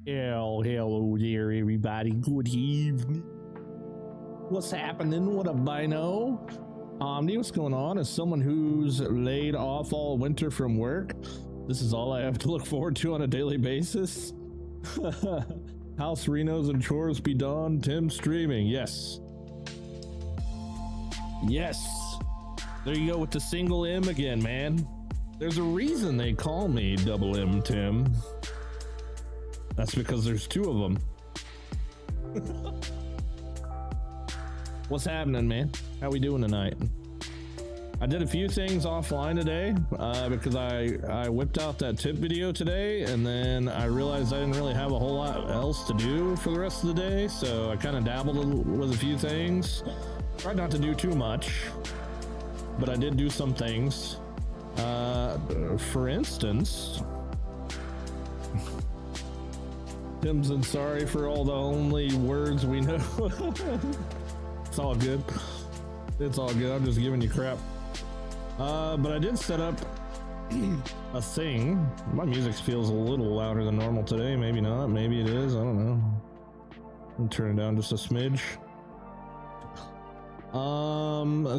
Hello there, everybody. Good evening. What's happening? What up, Bino? What's going on? As someone who's laid off all winter from work, this is all I have to look forward to on a daily basis. House renos and chores be done. Tim streaming. Yes. Yes. There you go with the single M again, man. There's a reason they call me Double M Tim. That's because there's two of them. What's happening, man? How we doing tonight? I did a few things offline today because I whipped out that tip video today, and then I realized I didn't really have a whole lot else to do for the rest of the day, so I kind of dabbled with a few things. Tried not to do too much, but I did do some things. For instance, Tim's and sorry for all the only words we know. It's all good. It's all good. I'm just giving you crap. But I did set up a thing. My music feels a little louder than normal today. Maybe not. Maybe it is. I don't know. I'll turn it down just a smidge.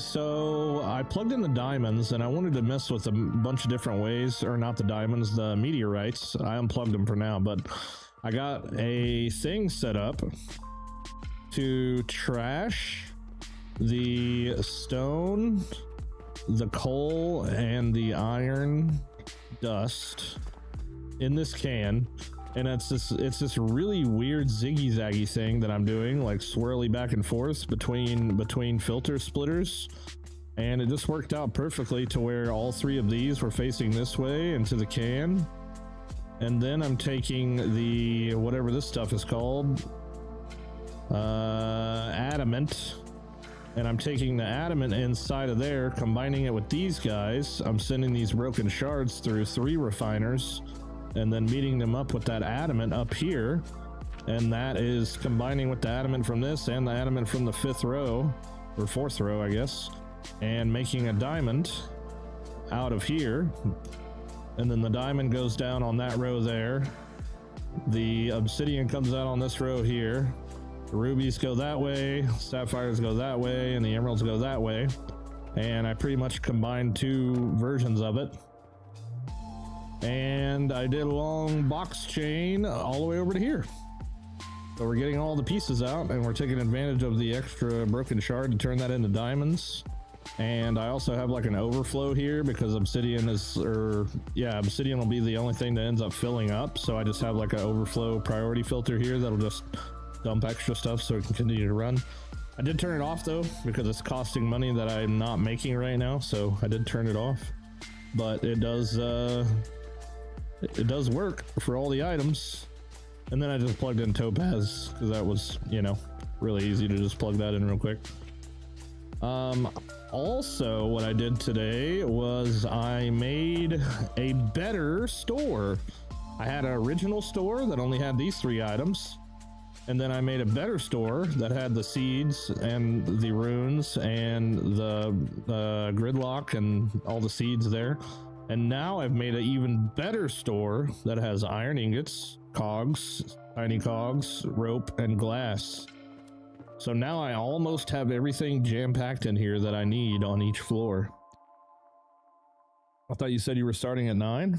So I plugged in the diamonds and I wanted to mess with a bunch of different ways, or not the diamonds, the meteorites. I unplugged them for now, but I got a thing set up to trash the stone, the coal, and the iron dust in this can. And it's this really weird ziggy-zaggy thing that I'm doing, like swirly back and forth between filter splitters. And it just worked out perfectly to where all three of these were facing this way into the can. And then I'm taking the, whatever this stuff is called, adamant. And I'm taking the adamant inside of there, combining it with these guys. I'm sending these broken shards through 3 refiners, and then meeting them up with that adamant up here. And that is combining with the adamant from this and the adamant from the 5th row, or 4th row, I guess, and making a diamond out of here. And then the diamond goes down on that row there. The obsidian comes out on this row here. The rubies go that way, sapphires go that way, and the emeralds go that way. And I pretty much combined 2 versions of it. And I did a long box chain all the way over to here. So we're getting all the pieces out, and we're taking advantage of the extra broken shard to turn that into diamonds. And I also have like an overflow here because obsidian is, obsidian will be the only thing that ends up filling up. So I just have like an overflow priority filter here that'll just dump extra stuff so it can continue to run. I did turn it off though because it's costing money that I'm not making right now. So I did turn it off, but it does work for all the items. And then I just plugged in topaz because that was, really easy to just plug that in real quick. Also what I did today was I made a better store. I had an original store that only had these 3 items, and then I made a better store that had the seeds and the runes and the gridlock and all the seeds there. And now I've made an even better store that has iron ingots, cogs, tiny cogs, rope, and glass. So now I almost have everything jam-packed in here that I need on each floor. I thought you said you were starting at 9?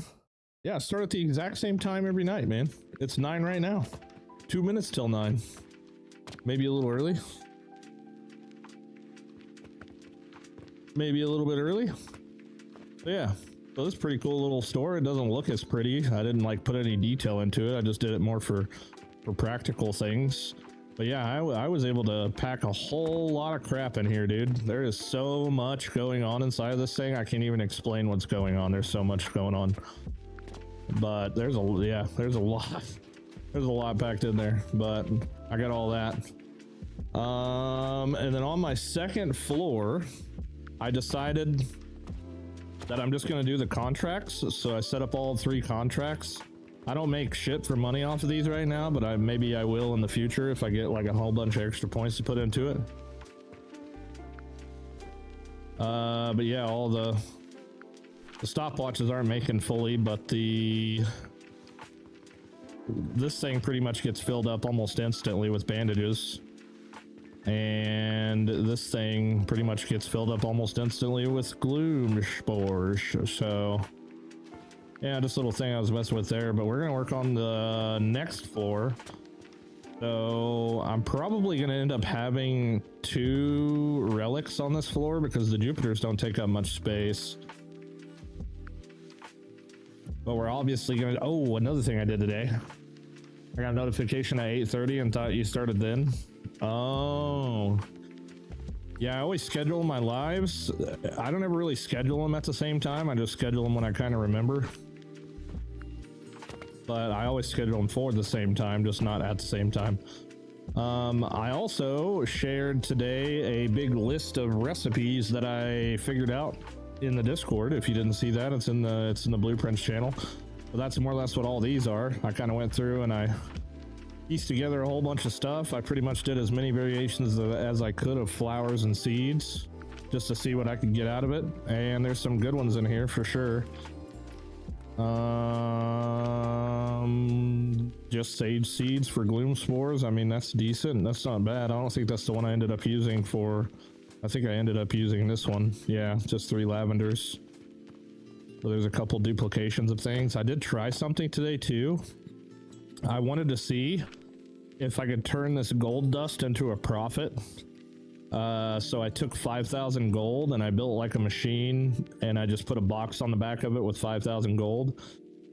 Yeah, start at the exact same time every night, man. It's 9 right now. 2 minutes till 9. Maybe a little early. Maybe a little bit early. But yeah. So this is a pretty cool little store. It doesn't look as pretty. I didn't like put any detail into it. I just did it more for practical things. But yeah, I was able to pack a whole lot of crap in here, dude. There is so much going on inside of this thing. I can't even explain what's going on. There's so much going on. But there's a lot. There's a lot packed in there, but I got all that. And then on my 2nd floor, I decided that I'm just going to do the contracts. So I set up all 3 contracts. I don't make shit for money off of these right now, but maybe I will in the future if I get like a whole bunch of extra points to put into it. But yeah, all the stopwatches aren't making fully, but the this thing pretty much gets filled up almost instantly with bandages. And this thing pretty much gets filled up almost instantly with gloom spores. So yeah, just a little thing I was messing with there, but we're gonna work on the next floor. So I'm probably gonna end up having 2 relics on this floor because the Jupiters don't take up much space. But we're obviously gonna, oh, another thing I did today. I got a notification at 8:30 and thought you started then. Oh. Yeah, I always schedule my lives. I don't ever really schedule them at the same time. I just schedule them when I kind of remember. But I always schedule them for the same time, just not at the same time. I also shared today a big list of recipes that I figured out in the Discord. If you didn't see that, it's in the Blueprints channel. But that's more or less what all these are. I kind of went through and I pieced together a whole bunch of stuff. I pretty much did as many variations as I could of flowers and seeds just to see what I could get out of it. And there's some good ones in here for sure. Just sage seeds for gloom spores. I mean, that's decent. That's not bad. I don't think that's the one I ended up using for. I think I ended up using this one. Yeah, just 3 lavenders. So there's a couple duplications of things. I did try something today too. I wanted to see if I could turn this gold dust into a profit. So I took 5,000 gold and I built like a machine and I just put a box on the back of it with 5,000 gold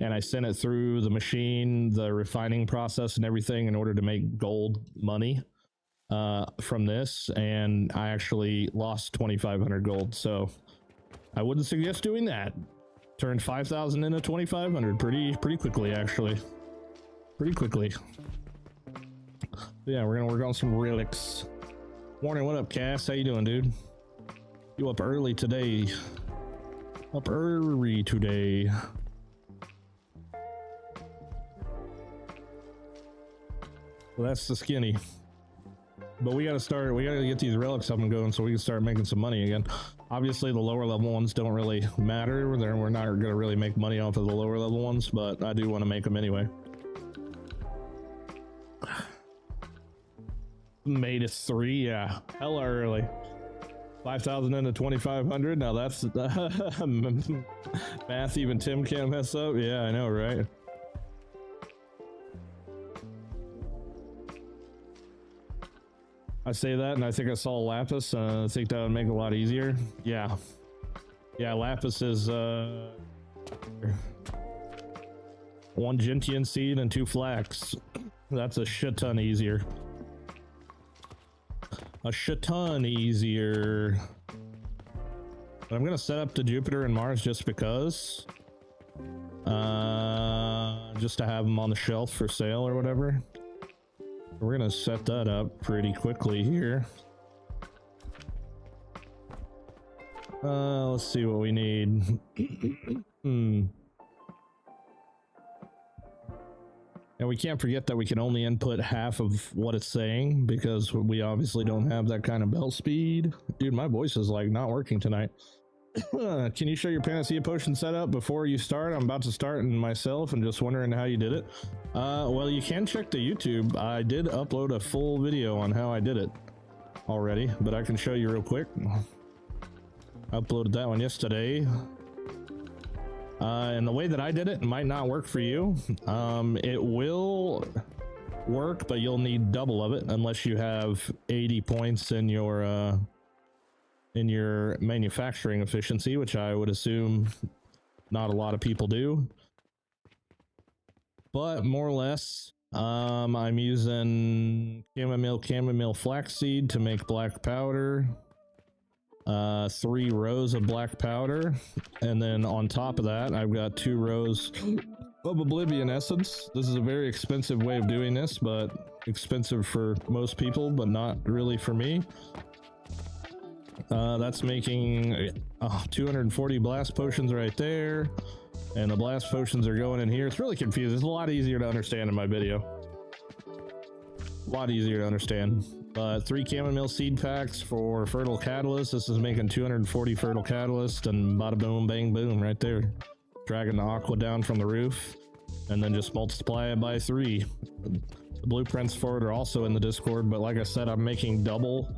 and I sent it through the machine, the refining process and everything in order to make gold money from this, and I actually lost 2,500 gold. So I wouldn't suggest doing that. Turned 5,000 into 2,500 pretty quickly, actually. Pretty quickly. Yeah, we're gonna work on some relics. Morning, what up, Cass? How you doing, dude? You up early today? Up early today. Well, that's the skinny. But we gotta get these relics up and going so we can start making some money again. Obviously, the lower level ones don't really matter. We're not gonna really make money off of the lower level ones, but I do want to make them anyway. Made it 3, yeah, hella early. 5,000 into 2,500. Now that's math even Tim can't mess up. Yeah, I know, right? I say that and I think I saw lapis. I think that would make it a lot easier. Yeah, lapis is 1 gentian seed and 2 flax. That's a shit ton easier. A shit ton easier. But I'm gonna set up the Jupiter and Mars just because. Just to have them on the shelf for sale or whatever. We're gonna set that up pretty quickly here. Let's see what we need. And we can't forget that we can only input half of what it's saying because we obviously don't have that kind of bell speed. Dude, my voice is like not working tonight. Can you show your Panacea Potion setup before you start? I'm about to start myself and just wondering how you did it. Well, you can check the YouTube. I did upload a full video on how I did it already, but I can show you real quick. I uploaded that one yesterday. And the way that I did it might not work for you. It will work, but you'll need double of it unless you have 80 points in your manufacturing efficiency, which I would assume not a lot of people do. But more or less, I'm using chamomile flaxseed to make black powder. 3 rows of black powder, and then on top of that I've got 2 rows of oblivion essence. This is a very expensive way of doing this, but expensive for most people, but not really for me. That's making 240 blast potions right there, and the blast potions are going in here. It's really confusing. It's a lot easier to understand in my video. A lot easier to understand. 3 chamomile seed packs for fertile catalyst. This is making 240 fertile catalyst, and bada boom bang boom right there, dragging the aqua down from the roof. and then just multiply it by 3. The blueprints for it are also in the Discord, but like I said, I'm making double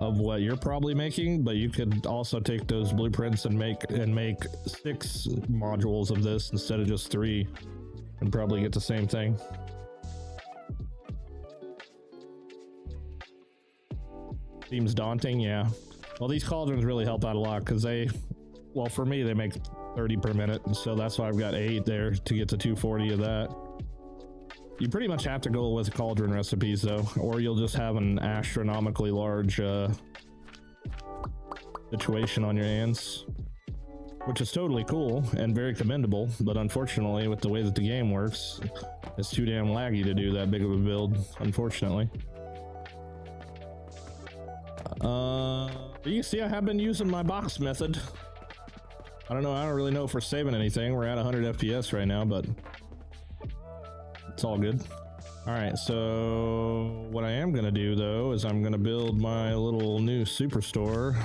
of what you're probably making, but you could also take those blueprints and make 6 modules of this instead of just 3 and probably get the same thing. Seems daunting, yeah. Well, these cauldrons really help out a lot because well, for me, they make 30 per minute, so that's why I've got 8 there to get to 240 of that. You pretty much have to go with cauldron recipes though, or you'll just have an astronomically large situation on your hands, which is totally cool and very commendable, but unfortunately with the way that the game works, it's too damn laggy to do that big of a build, unfortunately. You can see I have been using my box method. I don't really know if we're saving anything. We're at 100 FPS right now, but it's all good. All right, so what I am gonna do though is I'm gonna build my little new superstore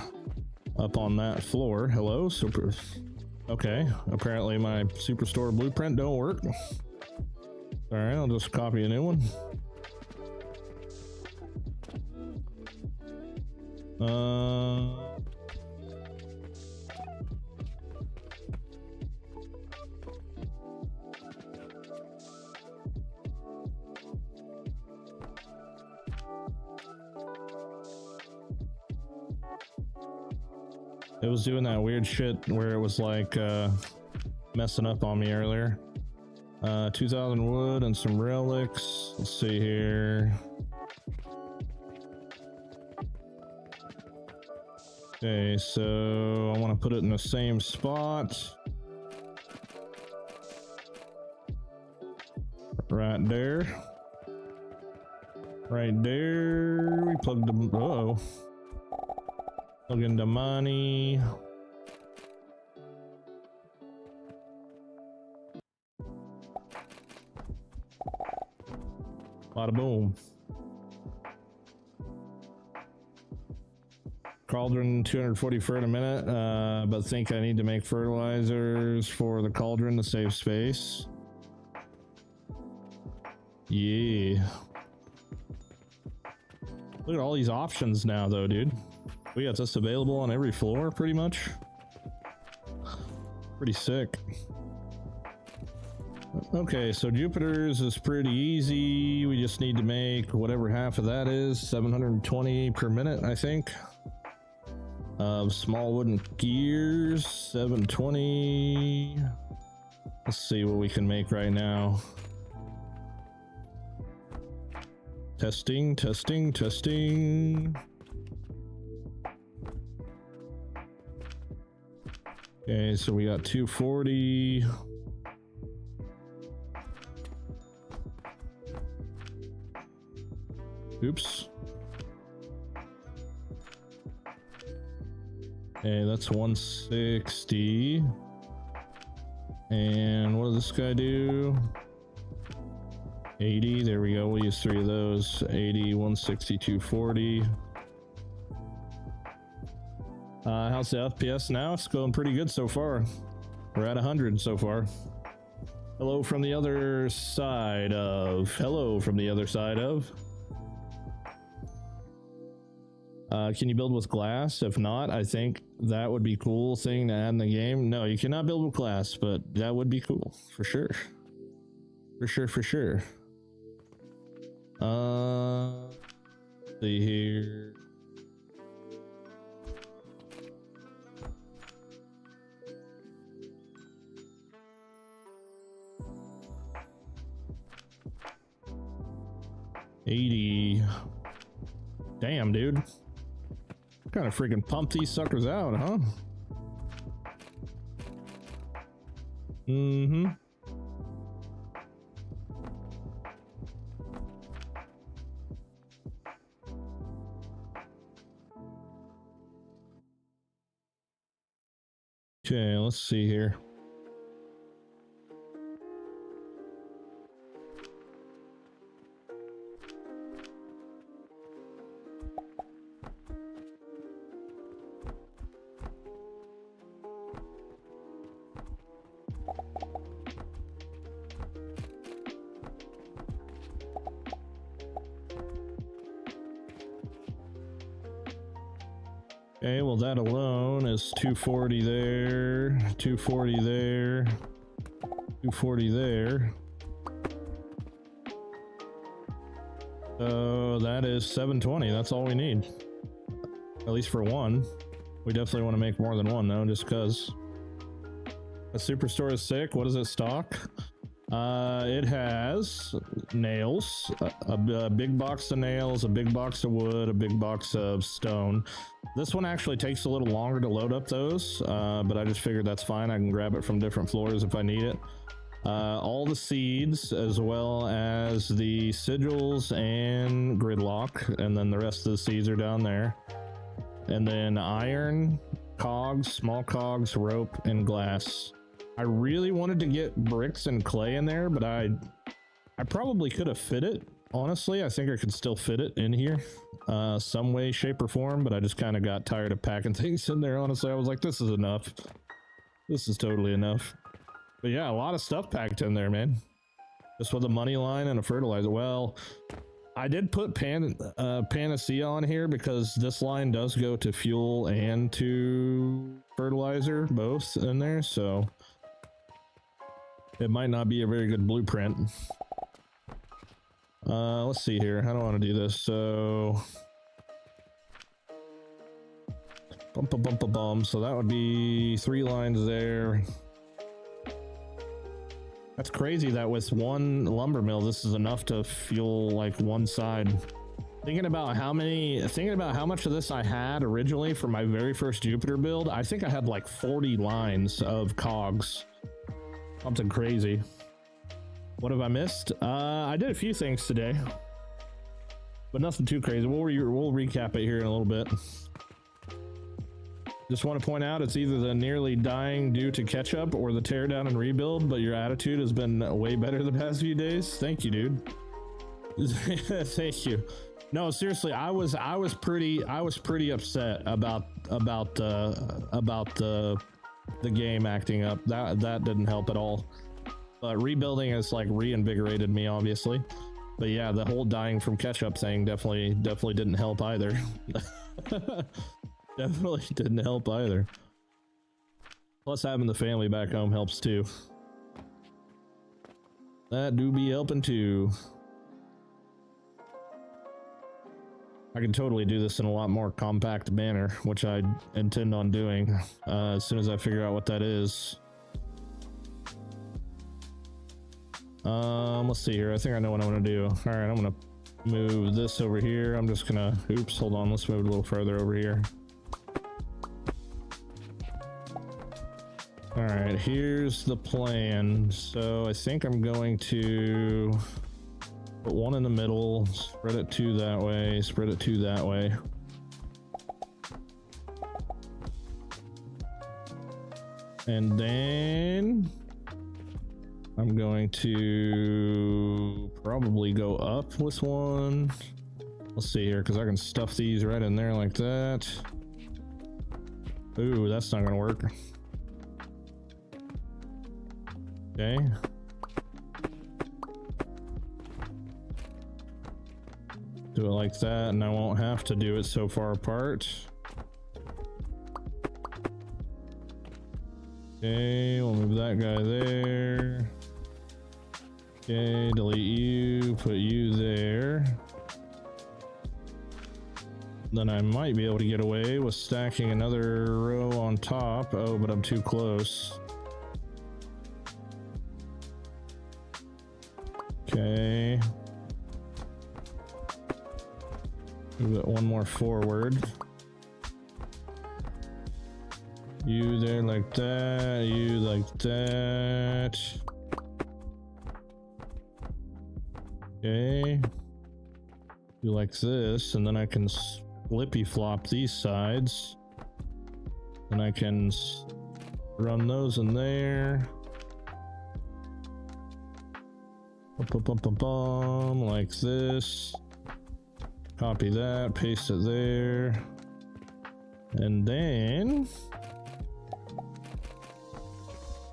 up on that floor. Hello, super. Okay, apparently my superstore blueprint don't work. All right, I'll just copy a new one. It was doing that weird shit where it was like messing up on me earlier. 2,000 wood and some relics. Let's see here. Okay, so I want to put it in the same spot. Right there. Right there. We plugged them. Uh-oh. Plug into money. Bada boom. Cauldron 240 for in a minute, but think I need to make fertilizers for the cauldron to save space. Yeah. Look at all these options now though, dude. We got this available on every floor pretty much. Pretty sick. Okay, so Jupiter's is pretty easy. We just need to make whatever half of that is, 720 per minute, I think. Small wooden gears, 720. Let's see what we can make right now. Testing, testing, testing. Okay, so we got 240. Oops. Okay, that's 160. And what does this guy do? 80. There we go. We'll use 3 of those. 80, 160, 240. How's the FPS now? It's going pretty good so far. We're at 100 so far. Hello from the other side of. Hello from the other side of. Can you build with glass? If not, I think that would be a cool thing to add in the game. No, you cannot build with glass, but that would be cool for sure. For sure, for sure. Let's see here. $80. Damn, dude. Kind of freaking pump these suckers out, huh? Mm-hmm. Okay, let's see here. Okay, well that alone is 240 there, 240 there, 240 there. So that is 720. That's all we need. At least for one. We definitely want to make more than one though, just because. A superstore is sick. What does it stock? It has nails, a big box of nails, a big box of wood, a big box of stone. This one actually takes a little longer to load up those, but I just figured that's fine. I can grab it from different floors if I need it. All the seeds, as well as the sigils and gridlock, and then the rest of the seeds are down there. And then iron, cogs, small cogs, rope, and glass. I really wanted to get bricks and clay in there, but I probably could have fit it. Honestly, I think I could still fit it in here some way, shape, or form, but I just kind of got tired of packing things in there. Honestly, I was like, this is enough. This is totally enough. But yeah, a lot of stuff packed in there, man. Just with a money line and a fertilizer. Well, I did put Panacea on here because this line does go to fuel and to fertilizer, both in there, so it might not be a very good blueprint. Let's see here. How do I want to do this? So, so that would be 3 lines there. That's crazy that with one lumber mill, this is enough to fuel like one side. Thinking about how much of this I had originally for my very first Jupiter build, I think I had like 40 lines of cogs. Something crazy. What have I missed? I did a few things today, but nothing too crazy. We'll recap it here in a little bit. Just want to point out it's either the nearly dying due to ketchup or the teardown and rebuild, but your attitude has been way better the past few days. Thank you, dude. Thank you. No, seriously, I was pretty upset about the game acting up. That didn't help at all. But rebuilding has like reinvigorated me, obviously. But yeah, the whole dying from ketchup thing definitely didn't help either. Definitely didn't help either. Plus having the family back home helps too. That do be helping too. I can totally do this in a lot more compact manner, which I intend on doing as soon as I figure out what that is. Let's see here. I think I know what I'm gonna do. All right, I'm gonna move this over here. I'm just gonna, oops, hold on. Let's move it a little further over here. All right, here's the plan. So I think I'm going to put one in the middle, spread it 2 that way, spread it 2 that way. And then I'm going to probably go up with one. Let's see here, because I can stuff these right in there like that. Ooh, that's not gonna work. Okay. Do it like that, and I won't have to do it so far apart. Okay, we'll move that guy there. Okay, delete you, put you there. Then I might be able to get away with stacking another row on top. Oh, but I'm too close. Okay. Move it one more forward. You there like that, you like that. Okay. Do like this, and then I can flippy flop these sides. And I can run those in there. Like this. Copy that, paste it there. And then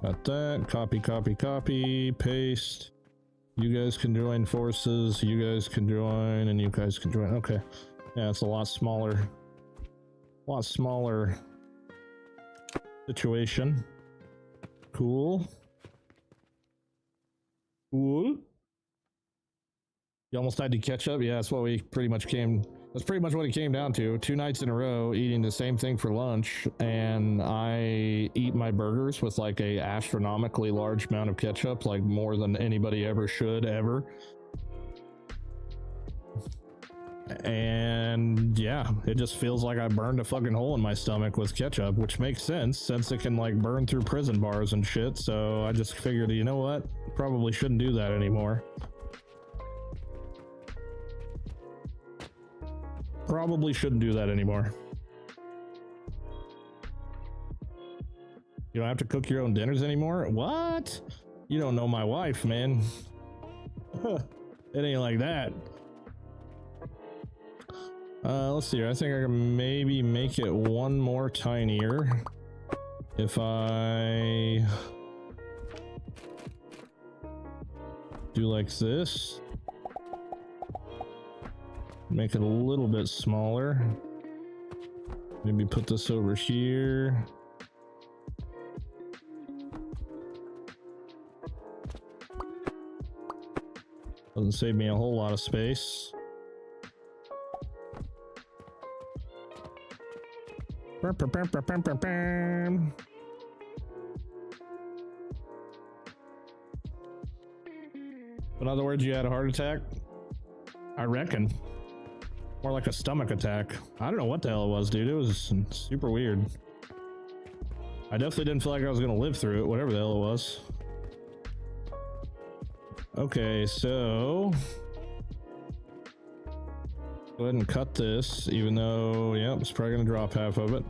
got that, copy, copy, copy, paste. You guys can join forces, you guys can join, and you guys can join. Okay. Yeah, it's a lot smaller. A lot smaller situation. Cool. Cool. You almost had to catch up? Yeah, that's what we pretty much came... That's pretty much what it came down to. 2 nights in a row eating the same thing for lunch, and I eat my burgers with like a astronomically large amount of ketchup, like more than anybody ever should ever. And yeah, it just feels like I burned a fucking hole in my stomach with ketchup, which makes sense since it can like burn through prison bars and shit. So I just figured, you know what? Probably shouldn't do that anymore. Probably shouldn't do that anymore. You don't have to cook your own dinners anymore? What? You don't know my wife, man. It ain't like that. Let's see here. I think I can maybe make it one more tinier. If I do like this. Make it a little bit smaller. Maybe put this over here. Doesn't save me a whole lot of space. In other words, you had a heart attack? I reckon. More like a stomach attack. I don't know what the hell it was, dude. It was super weird. I definitely didn't feel like I was gonna live through it, whatever the hell it was. Okay, so go ahead and cut this, even though, yep, it's probably gonna drop half of it.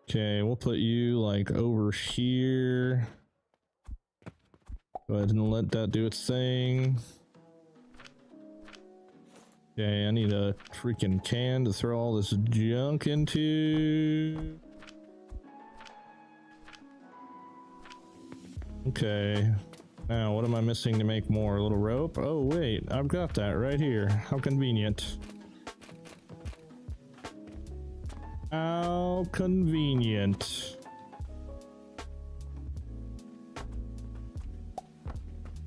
Okay, we'll put you like over here. Go ahead and let that do its thing. Okay, I need a freaking can to throw all this junk into. Okay, now what am I missing to make more? A little rope? Oh wait, I've got that right here. How convenient. How convenient.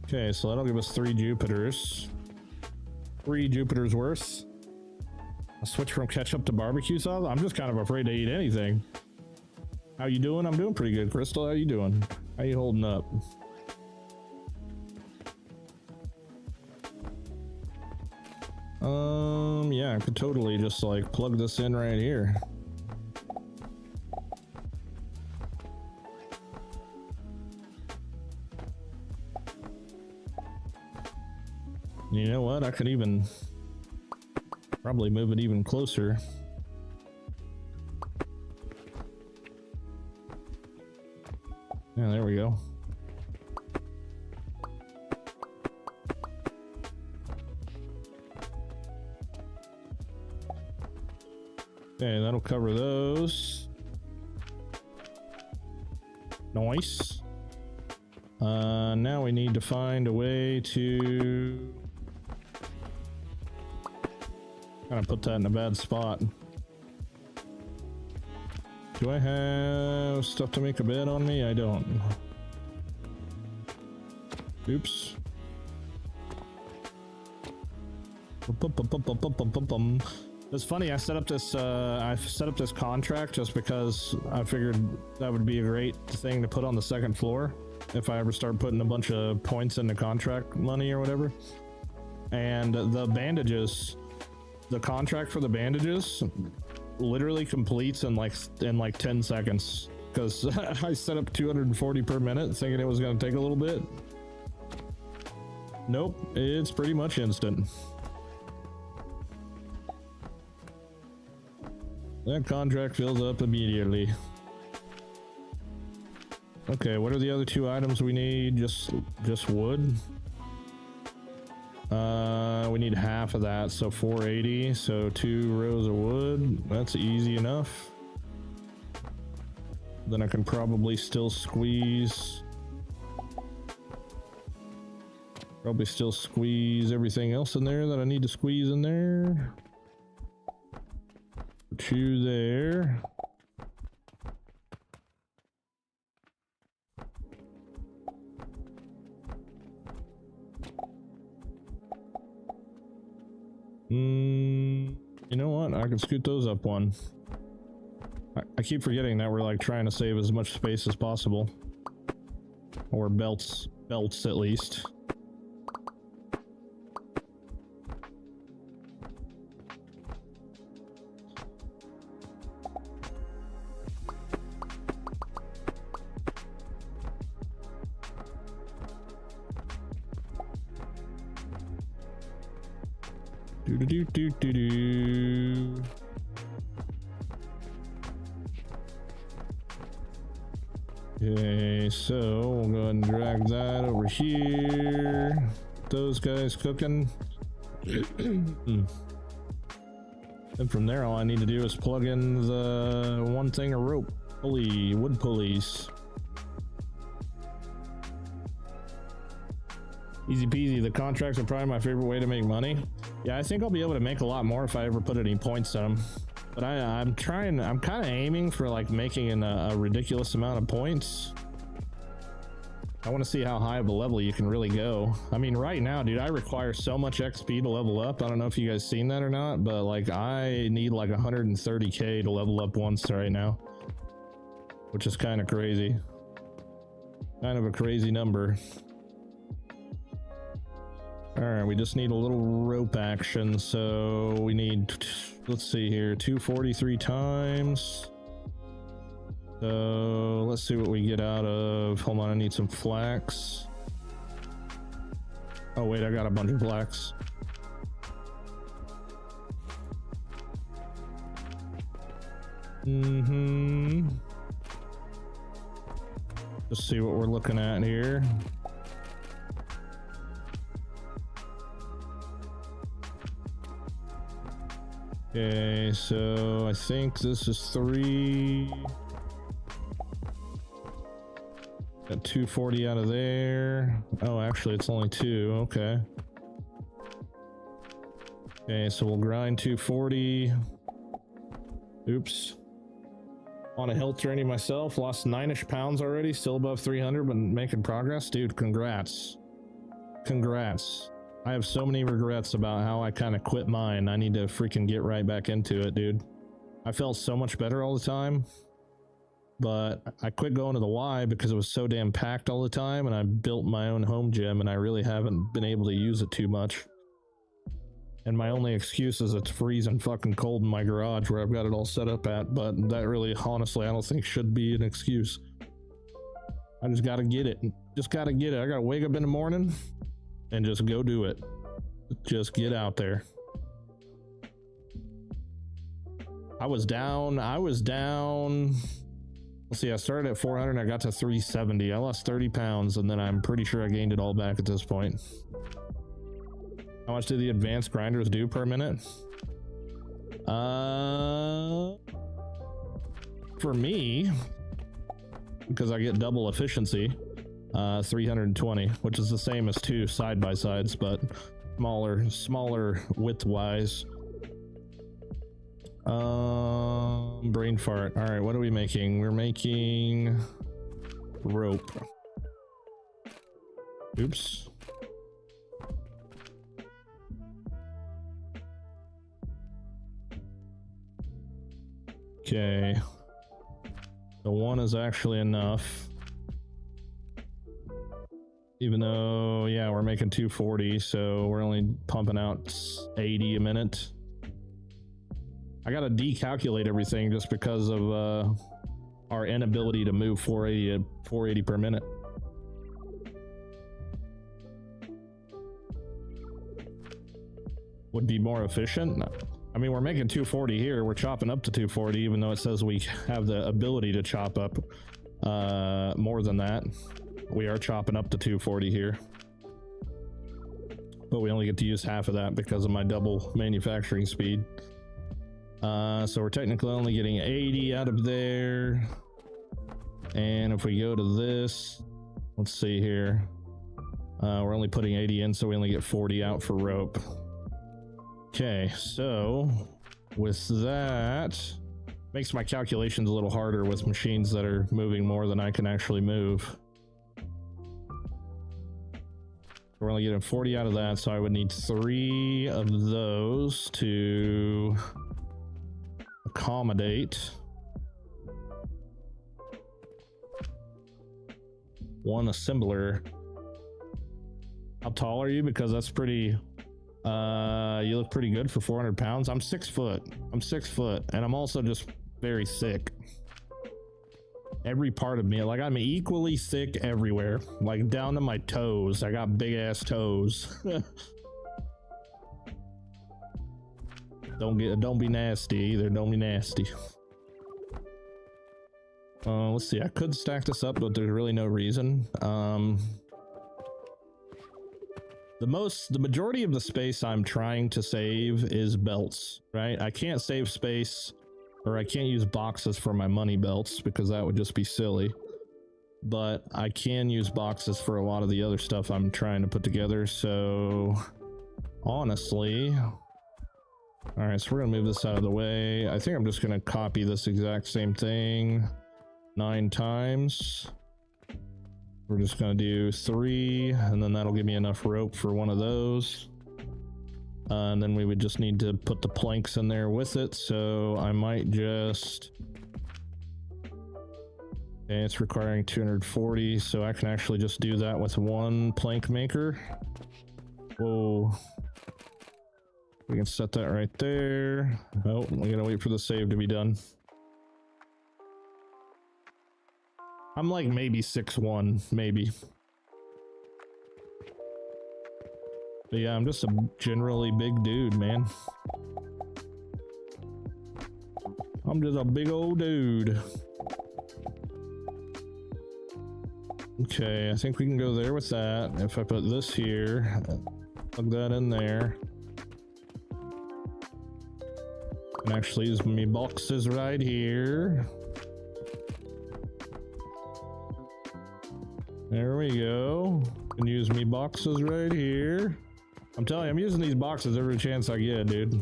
Okay, so that'll give us 3 Jupiters. 3 Jupiters worth. I'll switch from ketchup to barbecue sauce. I'm just kind of afraid to eat anything. How you doing? I'm doing pretty good. Crystal, how you doing? How you holding up? Yeah, I could totally just like plug this in right here. You know what? I could even probably move it even closer. Yeah, there we go. Okay, that'll cover those. Nice. Now we need to find a way to kind of put that in a bad spot. Do I have stuff to make a bed on me? I don't. Oops. It's funny, I set up this contract just because I figured that would be a great thing to put on the second floor if I ever start putting a bunch of points into contract money or whatever. And the bandages, the contract for the bandages literally completes in like 10 seconds because I set up 240 per minute thinking it was going to take a little bit. Nope, it's pretty much instant. That contract fills up immediately. Okay, what are the other 2 items we need? Just wood. We need half of that, so 480. So 2 rows of wood. That's easy enough. Then I can probably still squeeze. Probably still squeeze everything else in there that I need to squeeze in there. Put you there. You know what? I can scoot those up one. I keep forgetting that we're like trying to save as much space as possible. Or belts at least. Do. Okay, so we'll go ahead and drag that over here. Those guys cooking. And from there, all I need to do is plug in the one thing of rope pulley, wood pulleys. Easy peasy. The contracts are probably my favorite way to make money. Yeah, I think I'll be able to make a lot more if I ever put any points on them. But I'm kind of aiming for like making a ridiculous amount of points. I want to see how high of a level you can really go. I mean, right now, dude, I require so much XP to level up. I don't know if you guys seen that or not, but like I need like 130k to level up once right now, which is kind of crazy. Kind of a crazy number. All right, we just need a little rope action. So we need, let's see here, 243 times. So let's see what we get out of, hold on, I need some flax. Oh wait, I got a bunch of flax. Let's see what we're looking at here. Okay, so I think this is 3. Got 240 out of there. Oh, actually, it's only 2. Okay. Okay, so we'll grind 240. Oops. On a health journey myself. Lost 9-ish pounds already. Still above 300, but making progress. Dude, congrats. Congrats. I have so many regrets about how I kind of quit mine. I need to freaking get right back into it, dude. I felt so much better all the time, but I quit going to the Y because it was so damn packed all the time, and I built my own home gym, and I really haven't been able to use it too much. And my only excuse is it's freezing fucking cold in my garage where I've got it all set up at, but that really, honestly, I don't think should be an excuse. I just gotta get it. Just gotta get it. I gotta wake up in the morning and just go do it. Just get out there. I was down. Let's see, I started at 400, I got to 370. I lost 30 pounds, and then I'm pretty sure I gained it all back at this point. How much do the advanced grinders do per minute? For me, because I get double efficiency, 320, which is the same as 2 side-by-sides, but smaller width-wise. Brain fart. All right, what are we making? We're making rope. Oops. Okay. The 1 is actually enough. Even though, yeah, we're making 240, so we're only pumping out 80 a minute. I gotta decalculate everything just because of our inability to move 480 per minute. Would be more efficient. I mean, we're making 240 here. We're chopping up to 240, even though it says we have the ability to chop up more than that. We are chopping up to 240 here, but we only get to use half of that because of my double manufacturing speed. So we're technically only getting 80 out of there. And if we go to this, let's see here, we're only putting 80 in, so we only get 40 out for rope. Okay, so with that, makes my calculations a little harder with machines that are moving more than I can actually move. We're only getting 40 out of that, so I would need 3 of those to accommodate 1 assembler. How tall are you? Because that's pretty, you look pretty good for 400 pounds. I'm 6 foot. I'm 6 foot, and I'm also just very thick. Every part of me, like I'm equally thick everywhere, like down to my toes. I got big ass toes. Don't be nasty either. Don't be nasty. Let's see. I could stack this up, but there's really no reason. The majority of the space I'm trying to save is belts, right? I can't save space, or I can't use boxes for my money belts because that would just be silly. But I can use boxes for a lot of the other stuff I'm trying to put together. So honestly, all right, so we're gonna move this out of the way. I think I'm just gonna copy this exact same thing 9 times. We're just gonna do 3, and then that'll give me enough rope for 1 of those. And then we would just need to put the planks in there with it. So I might just, okay, it's requiring 240, so I can actually just do that with 1 plank maker. Whoa. We can set that right there. Oh, we gotta wait for the save to be done. I'm like maybe 6'1", maybe. But yeah, I'm just a generally big dude, man. I'm just a big old dude. Okay, I think we can go there with that. If I put this here, plug that in there. And actually use my boxes right here. There we go. And use me boxes right here. I'm telling you, I'm using these boxes every chance I get, dude.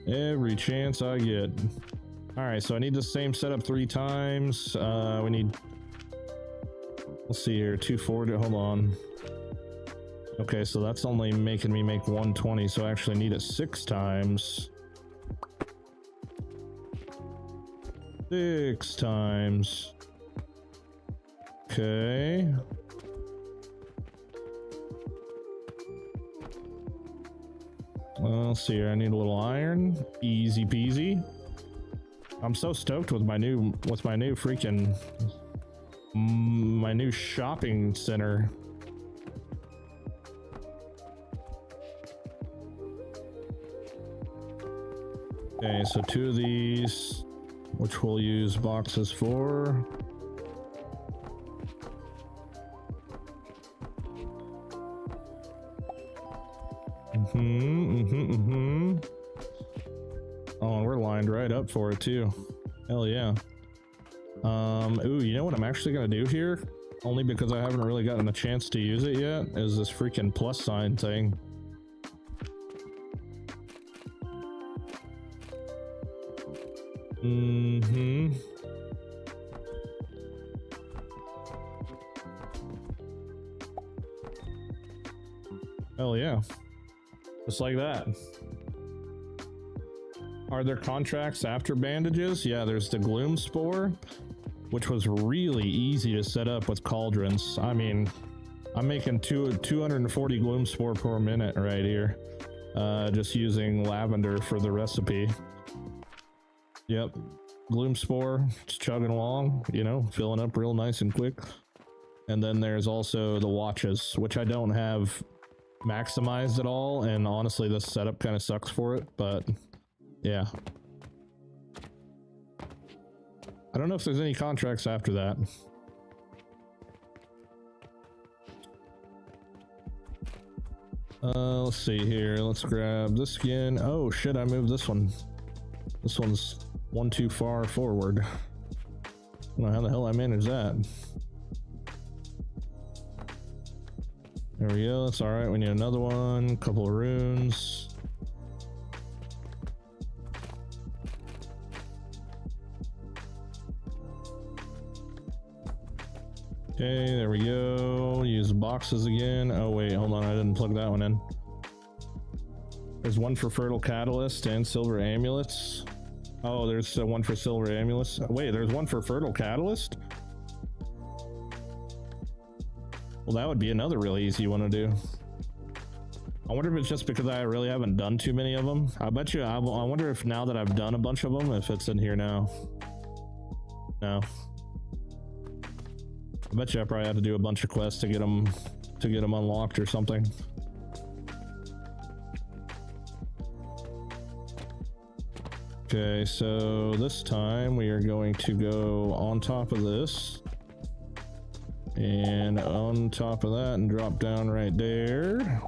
Every chance I get. All right, so I need the same setup 3 times. We need, let's see here, 240, hold on. Okay, so that's only making me make 120, so I actually need it 6 times. 6 times. Okay. Well, let's see here. I need a little iron. Easy peasy. I'm so stoked with my new freaking my new shopping center. Okay, so 2 of these, which we'll use boxes for. Oh, and we're lined right up for it too. Hell yeah. Ooh, you know what I'm actually gonna do here? Only because I haven't really gotten a chance to use it yet, is this freaking plus sign thing. Hell yeah. Just like that. Are there contracts after bandages? Yeah, there's the gloom spore, which was really easy to set up with cauldrons. I mean, I'm making 240 gloom spore per minute right here, just using lavender for the recipe. Yep, gloom spore, just chugging along, you know, filling up real nice and quick. And then there's also the watches, which I don't have maximized at all, and honestly this setup kind of sucks for it, but yeah. I don't know if there's any contracts after that. Let's see here. Let's grab this skin. Oh shit, I moved this one. This one's one too far forward. I don't know how the hell I managed that. There we go. That's all right. We need another one. Couple of runes. Okay, there we go. Use boxes again. Oh wait, hold on, I didn't plug that one in. There's one for fertile catalyst and silver amulets. Oh, there's one for silver amulets. Wait, there's one for fertile catalyst? Well, that would be another really easy one to do. I wonder if it's just because I really haven't done too many of them. I bet you, I wonder if now that I've done a bunch of them, if it's in here now. No. I bet you I probably have to do a bunch of quests to get them unlocked or something. Okay, so this time we are going to go on top of this and on top of that and drop down right there.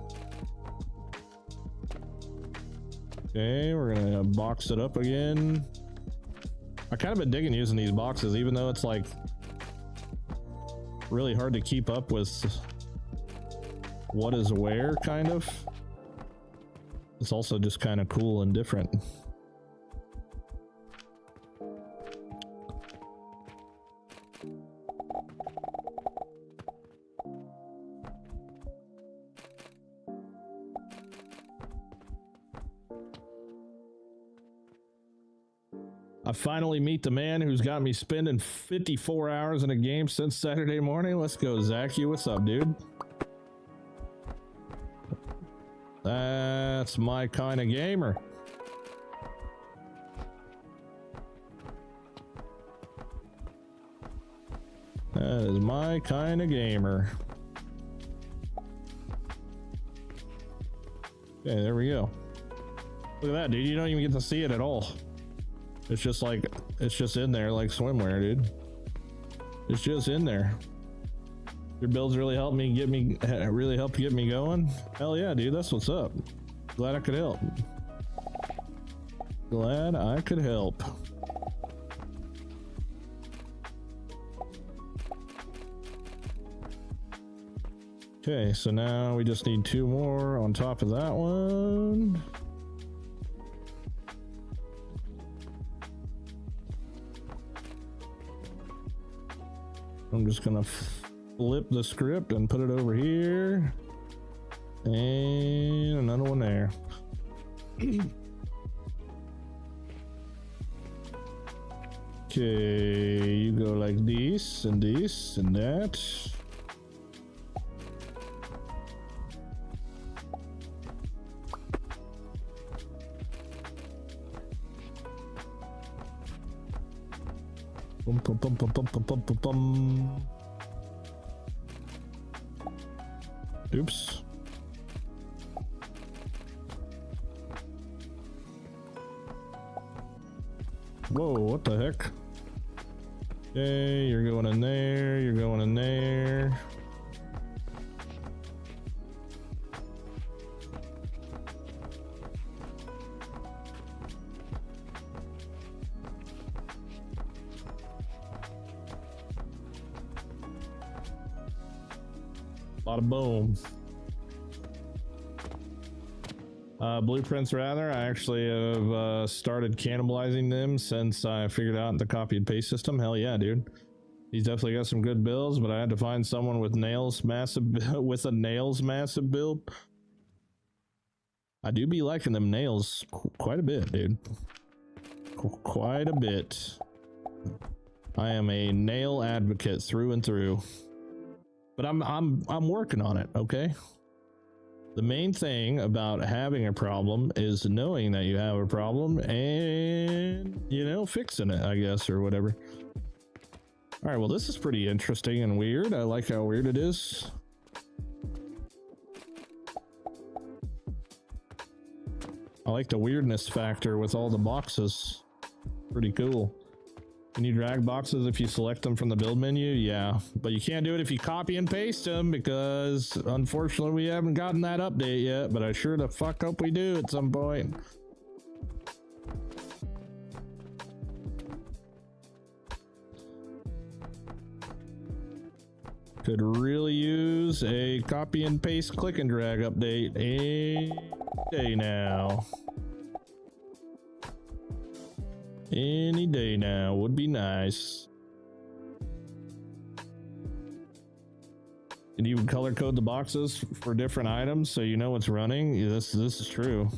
Okay, we're gonna box it up again. I kind of been digging using these boxes, even though it's like really hard to keep up with what is where, kind of. It's also just kind of cool and different. I finally meet the man who's got me spending 54 hours in a game since Saturday morning. Let's go, Zach. You, what's up, dude? That's my kind of gamer. That is my kind of gamer. Okay, there we go. Look at that, dude. You don't even get to see it at all. It's just like, it's just in there like swimwear, dude. It's just in there. Your builds really helped get me going. Hell yeah, dude. That's what's up. Glad I could help. Glad I could help. Okay, so now we just need 2 more on top of that one. I'm just gonna flip the script and put it over here. And another one there. Okay, you go like this and this and that. Bum, bum, bum, bum, bum, bum, bum, bum. Oops. Whoa, what the heck? Okay, you're going in there, you're going in there. Bada boom. Blueprints rather, I actually have started cannibalizing them since I figured out the copy and paste system. Hell yeah, dude. He's definitely got some good builds, but I had to find someone with nails massive with a nails massive build. I do be liking them nails quite a bit, dude. Quite a bit. I am a nail advocate through and through. But I'm working on it, okay? The main thing about having a problem is knowing that you have a problem and, you know, fixing it, I guess, or whatever. All right, well, this is pretty interesting and weird. I like how weird it is. I like the weirdness factor with all the boxes. Pretty cool. Can you drag boxes if you select them from the build menu? Yeah, but you can't do it if you copy and paste them because unfortunately we haven't gotten that update yet, but I sure the fuck hope we do at some point. Could really use a copy and paste click and drag update any day now. Any day now would be nice. you color code the boxes for different items so you know what's running? Yeah, this is true.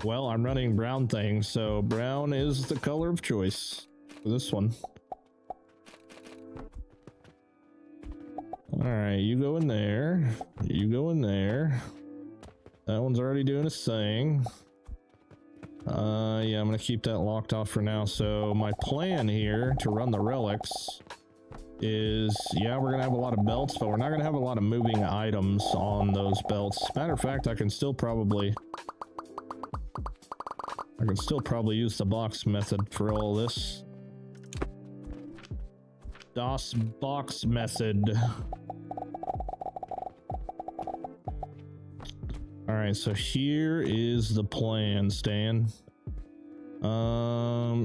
Well, I'm running brown things, so brown is the color of choice for this one. All right, you go in there. You go in there. That one's already doing its thing. Yeah, I'm gonna keep that locked off for now. So my plan here to run the relics is, yeah, we're gonna have a lot of belts, but we're not gonna have a lot of moving items on those belts. Matter of fact, I can still probably use the box method for all this. DOS box method. All right, so here is the plan, Stan.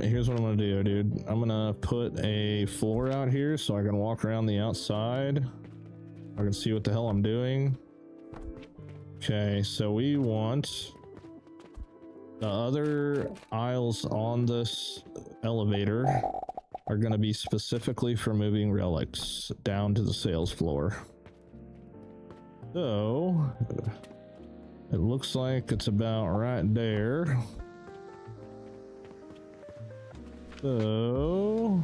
Here's what I'm gonna do, dude. I'm gonna put a floor out here so I can walk around the outside. I can see what the hell I'm doing. Okay, so we want the other aisles on this elevator are gonna be specifically for moving relics down to the sales floor. So it looks like it's about right there. So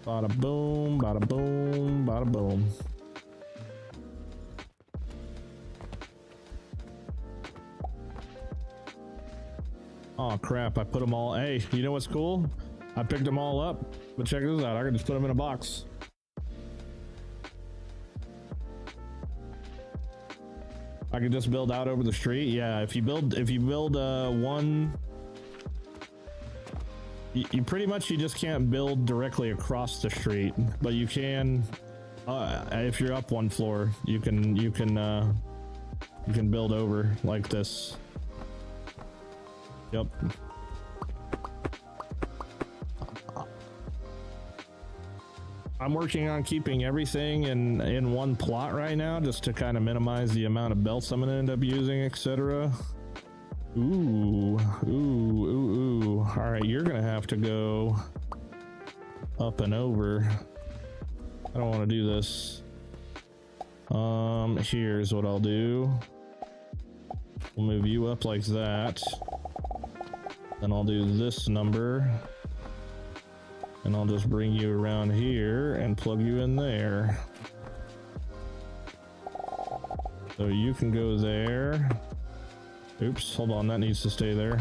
bada boom, bada boom, bada boom. Oh crap, I put them all. Hey, you know what's cool? I picked them all up, but check this out. I can just put them in a box. I could just build out over the street. Yeah, if you build one, you pretty much, you just can't build directly across the street, but you can, if you're up one floor, you can build over like this. Yep. I'm working on keeping everything in one plot right now, just to kind of minimize the amount of belts I'm gonna end up using, etc. Ooh. All right, you're gonna have to go up and over. I don't want to do this. Here's what I'll do. We'll move you up like that. Then I'll do this number. And I'll just bring you around here and plug you in there. So you can go there. Oops, hold on, that needs to stay there.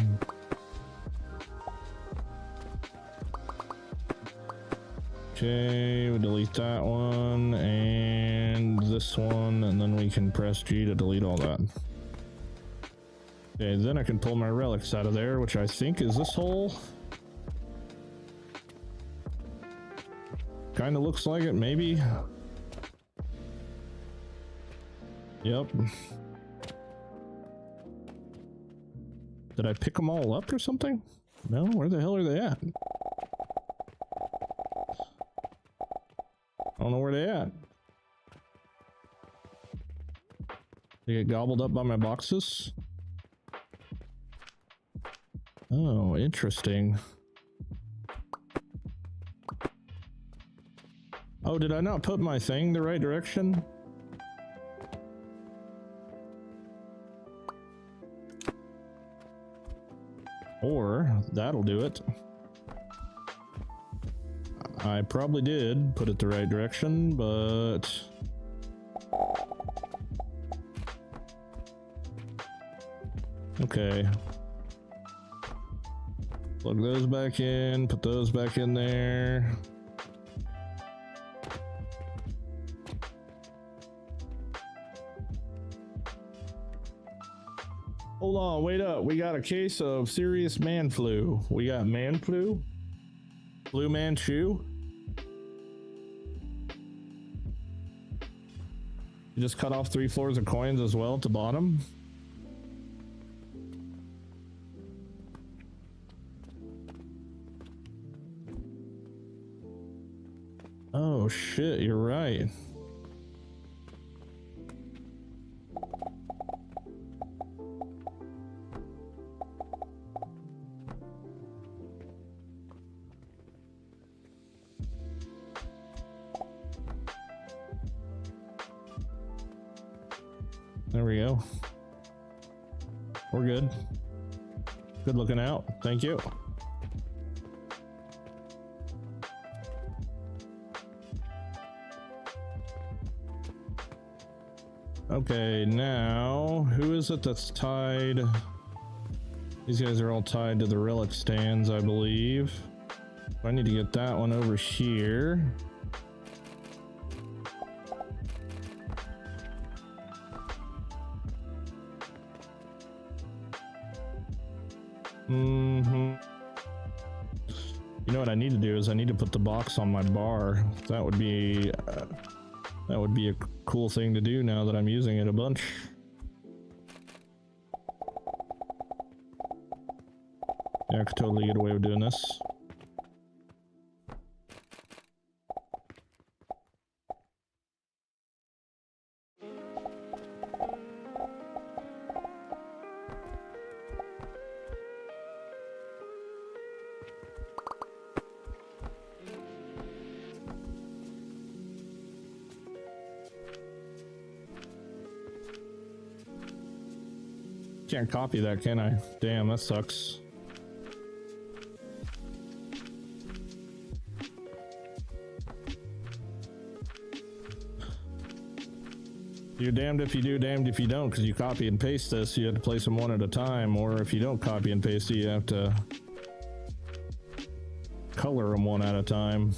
Okay, we delete that one and this one, and then we can press G to delete all that. Okay, then I can pull my relics out of there, which I think is this hole. Kind of looks like it, maybe. Yep. Did I pick them all up or something? No, where the hell are they at? I don't know where they at. They get gobbled up by my boxes? Oh, interesting. Oh, did I not put my thing the right direction? Or that'll do it. I probably did put it the right direction, but okay. Plug those back in, put those back in there. Hold on, wait up. We got a case of serious man flu. We got man flu? Blue Manchu? You just cut off 3 floors of coins as well at the bottom? Oh shit, you're right. There we go. We're good. Good looking out. Thank you. Okay, now who is it that's tied? These guys are all tied to the relic stands, I believe. I need to get that one over here. You know what I need to do is I need to put the box on my bar. That would be a cool thing to do now that I'm using it a bunch. Yeah, I could totally get away with doing this. Can't copy that, can I? Damn, that sucks. You're damned if you do, damned if you don't, because you copy and paste this, you have to place them one at a time, or if you don't copy and paste it, you have to color them one at a time.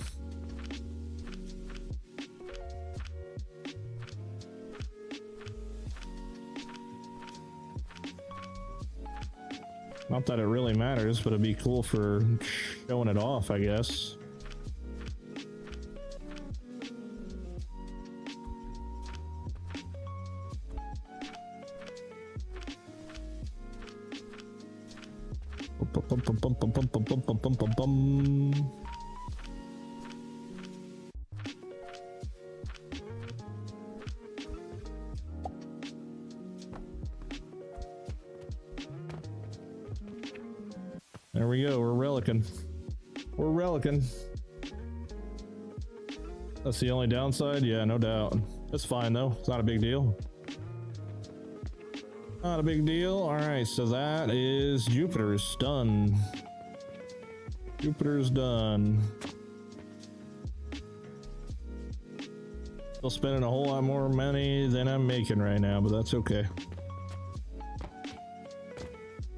Not that it really matters, but it'd be cool for showing it off, I guess. There we go, we're relicking. We're relicking. That's the only downside? Yeah, no doubt. It's fine though, it's not a big deal. Not a big deal. Alright, so that is Jupiter's done. Jupiter's done. Still spending a whole lot more money than I'm making right now, but that's okay.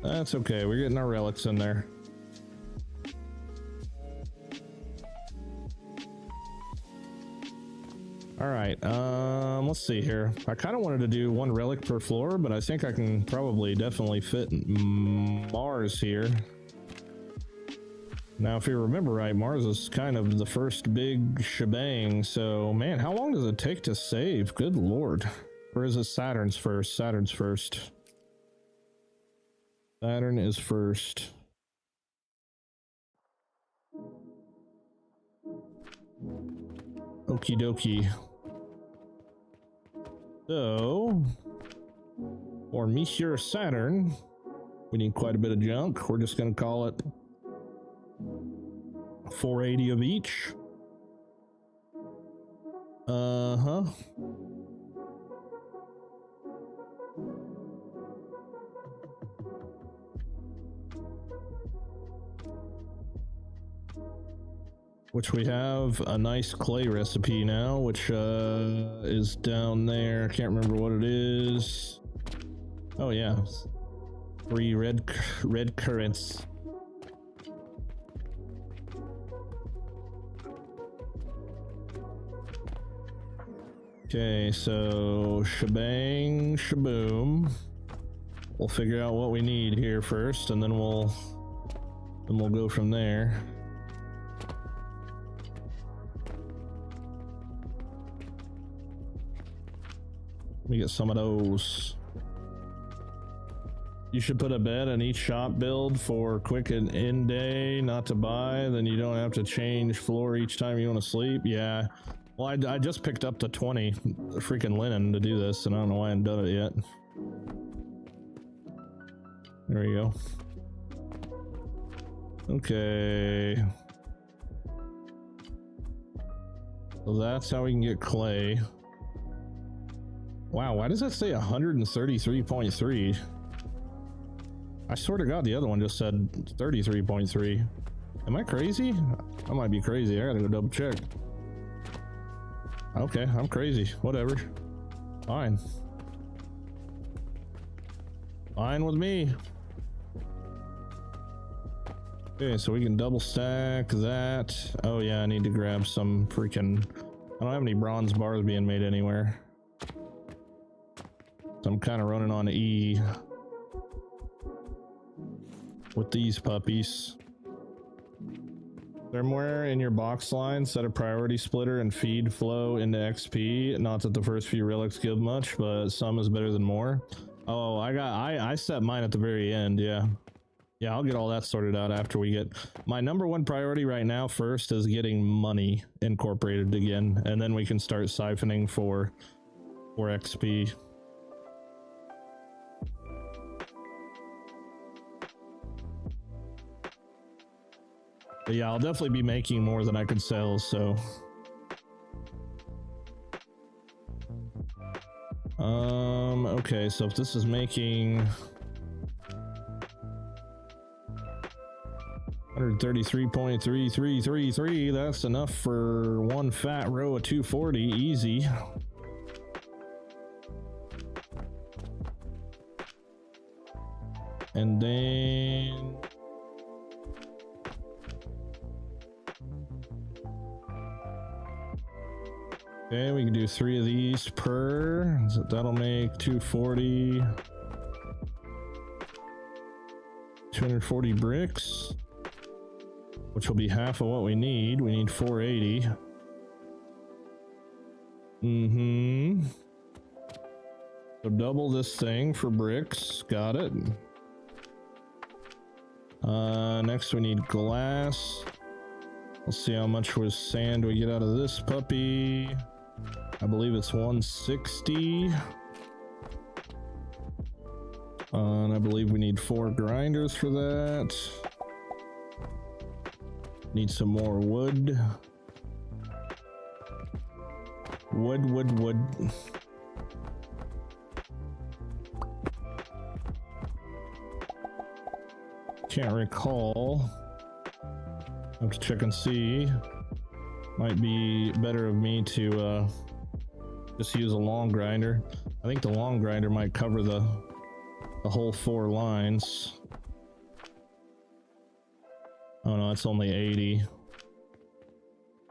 That's okay, we're getting our relics in there. Alright, let's see here. I kind of wanted to do one relic per floor, but I think I can probably definitely fit Mars here. Now, if you remember right, Mars is kind of the first big shebang, so man, how long does it take to save? Good lord. Or is it Saturn's first? Saturn's first. Saturn is first. Okie dokie. So, for Monsieur Saturn, we need quite a bit of junk. We're just going to call it 480 of each. Uh-huh. Which we have a nice clay recipe now, which is down there. I can't remember what it is. Oh yeah, 3 red currants. Okay, so shebang, shaboom. We'll figure out what we need here first, and then we'll go from there. Let me get some of those. You should put a bed in each shop build for quick and end day, not to buy. Then you don't have to change floor each time you want to sleep. Yeah. Well, I just picked up the 20 freaking linen to do this, and I don't know why I haven't done it yet. There you go. Okay. So that's how we can get clay. Wow, why does that say 133.3? I swear to God, the other one just said 33.3. Am I crazy? I might be crazy. I gotta go double check. Okay, I'm crazy. Whatever. Fine. Fine with me. Okay, so we can double stack that. Oh yeah, I need to grab some freaking... I don't have any bronze bars being made anywhere. So I'm kind of running on E with these puppies. Firmware in your box line, set a priority splitter and feed flow into XP. Not that the first few relics give much, but some is better than more. Oh, I set mine at the very end, yeah. Yeah, I'll get all that sorted out after we get... My number one priority right now first is getting money incorporated again, and then we can start siphoning for XP. But yeah, I'll definitely be making more than I could sell, so... Okay, so if this is making... 133.3333, that's enough for one fat row of 240, easy. And then... Okay, we can do 3 of these per. So that'll make 240. 240 bricks, which will be half of what we need. We need 480. So double this thing for bricks. Got it. Next we need glass. Let's see how much was sand we get out of this puppy. I believe it's 160. And I believe we need 4 grinders for that. Need some more wood. Wood. Can't recall. I have to check and see. Might be better of me to just use a long grinder. I think the long grinder might cover the whole 4 lines. Oh no, it's only 80.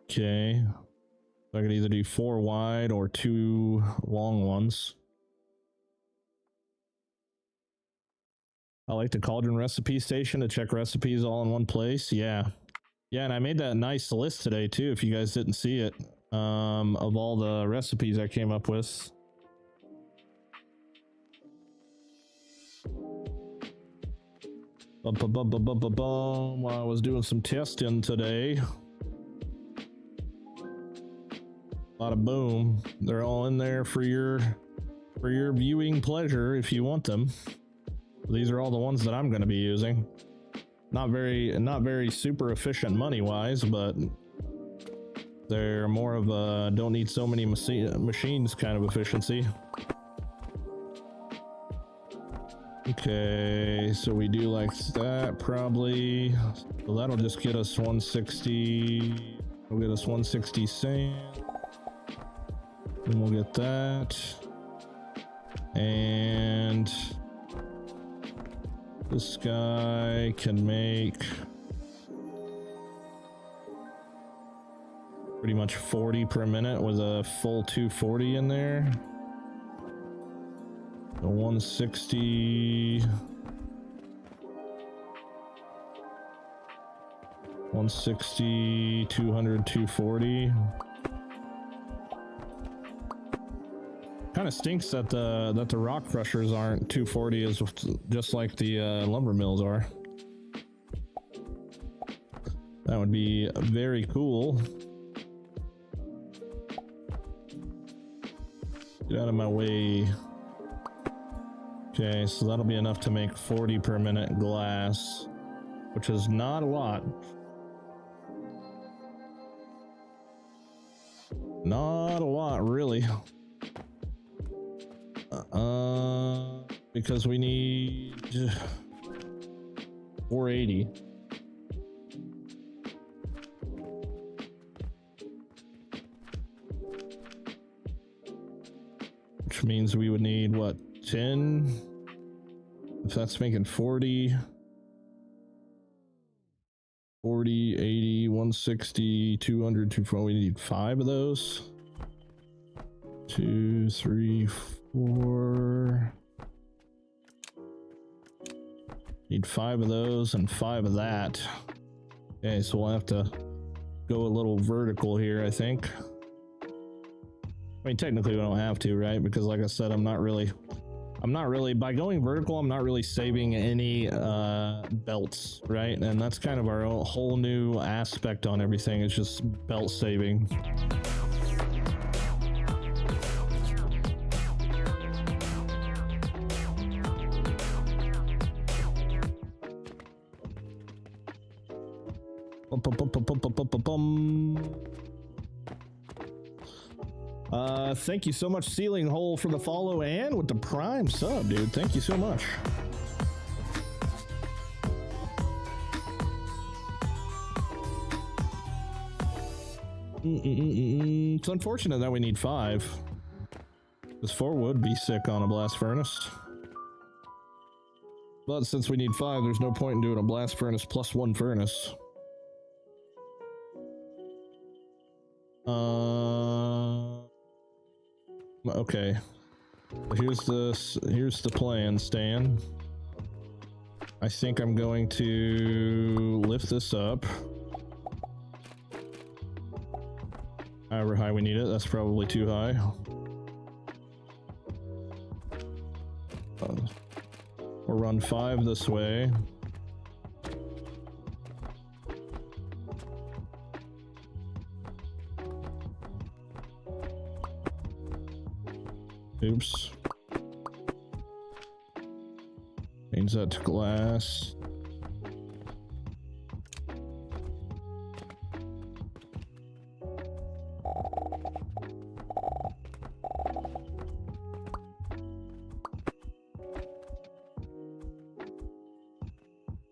Okay. So I could either do 4 wide or 2 long ones. I like the cauldron recipe station to check recipes all in one place. Yeah. Yeah, and I made that nice list today too, if you guys didn't see it, of all the recipes I came up with. While I was doing some testing today. Bada boom. They're all in there for your viewing pleasure if you want them. These are all the ones that I'm going to be using. Not very super efficient money wise, but they're more of a don't need so many machines kind of efficiency. Okay, so we do like that probably. So that'll just get us 160. We'll get us 160 sand. Then we'll get that. And this guy can make pretty much 40 per minute with a full 240 in there. So 160, 160, 200, 240. Kind of stinks that the rock crushers aren't 240 as just like the lumber mills are. That would be very cool. Get out of my way. Okay, so that'll be enough to make 40 per minute glass, which is not a lot. Not a lot, really. because we need 480. Which means we would need what, 10? If that's making 40. 40, 80, 160, 200, 240. We need 5 of those. 2, 3, 4. Need 5 of those and 5 of that. Okay, so we'll have to go a little vertical here, I think. I mean, technically we don't have to, right? Because like I said, I'm not really, by going vertical, I'm not really saving any belts, right? And that's kind of our whole new aspect on everything. It's just belt saving. Thank you so much, Ceiling Hole, for the follow and with the Prime sub, dude. Thank you so much. It's unfortunate that we need 5. Because 4 would be sick on a blast furnace. But since we need 5, there's no point in doing a blast furnace plus 1 furnace. Okay. Here's the plan, Stan. I think I'm going to lift this up. However high we need it, that's probably too high. We'll run 5 this way. Oops. Change that to glass.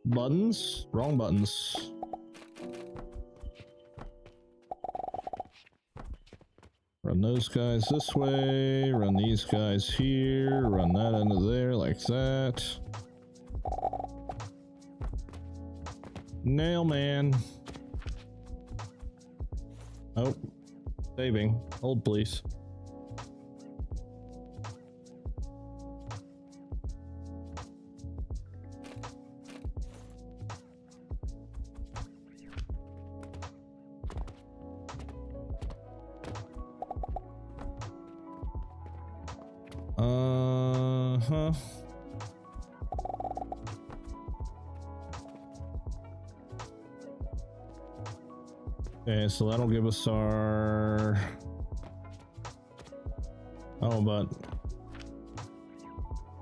Buttons? Wrong buttons. Run those guys this way, run these guys here, run that into there like that. Nail man. Oh, saving. Hold please. Okay, so that'll give us our... Oh, but...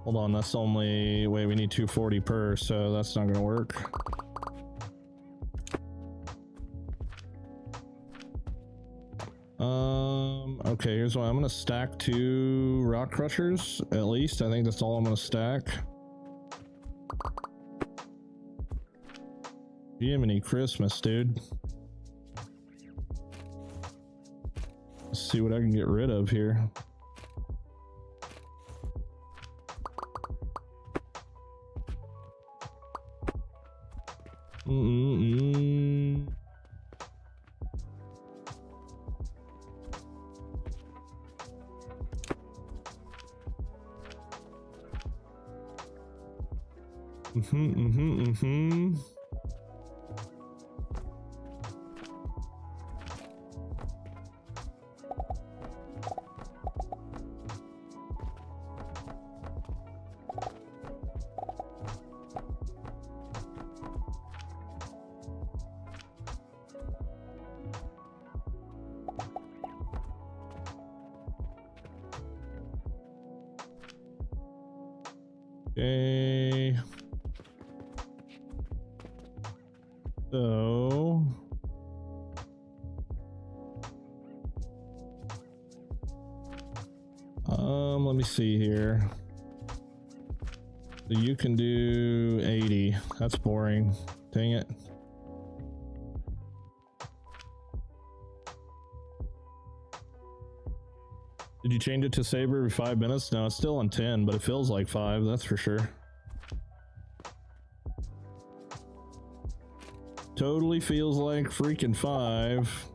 Hold on, that's only... Wait, we need 240 per, so that's not gonna work. Okay, here's what I'm gonna stack 2 rock crushers, at least. I think that's all I'm gonna stack. Jiminy Christmas, dude. Let's see what I can get rid of here. Okay. So let me see here. You can do 80. That's boring. Dang it. Did you change it to saber every 5 minutes? No, it's still on 10, but it feels like 5, that's for sure. Totally feels like freaking 5.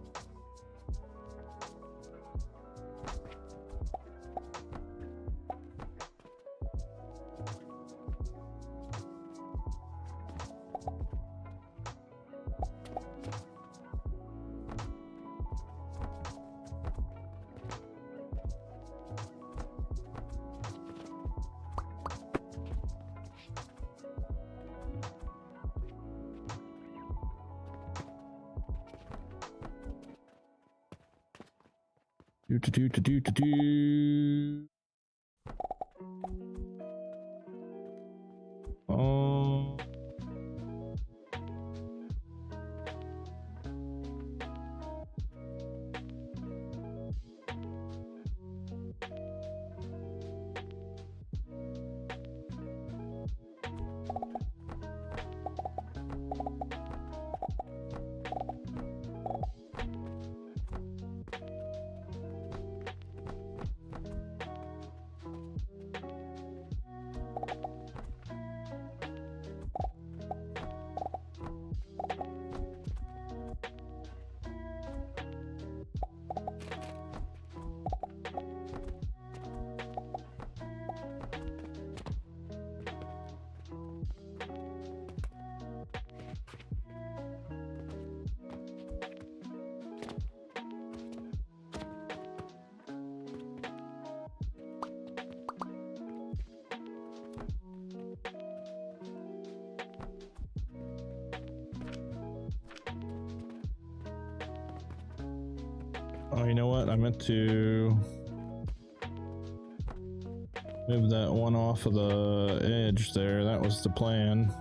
Oh. Oh, you know what? I meant to move that one off of the edge there. That was the plan.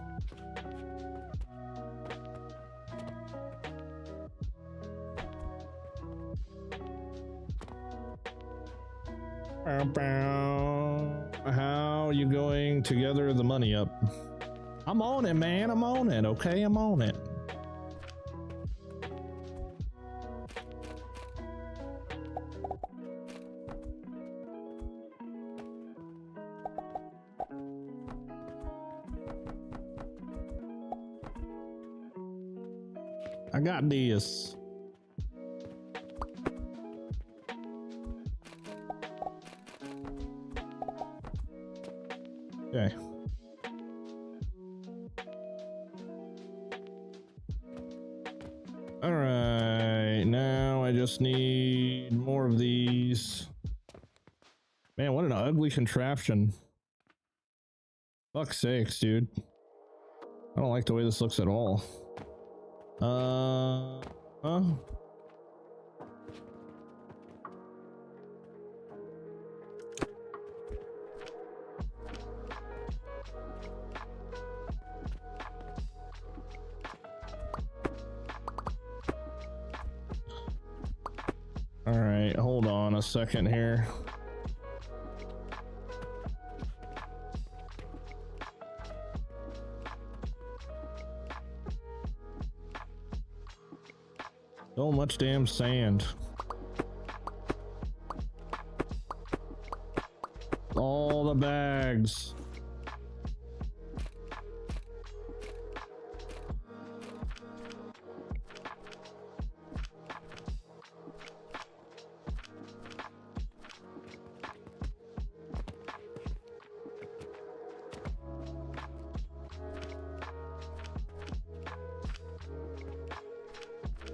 How are you going to gather the money up? I'm on it, man. I'm on it. Okay, I'm on it. I got this. Okay. All right, now I just need more of these. Man, what an ugly contraption. Fuck's sakes, dude. I don't like the way this looks at all. Huh? All right, hold on a second here. So much damn sand. All the bags.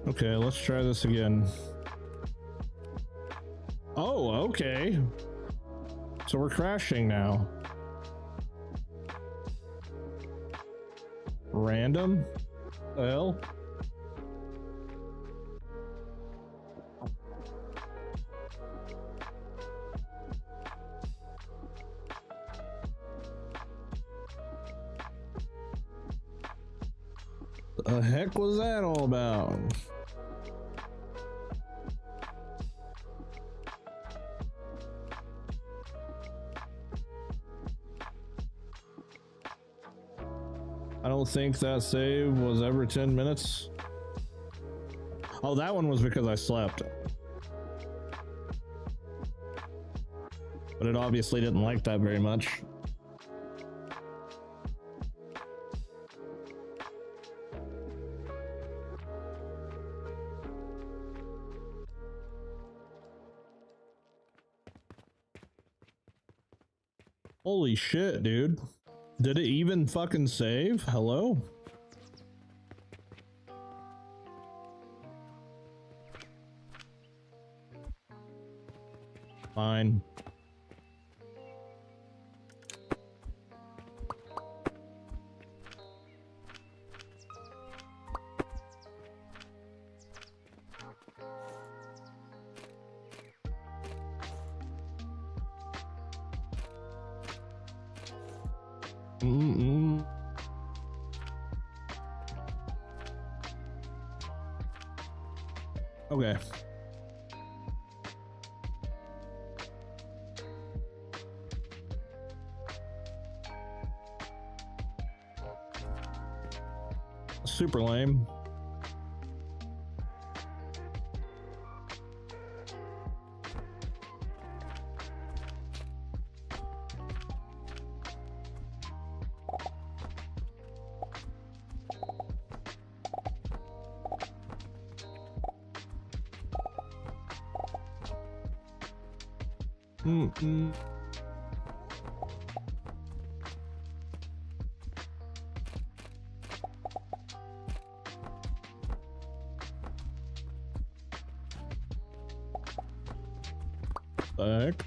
Okay, let's try this again. Oh, okay. So we're crashing now. Random? The hell? The heck was that all about? I don't think that save was ever 10 minutes. Oh, that one was because I slept. But it obviously didn't like that very much. Holy shit, dude. Did it even fucking save? Hello? Fine. Okay. Super lame. Back.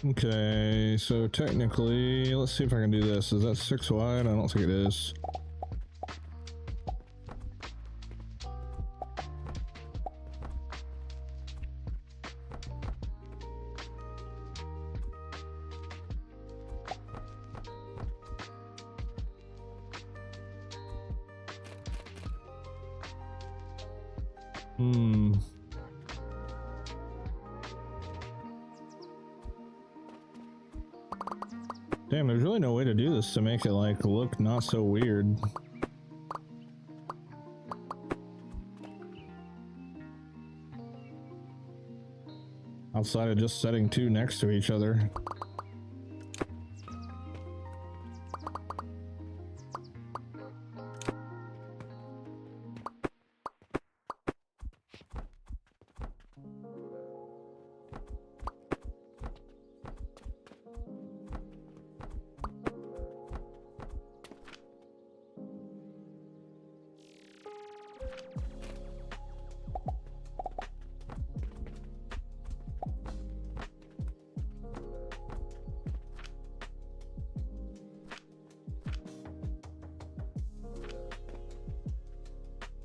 Okay, so technically, let's see if I can do this. Is that 6 wide? I don't think it is. Damn, there's really no way to do this to make it like look not so weird. Outside of just setting two next to each other.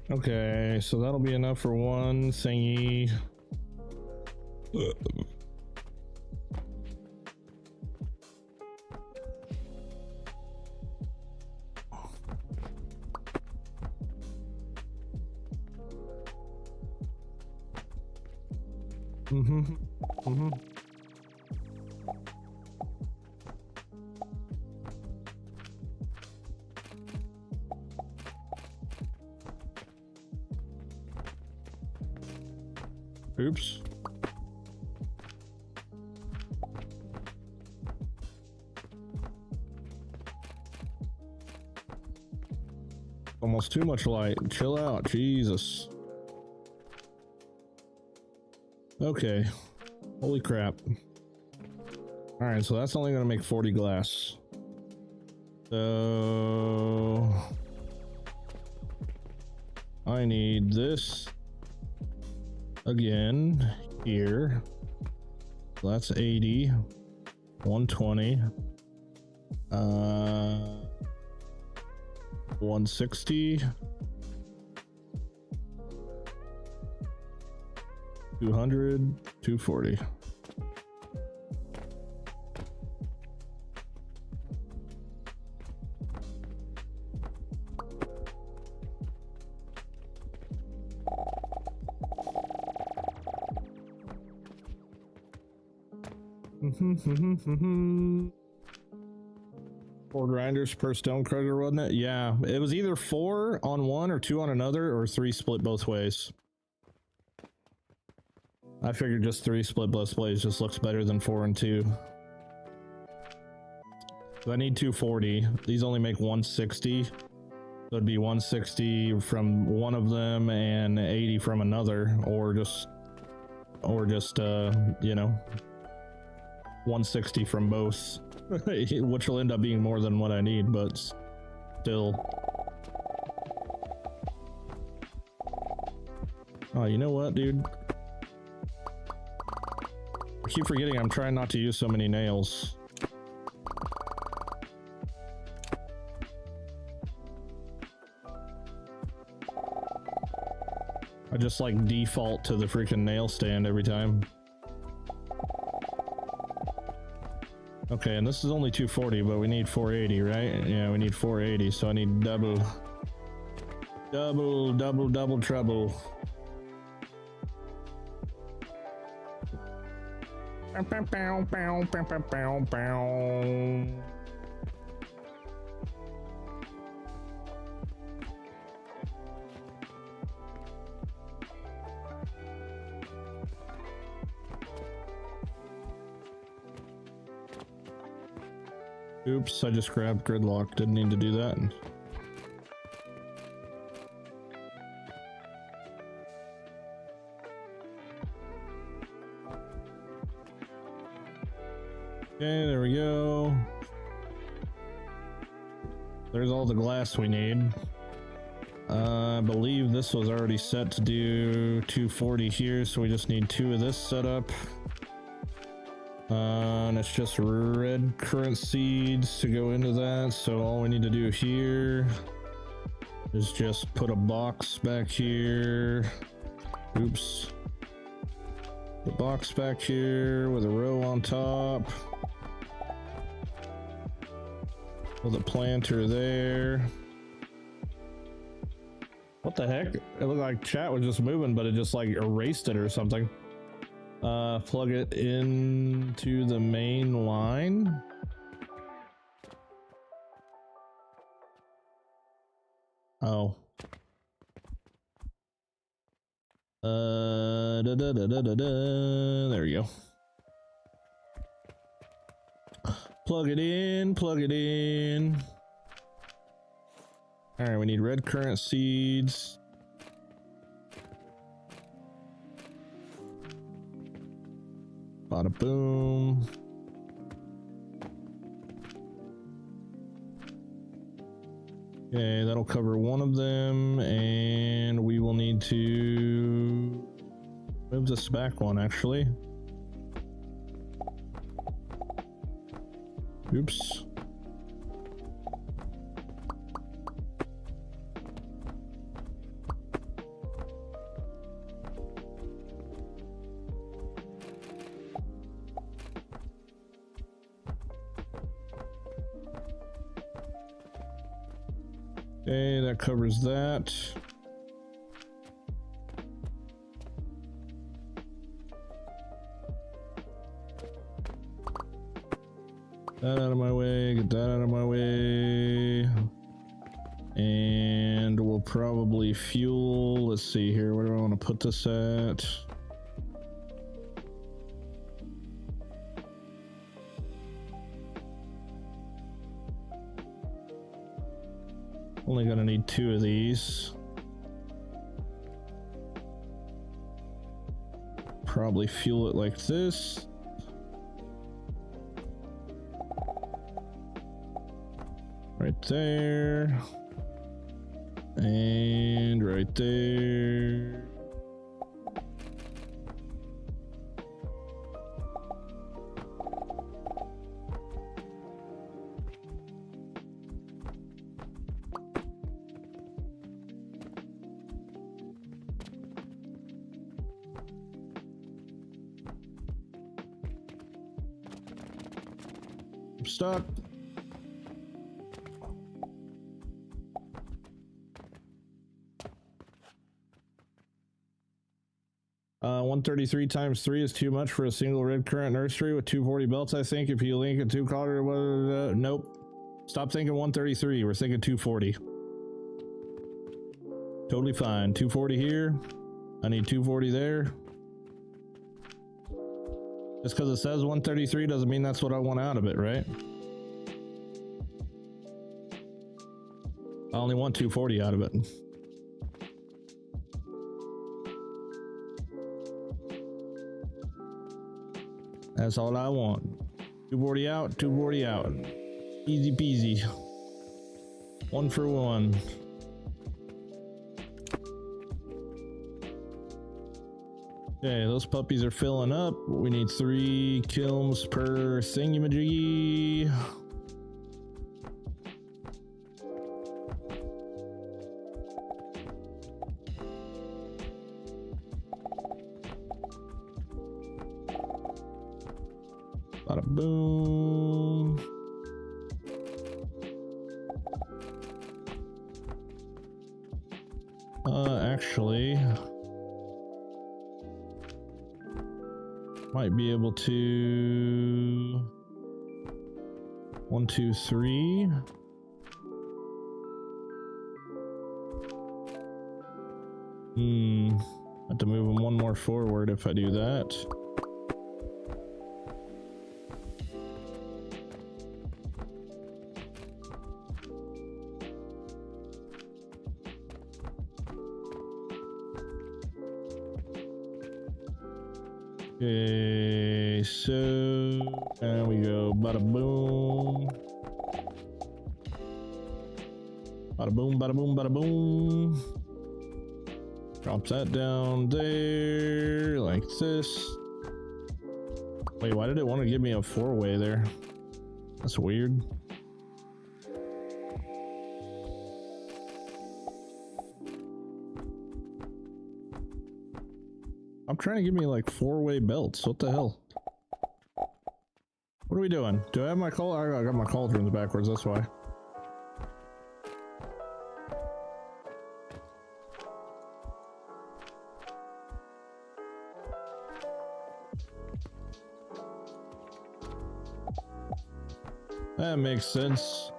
Okay, so that'll be enough for one thingy. Oops. Almost too much light. Chill out, Jesus. Okay. Holy crap. Alright, so that's only gonna make 40 glass. So I need this again here. So that's 80, 120, 160, 200, 240. 4 grinders per stone crusher, wasn't it? Yeah, it was either 4 on one or 2 on another, or 3 split both ways. I figured just 3 split both ways just looks better than 4 and 2. So I need 240. These only make 160. So it'd be 160 from one of them and 80 from another, or just you know, 160 from both, which will end up being more than what I need, but still. Oh, you know what, dude? I keep forgetting I'm trying not to use so many nails. I just like default to the freaking nail stand every time. Okay, and this is only 240, but we need 480, right? Yeah, we need 480, so I need double trouble. Oops, I just grabbed gridlock. Didn't need to do that. Okay, there we go. There's all the glass we need. I believe this was already set to do 240 here, so we just need 2 of this set up. And it's just red currant seeds to go into that, so all we need to do here is just put a box back here. Oops. The box back here with a row on top. With a planter there. What the heck? It looked like chat was just moving, but it just like erased it or something. Plug it into the main line. Oh. There we go. Plug it in, plug it in. All right, we need red currant seeds. Bada boom. Okay, that'll cover one of them, and we will need to move this back one actually. Oops. Okay, that covers that. That out of my way, get that out of my way. And we'll probably fuel. Let's see here, where do I want to put this at? Only gonna need 2 of these. Probably fuel it like this. Right there. And right there. Stop. 133 times 3 is too much for a single red current nursery with 240 belts, I think. If you link it to color, nope. Stop thinking 133. We're thinking 240. Totally fine. 240 here. I need 240 there. Just because it says 133 doesn't mean that's what I want out of it, right? I only want 240 out of it. That's all I want. 240 out, 240 out. Easy peasy. 1 for 1. Okay, those puppies are filling up. We need 3 kilns per thingamajiggy. Bada boom. Actually, might be able to 1, 2, 3. Have to move them 1 more forward if I do that. Okay, so there we go. Bada boom. Bada boom, bada boom, bada boom. Drop that down there like this. Wait, why did it want to give me a 4-way there? That's weird. I'm trying to give me like 4-way belts. What the hell? What are we doing? Do I have my cauldron? I got my cauldrons backwards, that's why. That makes sense.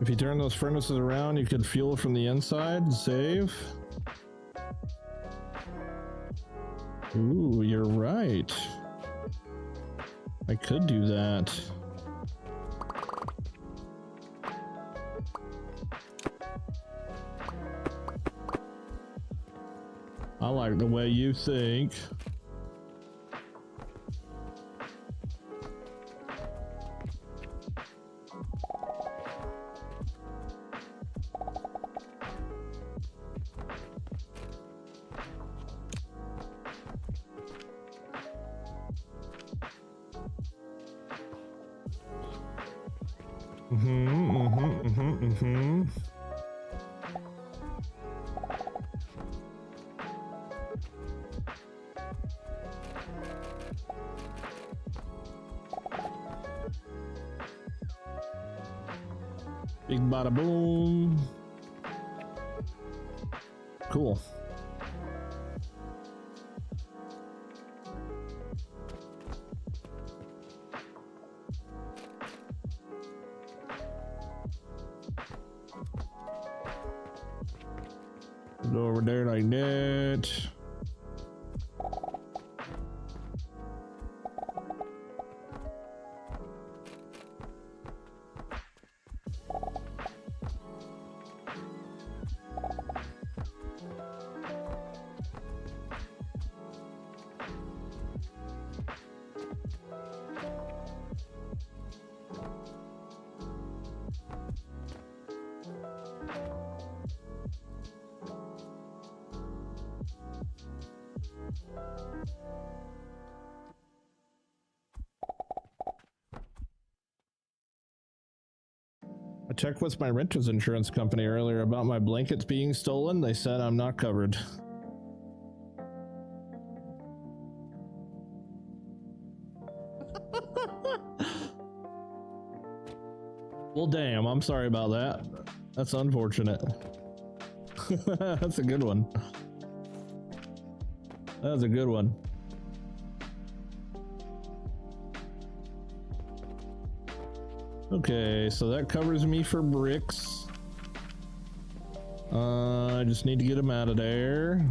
If you turn those furnaces around, you could fuel from the inside. Save. Ooh, you're right. I could do that. I like the way you think. Big bada boom. Cool. Go over there like that. I checked with my renter's insurance company earlier about my blankets being stolen. They said I'm not covered. Well, damn, I'm sorry about that. That's unfortunate. That's a good one. That was a good one. Okay, so that covers me for bricks. I just need to get them out of there.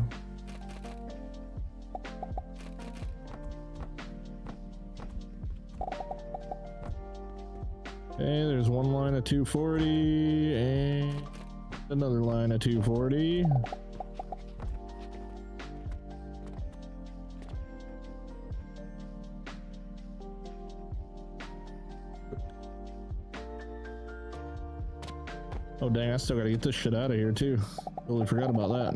Okay, there's one line of 240 and another line of 240. Oh dang, I still gotta get this shit out of here too. Totally forgot about that.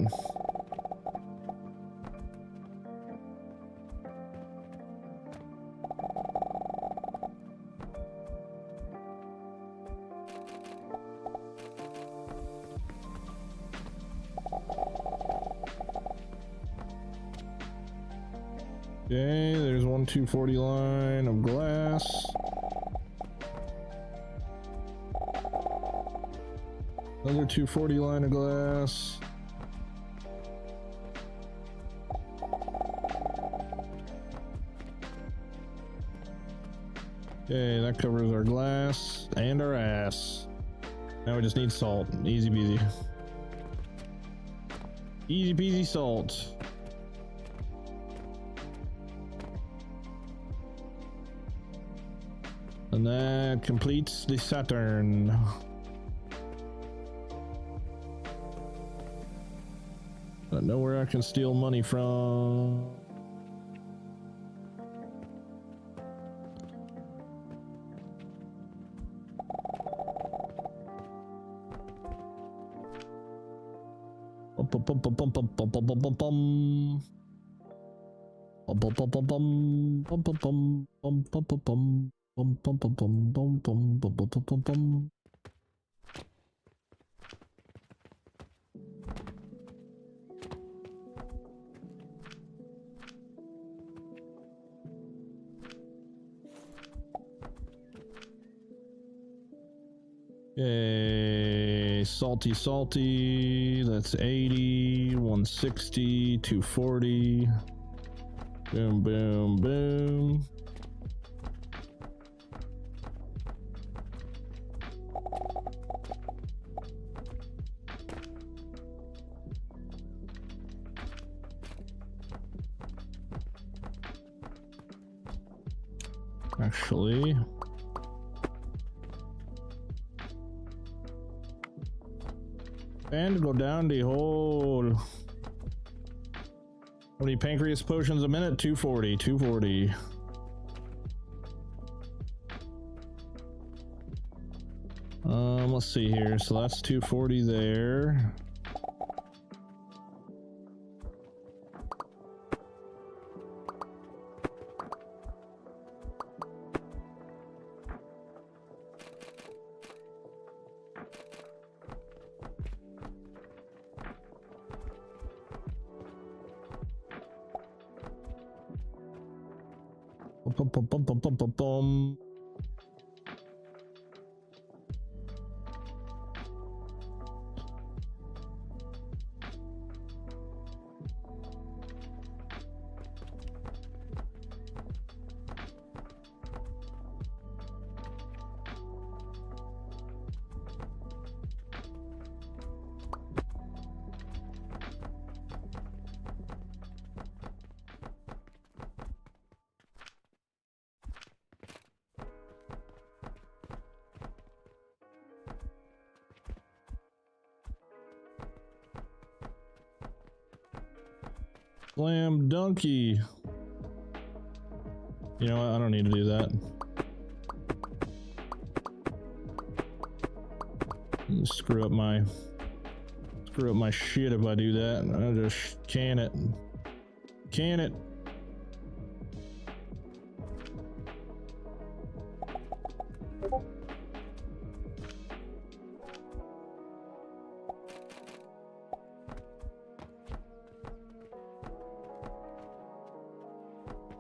Okay, there's one 240 line of glass. Another 240 line of glass. Okay, that covers our glass and our ass. Now we just need salt. Easy peasy. Easy peasy salt. And that completes the Saturn. I know where I can steal money from. Yay, salty, that's 80, 160, 240. Boom, boom, boom. Actually, and go down the hole. How many pancreas potions a minute? 240, 240. Let's see here. So that's 240 there. Bum, bum, bum, bum, bum, bum, bum. Slam donkey. You know what? I don't need to do that. Screw up my shit if I do that. I'll just can it. Can it.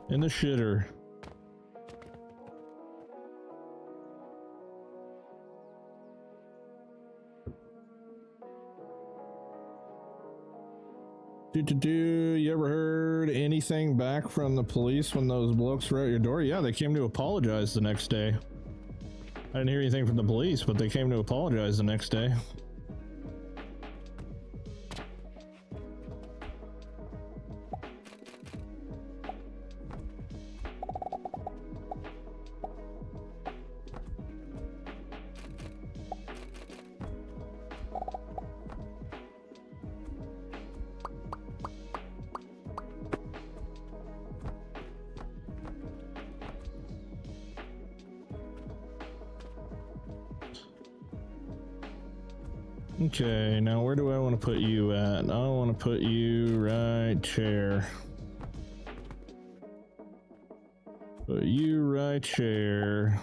In the shitter. You ever heard anything back from the police when those blokes were at your door? Yeah, they came to apologize the next day. I didn't hear anything from the police, but they came to apologize the next day. Okay, now where do I want to put you at? I want to put you right chair. Put you right chair.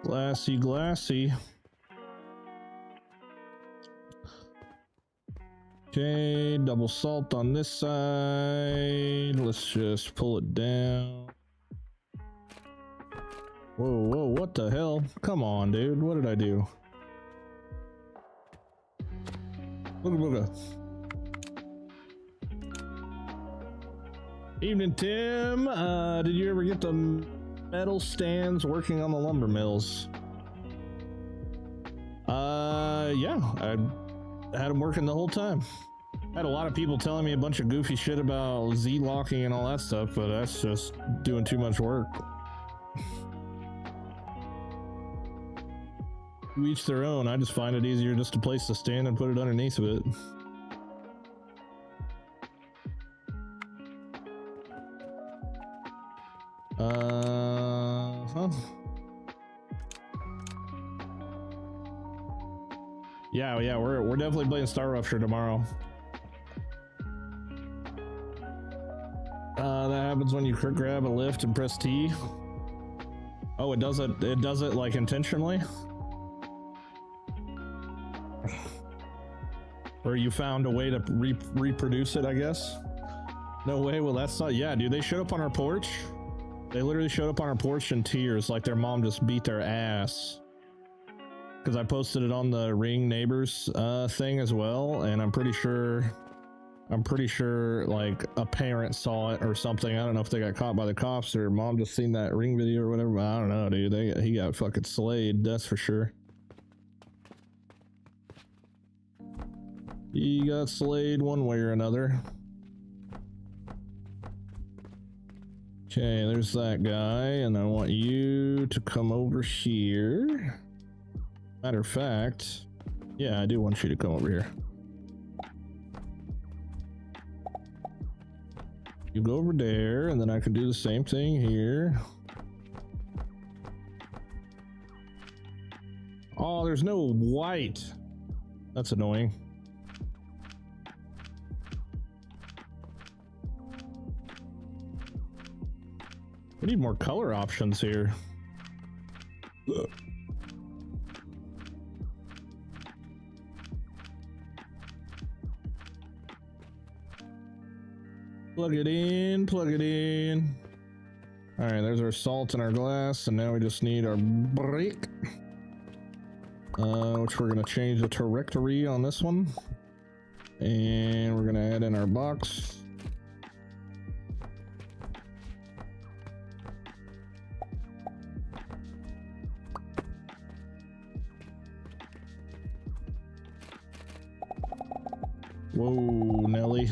Glassy, glassy. Okay, double salt on this side. Let's just pull it down. Whoa, whoa, what the hell? Come on, dude. What did I do? Booga booga. Evening, Tim. Did you ever get the metal stands working on the lumber mills? Yeah, I had them working the whole time. I had a lot of people telling me a bunch of goofy shit about Z-locking and all that stuff, but that's just doing too much work. To each their own. I just find it easier just to place the stand and put it underneath of it. Yeah, we're definitely playing Star Rupture tomorrow. That happens when you grab a lift and press T. Oh, it does it like intentionally? Or you found a way to reproduce it, I guess? No way. Well, that's not. Yeah, dude, they showed up on our porch. They literally showed up on our porch in tears, like their mom just beat their ass. Because I posted it on the Ring Neighbors thing as well, and I'm pretty sure like a parent saw it or something. I don't know if they got caught by the cops or mom just seen that Ring video or whatever. But I don't know, dude. He got fucking slayed, that's for sure. He got slayed one way or another. Okay, there's that guy, and I want you to come over here. Matter of fact, yeah, I do want you to come over here. You go over there, and then I can do the same thing here. Oh, there's no white. That's annoying. We need more color options here. Ugh. Plug it in, plug it in. All right, there's our salt and our glass, and now we just need our brick, which we're gonna change the trajectory on this one, and we're gonna add in our box. Whoa, Nelly.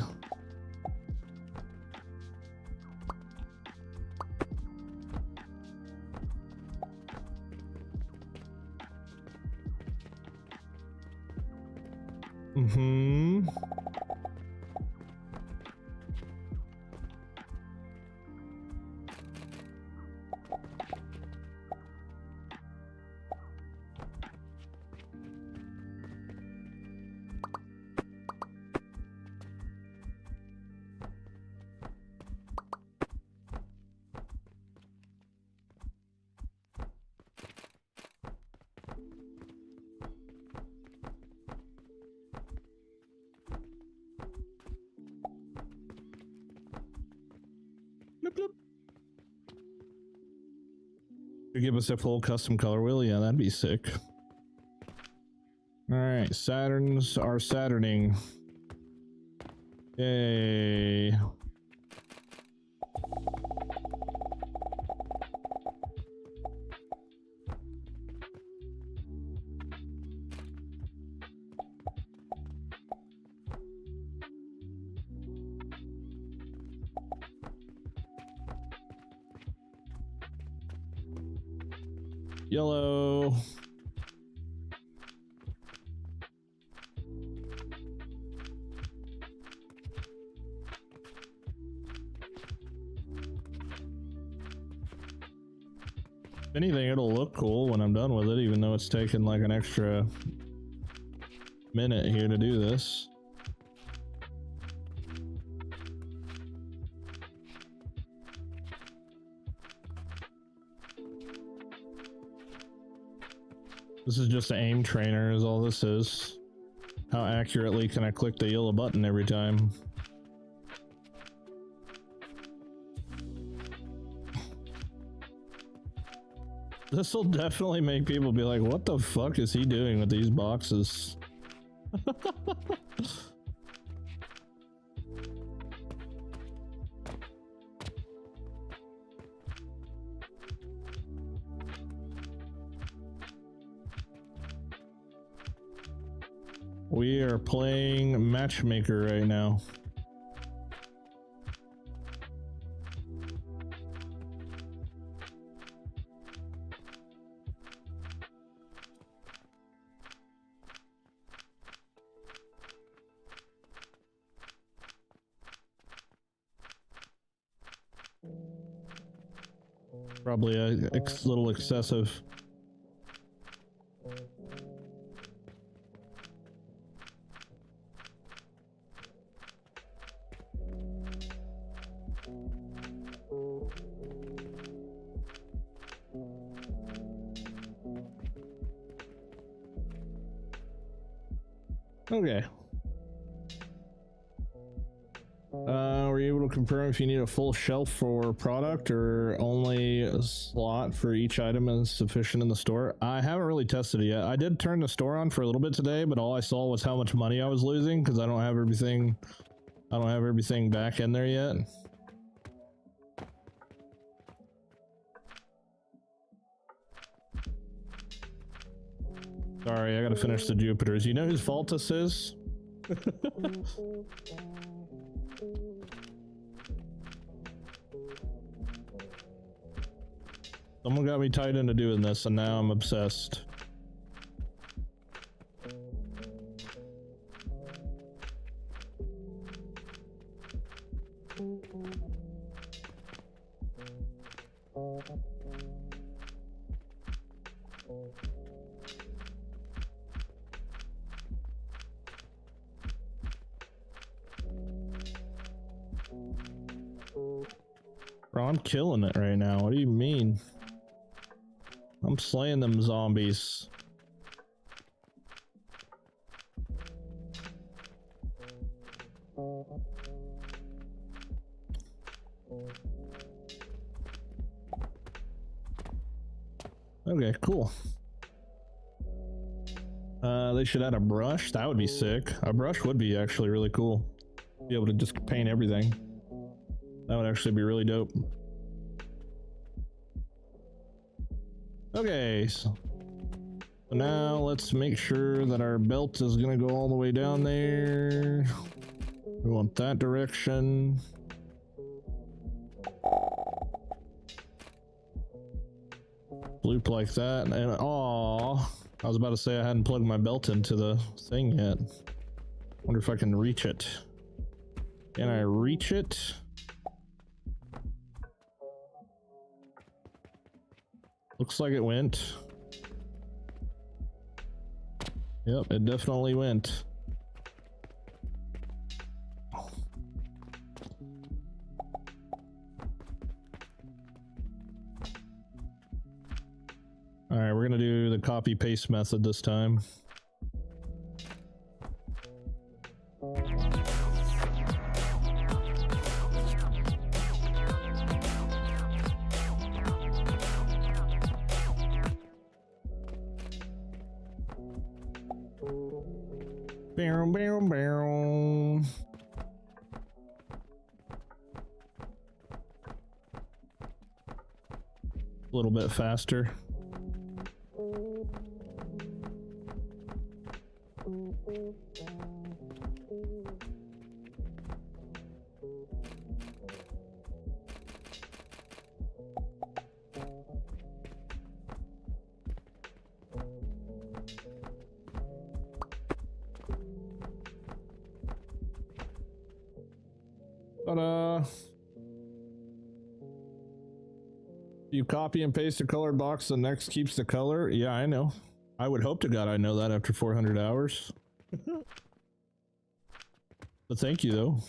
Mm-hmm. You give us a full custom color wheel? Yeah, that'd be sick. Alright, Saturns are Saturning. Yay. Yellow. If anything, it'll look cool when I'm done with it, even though it's taken like an extra minute here to do this. This is just an aim trainer is all this is. How accurately can I click the yellow button every time? This will definitely make people be like, what the fuck is he doing with these boxes? We are playing matchmaker right now. Probably a little excessive. Okay. Were you able to confirm if you need a full shelf for product or only a slot for each item is sufficient in the store? I haven't really tested it yet. I did turn the store on for a little bit today, but all I saw was how much money I was losing because I don't have everything back in there yet. Sorry, I gotta finish the Jupiters. You know whose fault this is? Someone got me tied into doing this and now I'm obsessed. Bro, I'm killing it right now. What do you mean? I'm slaying them zombies. Okay, cool. They should add a brush. That would be sick. A brush would be actually really cool. Be able to just paint everything. That would actually be really dope. Okay, so now let's make sure that our belt is gonna go all the way down there. We want that direction. Loop like that, and aw, I was about to say I hadn't plugged my belt into the thing yet. Wonder if I can reach it. Can I reach it? Looks like it went. Yep, it definitely went. All right, we're gonna do the copy paste method this time. Bow, bow, bow. A little bit faster. You copy and paste a colored box, the next keeps the color. Yeah, I know. I would hope to God I know that after 400 hours. But thank you though.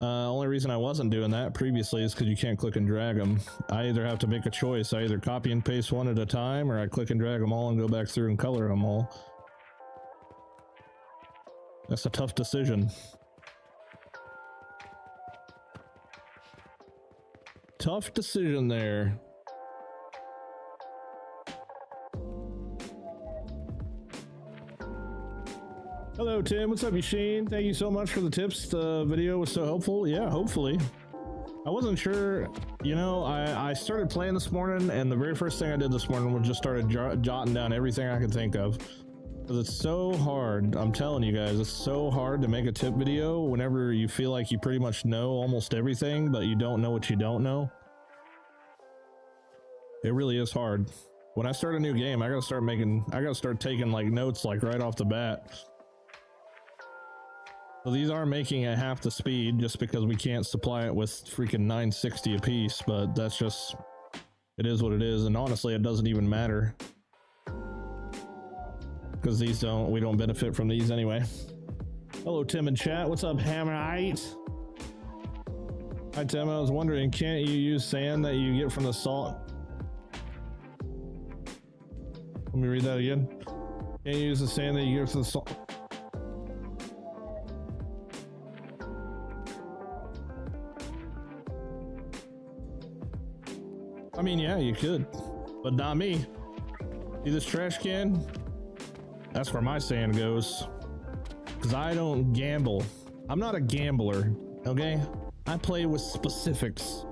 Only reason I wasn't doing that previously is because you can't click and drag them. I either have to make a choice. I either copy and paste one at a time, or I click and drag them all and go back through and color them all. That's a tough decision. Tough decision there. Hello Tim, what's up Yasheen? Thank you so much for the tips. The video was so helpful. Yeah, hopefully. I wasn't sure, you know, I started playing this morning, and the very first thing I did this morning was just started jotting down everything I could think of. Because it's so hard, I'm telling you guys, it's so hard to make a tip video whenever you feel like you pretty much know almost everything, but you don't know what you don't know. It really is hard. When I start a new game, I gotta start taking like notes like right off the bat. So these are making at half the speed just because we can't supply it with freaking 960 a piece, but that's just, it is what it is, and honestly it doesn't even matter. Because these we don't benefit from these anyway. Hello Tim in chat, what's up Hammerite? Hi Tim, I was wondering, can't you use sand that you get from the salt? Let me read that again. Can't you use the sand that you get from the salt? I mean, yeah, you could, but not me. See this trash can? That's where my sand goes. Because I don't gamble. I'm not a gambler, okay? I play with specifics.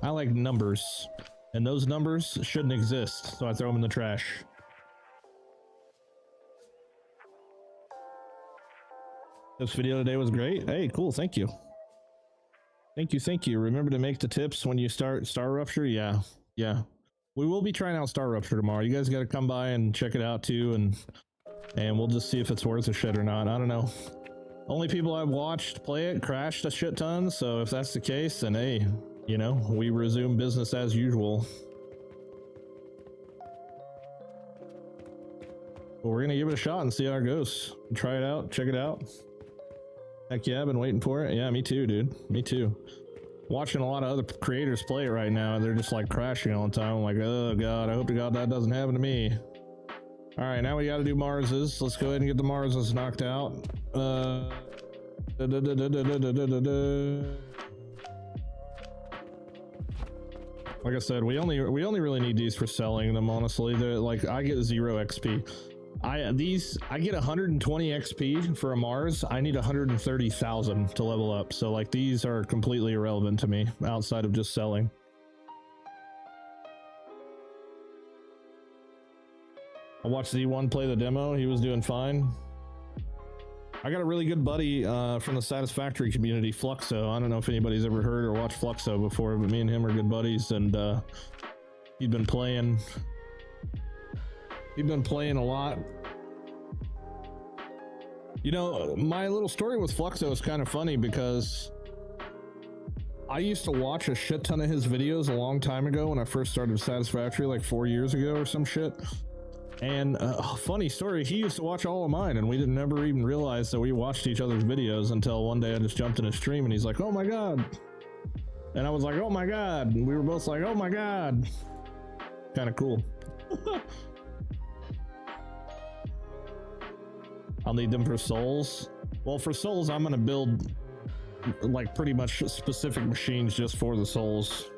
I like numbers. And those numbers shouldn't exist, so I throw them in the trash. This video today was great. Hey, cool, thank you. Thank you. Remember to make the tips when you start Star Rupture? Yeah. We will be trying out Star Rupture tomorrow. You guys got to come by and check it out too, and we'll just see if it's worth a shit or not. I don't know. Only people I've watched play it crashed a shit ton, so if that's the case, then hey, you know, we resume business as usual. But we're gonna give it a shot and see how it goes. Try it out, check it out. Heck yeah, I've been waiting for it. Yeah, me too, dude. Me too. Watching a lot of other creators play it right now, and they're just like crashing all the time. I'm like, oh god, I hope to god that doesn't happen to me. All right, now we got to do Mars's. Let's go ahead and get the Mars's knocked out. Like I said, we only really need these for selling them. Honestly, they're like, I get 0 XP. I get 120 XP for a Mars. I need 130,000 to level up. So like, these are completely irrelevant to me outside of just selling. I watched Z1 play the demo. He was doing fine. I got a really good buddy from the Satisfactory community, Fluxo. I don't know if anybody's ever heard or watched Fluxo before, but me and him are good buddies, and he's been playing a lot. You know, my little story with Fluxo is kind of funny because I used to watch a shit ton of his videos a long time ago when I first started Satisfactory, like 4 years ago or some shit. And funny story, he used to watch all of mine, and we didn't never even realize that we watched each other's videos until one day I just jumped in his stream and he's like, oh my god. And I was like, oh my god. And we were both like, oh my god. Kind of cool. I'll need them for souls. Well, for souls, I'm going to build like pretty much specific machines just for the souls.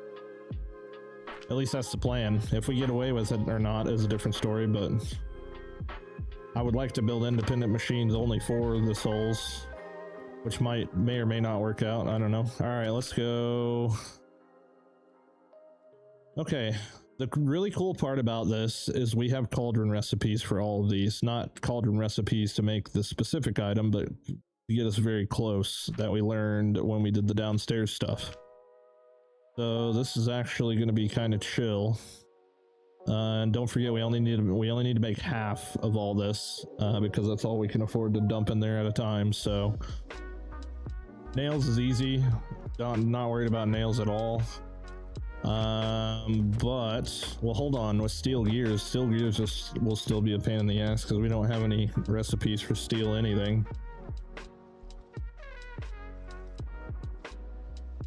At least that's the plan. If we get away with it or not is a different story, but I would like to build independent machines only for the souls, which may or may not work out. I don't know. All right, let's go. Okay, the really cool part about this is we have cauldron recipes for all of these. Not cauldron recipes to make the specific item, but to get us very close, that we learned when we did the downstairs stuff. So this is actually going to be kind of chill. And don't forget, we only need to make half of all this because that's all we can afford to dump in there at a time. So nails is easy. Not worried about nails at all. But well, hold on. With steel gears just will still be a pain in the ass because we don't have any recipes for steel anything.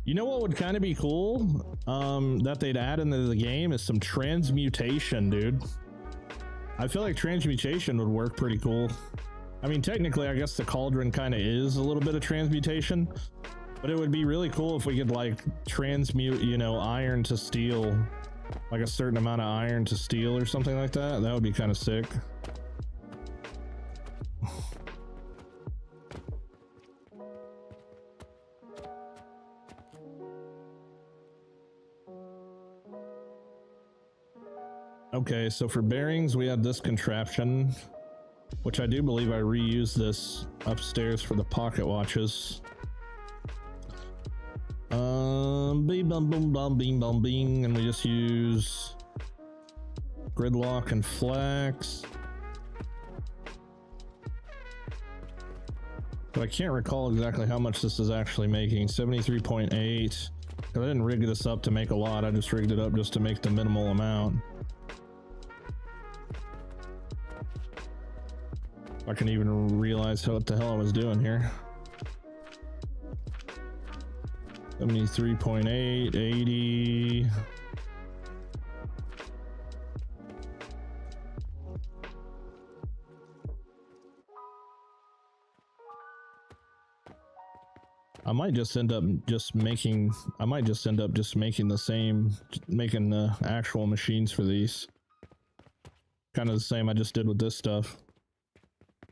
You know what would kind of be cool that they'd add into the game is some transmutation, dude. I feel like transmutation would work pretty cool. I mean, technically, I guess the cauldron kind of is a little bit of transmutation, but it would be really cool if we could like transmute, you know, iron to steel, like a certain amount of iron to steel or something like that. That would be kind of sick. Okay, so for bearings, we have this contraption, which I do believe I reused this upstairs for the pocket watches. Bing bum boom bum bing bum bing, and we just use gridlock and flax. But I can't recall exactly how much this is actually making. 73.8. I didn't rig this up to make a lot, I just rigged it up just to make the minimal amount. I can even realize what the hell I was doing here. 73.8, 80. I might just end up just making the same, making the actual machines for these. Kind of the same I just did with this stuff.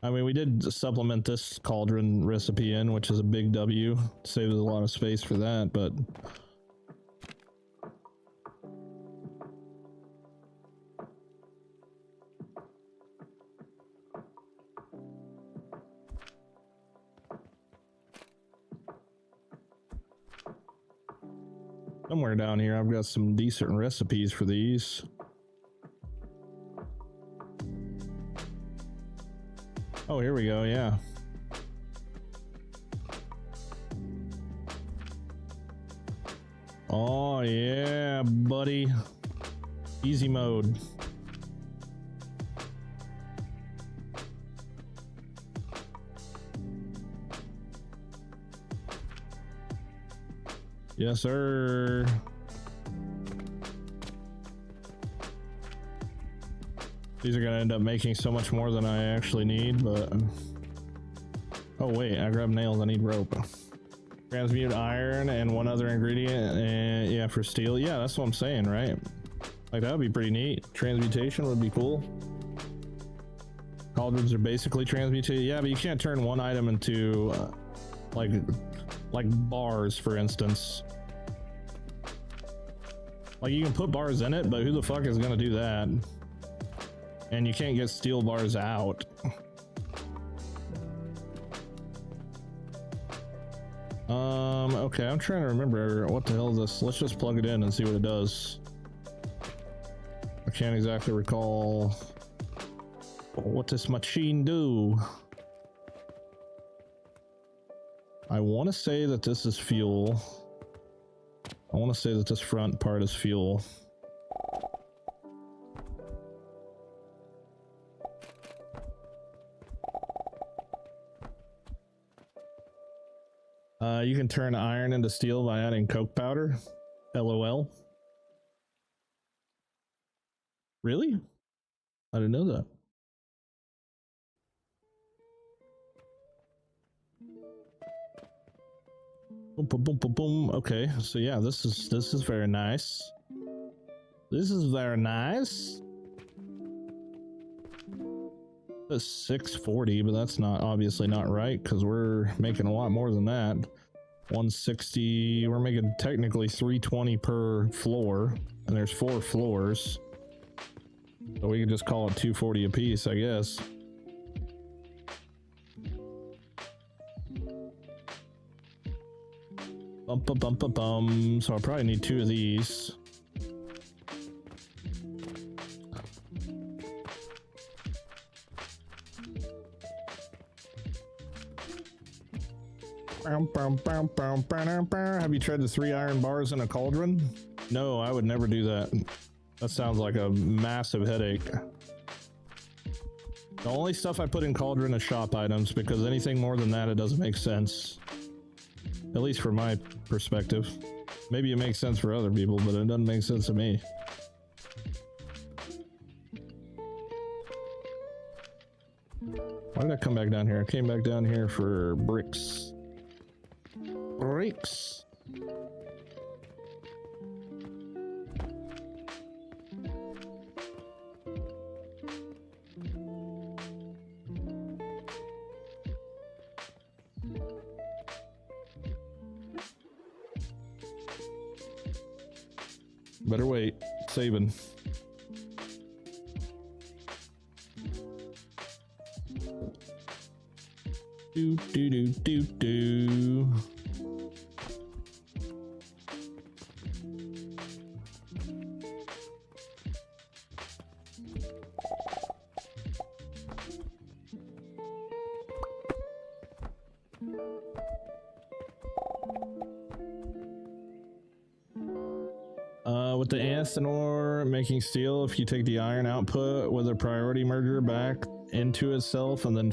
I mean, we did supplement this cauldron recipe in, which is a big W. Saves a lot of space for that, but... somewhere down here, I've got some decent recipes for these. Oh, here we go, yeah. Oh, yeah, buddy. Easy mode. Yes, sir. These are gonna end up making so much more than I actually need, but... oh wait, I grabbed nails, I need rope. Transmute iron and one other ingredient, and yeah, for steel. Yeah, that's what I'm saying, right? Like, that would be pretty neat. Transmutation would be cool. Cauldrons are basically transmutated. Yeah, but you can't turn one item into, like bars, for instance. Like, you can put bars in it, but who the fuck is gonna do that? And you can't get steel bars out. Okay, I'm trying to remember what the hell is this. Let's just plug it in and see what it does. I can't exactly recall what this machine do. I want to say that this is fuel. I want to say that this front part is fuel. You can turn iron into steel by adding coke powder. LOL. Really? I didn't know that. Boom, boom, boom, boom, boom. Okay, so yeah, this is very nice. This is very nice. That's 640, but that's not obviously not right because we're making a lot more than that. 160, we're making technically 320 per floor, and there's 4 floors. So we could just call it 240 a piece, I guess. Bum. So I'll probably need 2 of these. Have you tried the 3 iron bars in a cauldron? No, I would never do that. That sounds like a massive headache. The only stuff I put in cauldron is shop items, because anything more than that, it doesn't make sense. At least from my perspective. Maybe it makes sense for other people, but it doesn't make sense to me. Why did I come back down here? I came back down here for bricks. Bricks. Better wait. Saving. Do. With the Anthenor making steel, if you take the iron output with a priority merger back into itself and then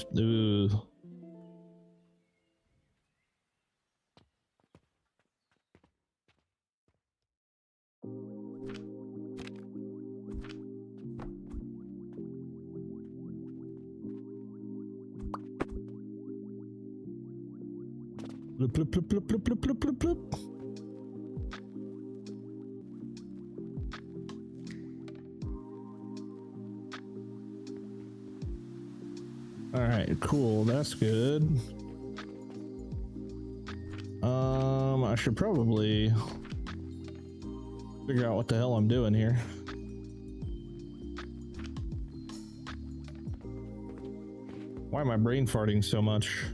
Bloop. All right, cool. That's good. I should probably figure out what the hell I'm doing here. Why am I brain farting so much?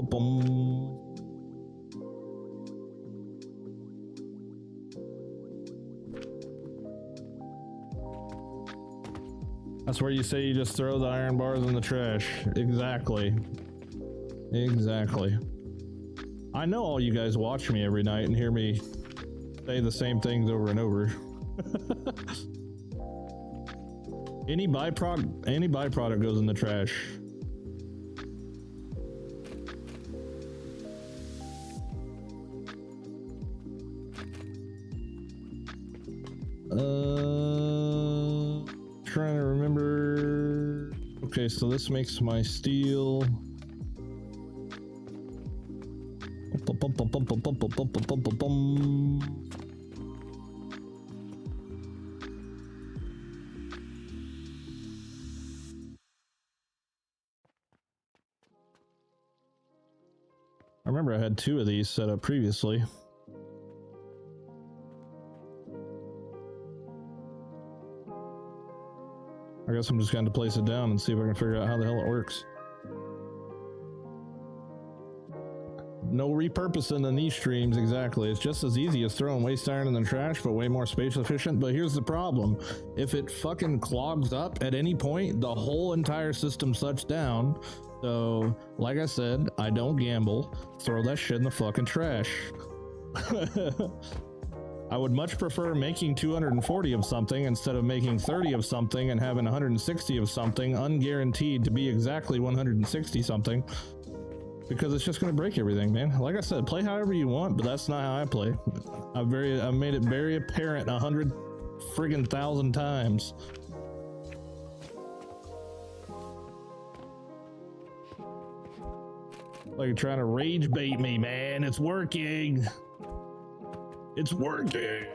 Boom. That's where you say you just throw the iron bars in the trash. Exactly. I know all you guys watch me every night and hear me say the same things over and over. Any byproduct goes in the trash. Trying to remember. Okay, so this makes my steel. I remember I had 2 of these set up previously. I guess I'm just going to place it down and see if I can figure out how the hell it works. No repurposing in these streams, exactly. It's just as easy as throwing waste iron in the trash, but way more space efficient. But here's the problem. If it fucking clogs up at any point, the whole entire system shuts down. So, like I said, I don't gamble. Throw that shit in the fucking trash. I would much prefer making 240 of something instead of making 30 of something and having 160 of something, unguaranteed to be exactly 160 something. because it's just gonna break everything, man. Like I said, play however you want, but that's not how I play. I've made it very apparent 100 friggin' thousand times. Like you're trying to rage bait me, man. It's working. It's working.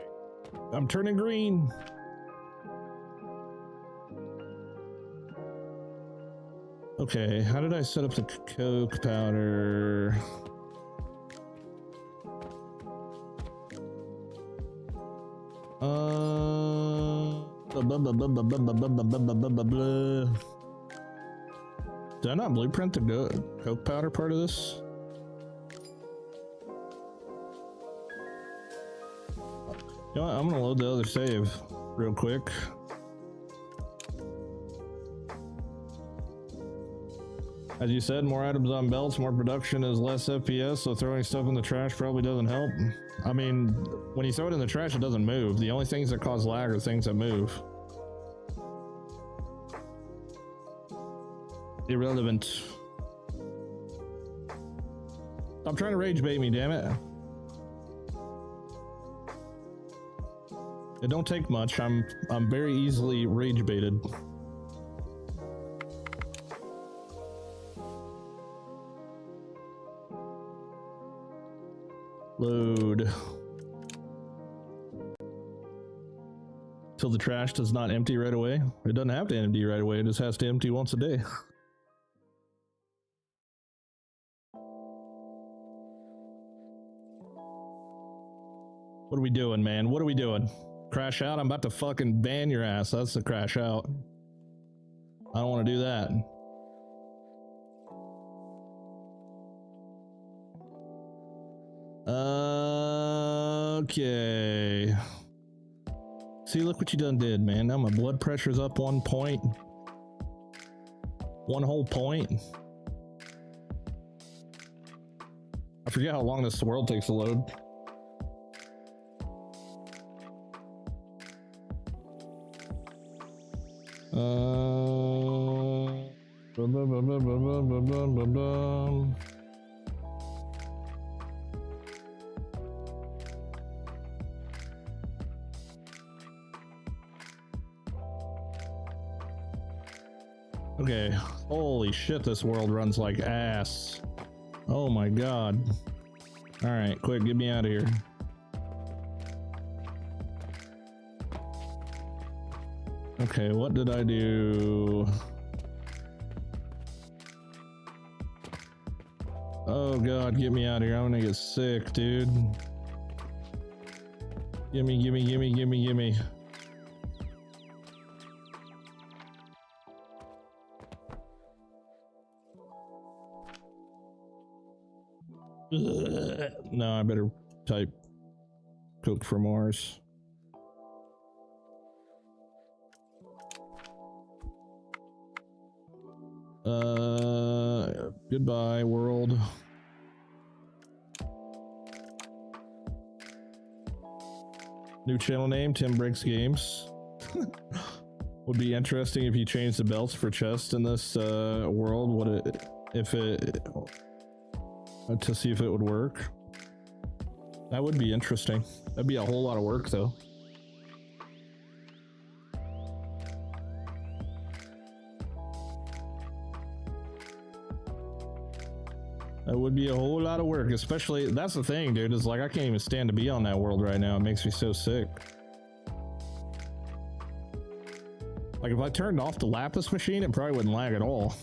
I'm turning green. Okay, how did I set up the coke powder? Did I not blueprint the coke powder part of this? You know what? I'm gonna load the other save real quick. As you said, more items on belts, more production is less FPS, so throwing stuff in the trash probably doesn't help. I mean, when you throw it in the trash, it doesn't move. The only things that cause lag are things that move. Irrelevant. Stop trying to rage bait me, damn it. It don't take much. I'm very easily rage baited. Load. Till the trash does not empty right away. It doesn't have to empty right away. It just has to empty once a day. What are we doing, man? What are we doing? Crash out? I'm about to fucking ban your ass. That's the crash out. I don't want to do that. Okay. See, look what you done did, man. Now my blood pressure's up 1 point. 1 whole point. I forget how long this world takes to load. Okay, holy shit, this world runs like ass. Oh my god. Alright, quick, get me out of here. Okay, what did I do? Oh god, get me out of here. I'm gonna get sick, dude. Gimme, gimme, gimme, gimme, gimme. No, I better type cook for Mars. Goodbye, world. New channel name, Tim Breaks Games. Would be interesting if you changed the belts for chests in this world. Would it, if it, to see if it would work? That would be interesting. That'd be a whole lot of work, though. That would be a whole lot of work, especially, that's the thing, dude, is like I can't even stand to be on that world right now. It makes me so sick. Like if I turned off the lapis machine, it probably wouldn't lag at all.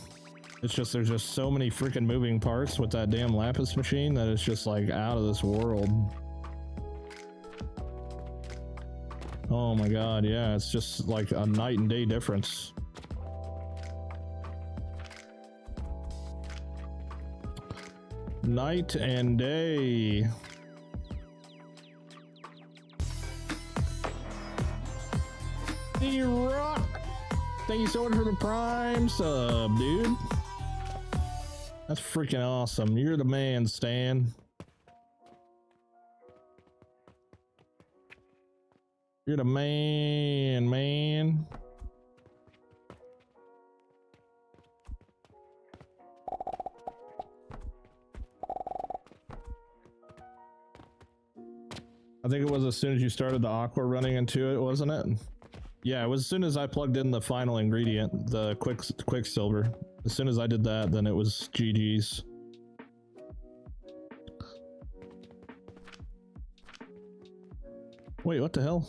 It's just there's just so many freaking moving parts with that damn lapis machine that it's just like out of this world. Oh my god, yeah, it's just like a night and day difference. Night and day. D-Rock! Thank you so much for the Prime sub, dude. That's freaking awesome. You're the man, Stan. You're the man, man. I think it was as soon as you started the aqua running into it, wasn't it? Yeah, it was as soon as I plugged in the final ingredient, the quicksilver. As soon as I did that, then it was GG's. Wait, what the hell?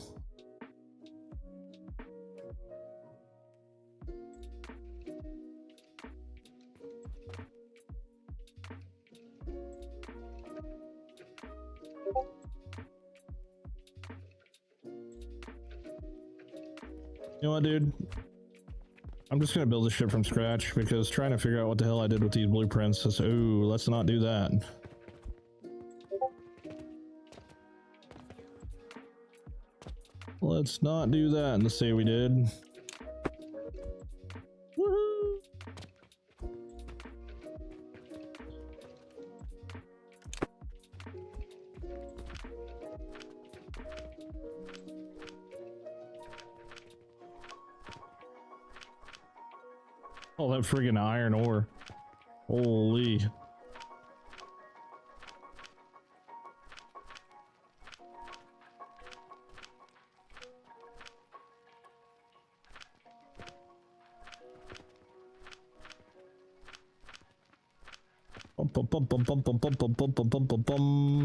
You know what, dude? I'm just gonna build this ship from scratch because trying to figure out what the hell I did with these blueprints is, ooh, let's not do that. Let's not do that and say we did. Woohoo! Oh, that friggin' iron ore. Holy.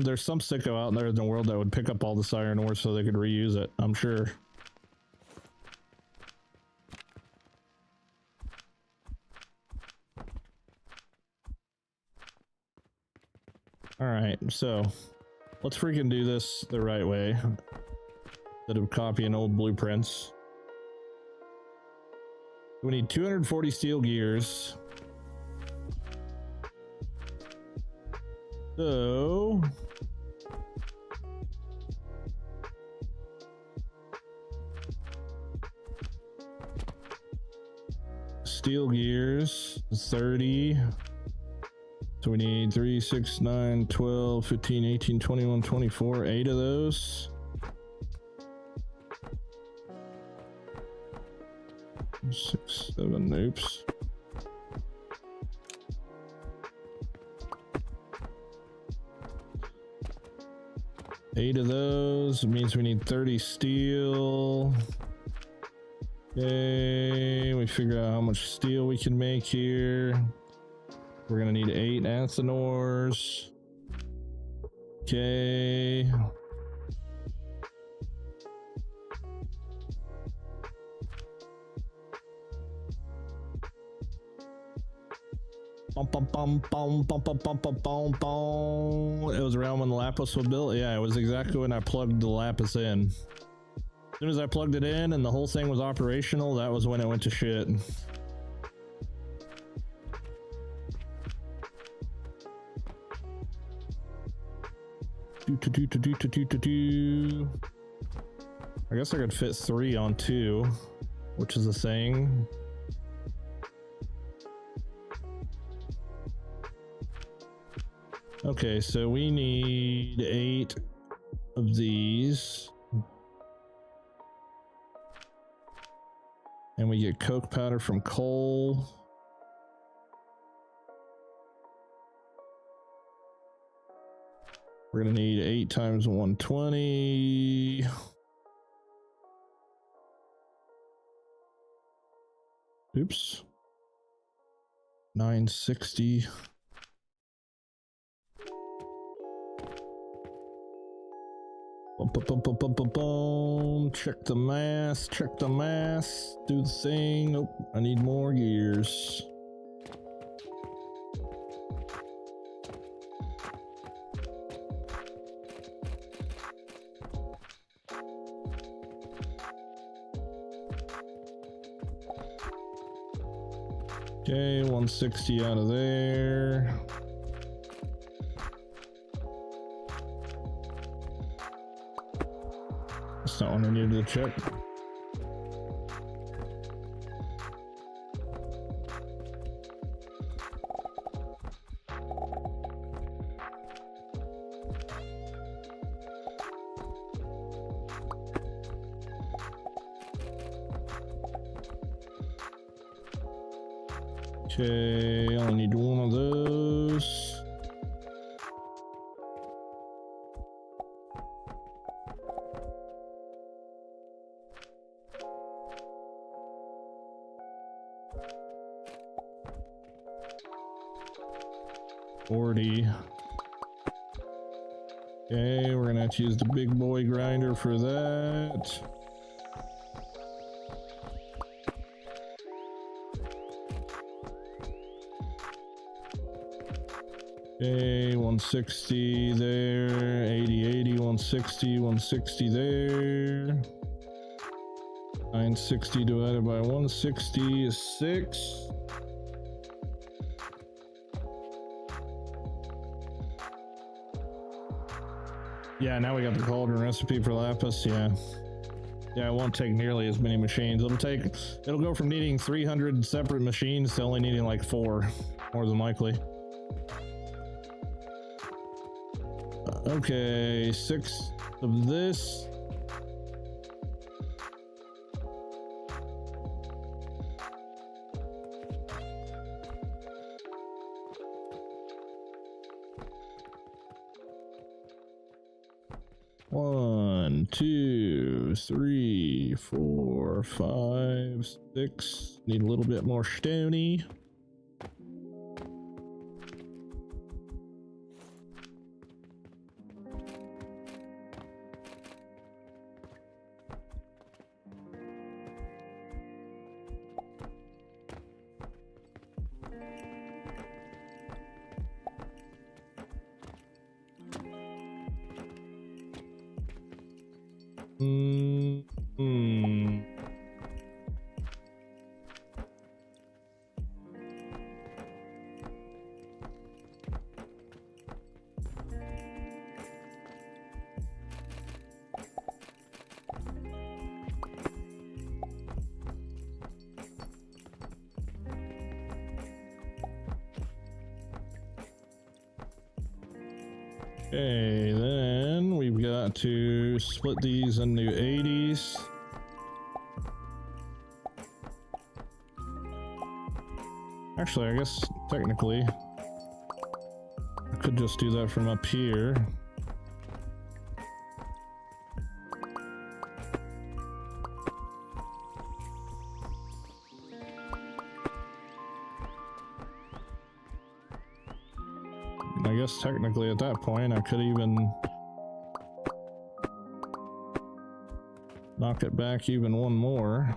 There's some sicko out there in the world that would pick up all this iron ore so they could reuse it, I'm sure. Alright, so let's freaking do this the right way instead of copying old blueprints. We need 240 steel gears. So steel gears 30. So we need 3, 6, 9, 12, 15, 18, 21, 24, 8 of those. 6, 7, oops. Eight of those means we need 30 steel. Okay, we figure out how much steel we can make here. We're gonna need 8 anthenors. Okay. Bum, bum, bum, bum, bum, bum, bum, bum, bum, bum. It was around when the lapis was built. Yeah, it was exactly when I plugged the lapis in. As soon as I plugged it in and the whole thing was operational, that was when it went to shit. I guess I could fit 3 on 2, which is a thing. Okay, so we need 8 of these. And we get coke powder from coal. We're gonna need 8 times 120. Oops. 960. Check the mass, check the mass, do the thing. Nope, I need more gears. Okay, 160 out of there. That's not what I needed to check. Okay, I only need 1 of those. 40. Okay, we're gonna have to use the big boy grinder for that. Okay, 160 there, 80, 80, 160, 160 there. 960 divided by 160 is 6. Yeah, now we got the cauldron recipe for lapis. Yeah, it won't take nearly as many machines. It'll go from needing 300 separate machines to only needing like 4, more than likely. Okay, 6 of this. One, 2, 3, 4, 5, 6. Need a little bit more stony. Okay, then we've got to split these into 80s. Actually, I guess technically I could just do that from up here. I guess technically at that point I could even knock it back even one more.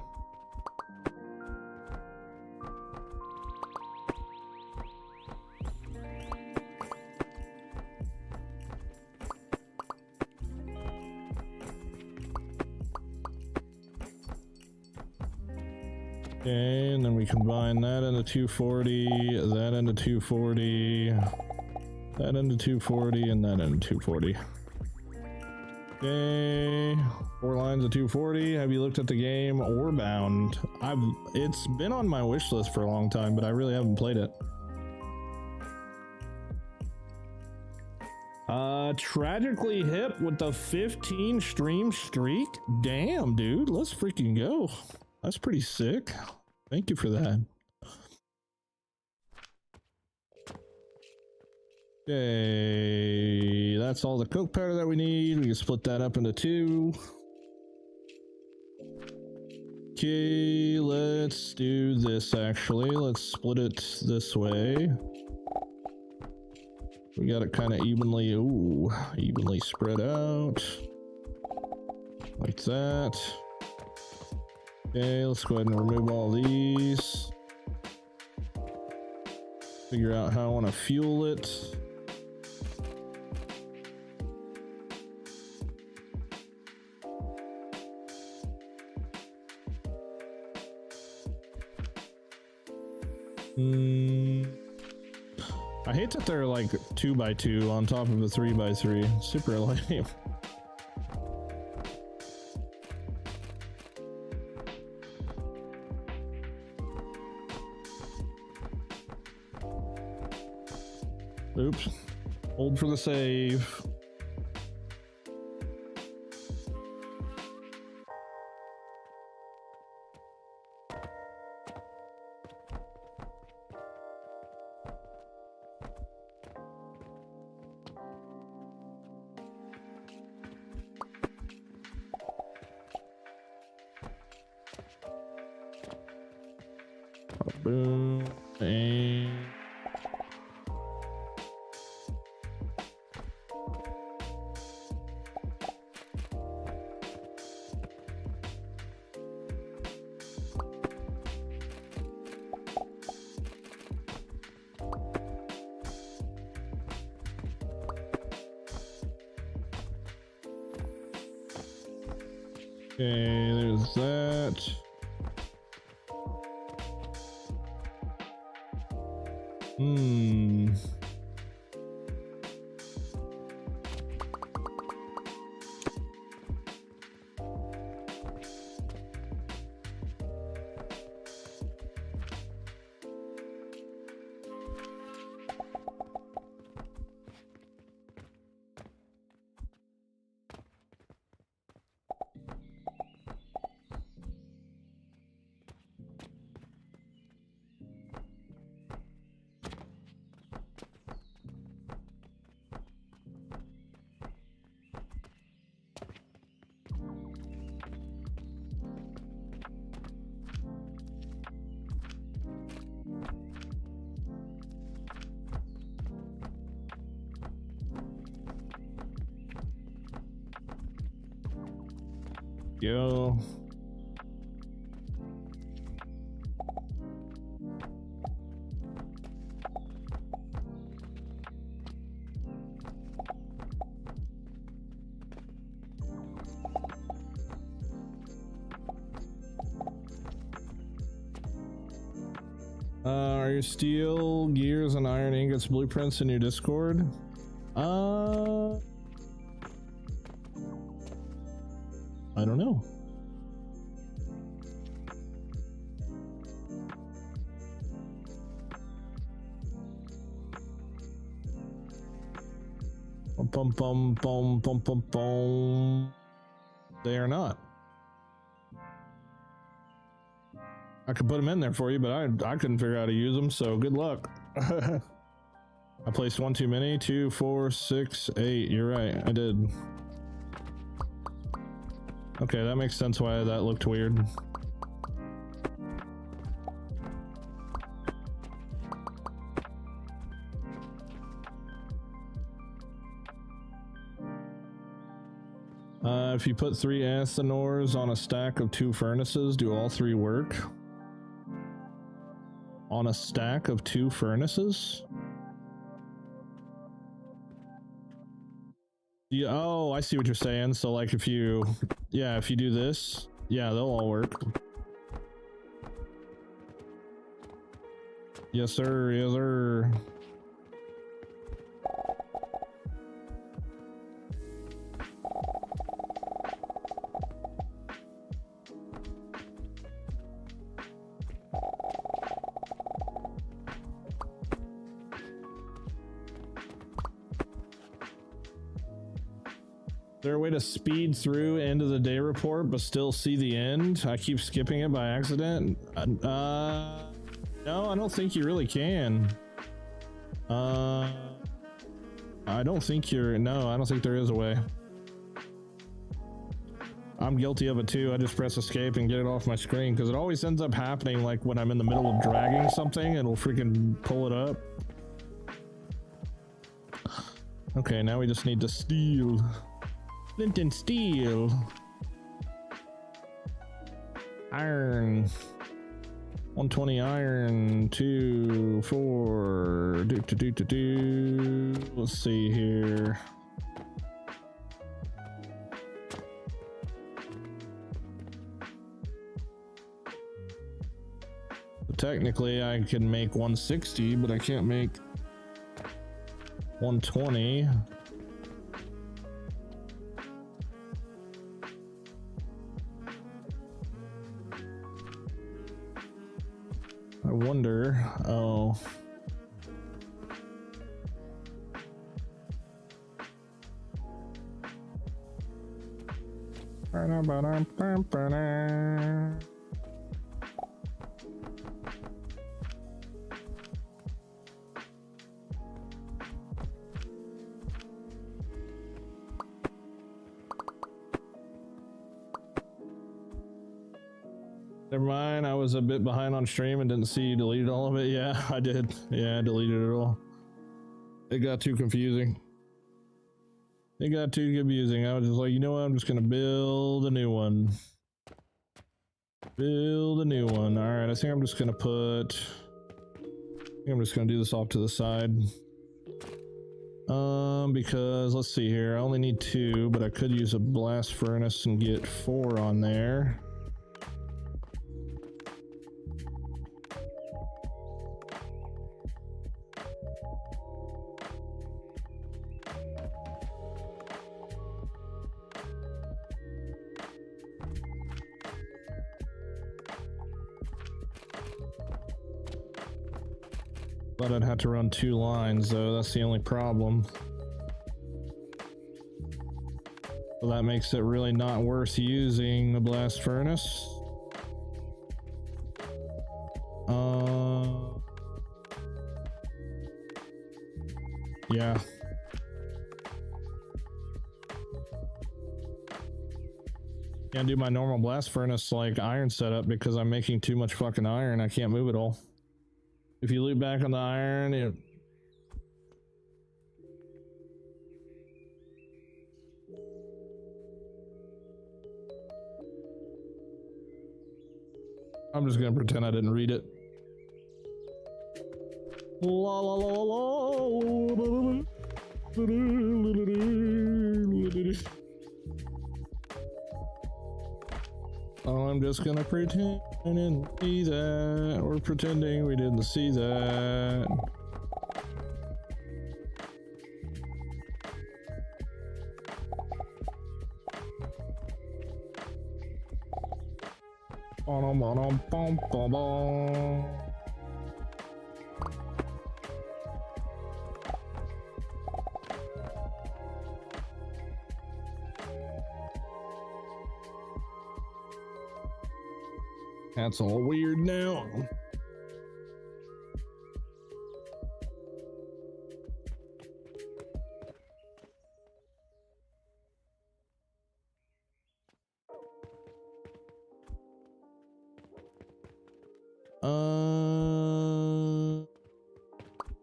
Okay, and then we combine that into 240, that into 240. That into 240 and that into 240. Okay, 4 lines of 240. Have you looked at the game Orbound? It's been on my wish list for a long time, but I really haven't played it. Tragically hip with the 15 stream streak. Damn, dude, let's freaking go. That's pretty sick. Thank you for that. Okay, that's all the coke powder that we need. We can split that up into 2. Okay, let's do this actually. Let's split it this way. We got it kind of evenly spread out. Like that. Okay, let's go ahead and remove all these. Figure out how I want to fuel it. I hate that they're like 2x2 on top of a 3x3. Super lame. Oops. Hold for the save. Boom. And Okay, there's that. Go. Are your steel, gears, and iron ingots blueprints in your Discord? I don't know. Bum bum bum bum bum bum. They are not. I could put them in there for you, but I couldn't figure out how to use them, so good luck. I placed one too many. 2, 4, 6, 8. You're right, I did. Okay, that makes sense why that looked weird. If you put 3 athanors on a stack of 2 furnaces, do all 3 work? On a stack of 2 furnaces? Yeah, oh, I see what you're saying. So like if you, yeah, if you do this, yeah, they'll all work. Yes, sir. Yes, sir. Is there a way to speed through end of the day report but still see the end? I keep skipping it by accident. No, I don't think you really can. I don't think no, I don't think there is a way. I'm guilty of it too. I just press escape and get it off my screen because it always ends up happening like when I'm in the middle of dragging something, it'll freaking pull it up. Okay, now we just need to steal. Flint and steel. Iron. 120 iron. 2, 4. Let's see here. Technically, I can make 160, but I can't make 120. I wonder. Oh. Never mind, I was a bit behind on stream and didn't see you deleted all of it. Yeah, I did. Yeah, I deleted it all. It got too confusing. It got too confusing. I was just like, you know what? I'm just gonna build a new one. Build a new one. Alright, I think I'm just gonna put... I think I'm just gonna do this off to the side. Because let's see here, I only need 2, but I could use a blast furnace and get 4 on there. But I'd have to run 2 lines though, that's the only problem. So that makes it really not worth using the blast furnace. Yeah. Can't do my normal blast furnace like iron setup because I'm making too much fucking iron. I can't move it all. If you loop back on the iron, I'm just gonna pretend I didn't read it. La la la la. Oh, I'm just gonna pretend I didn't see that. We're pretending we didn't see that. That's all weird now.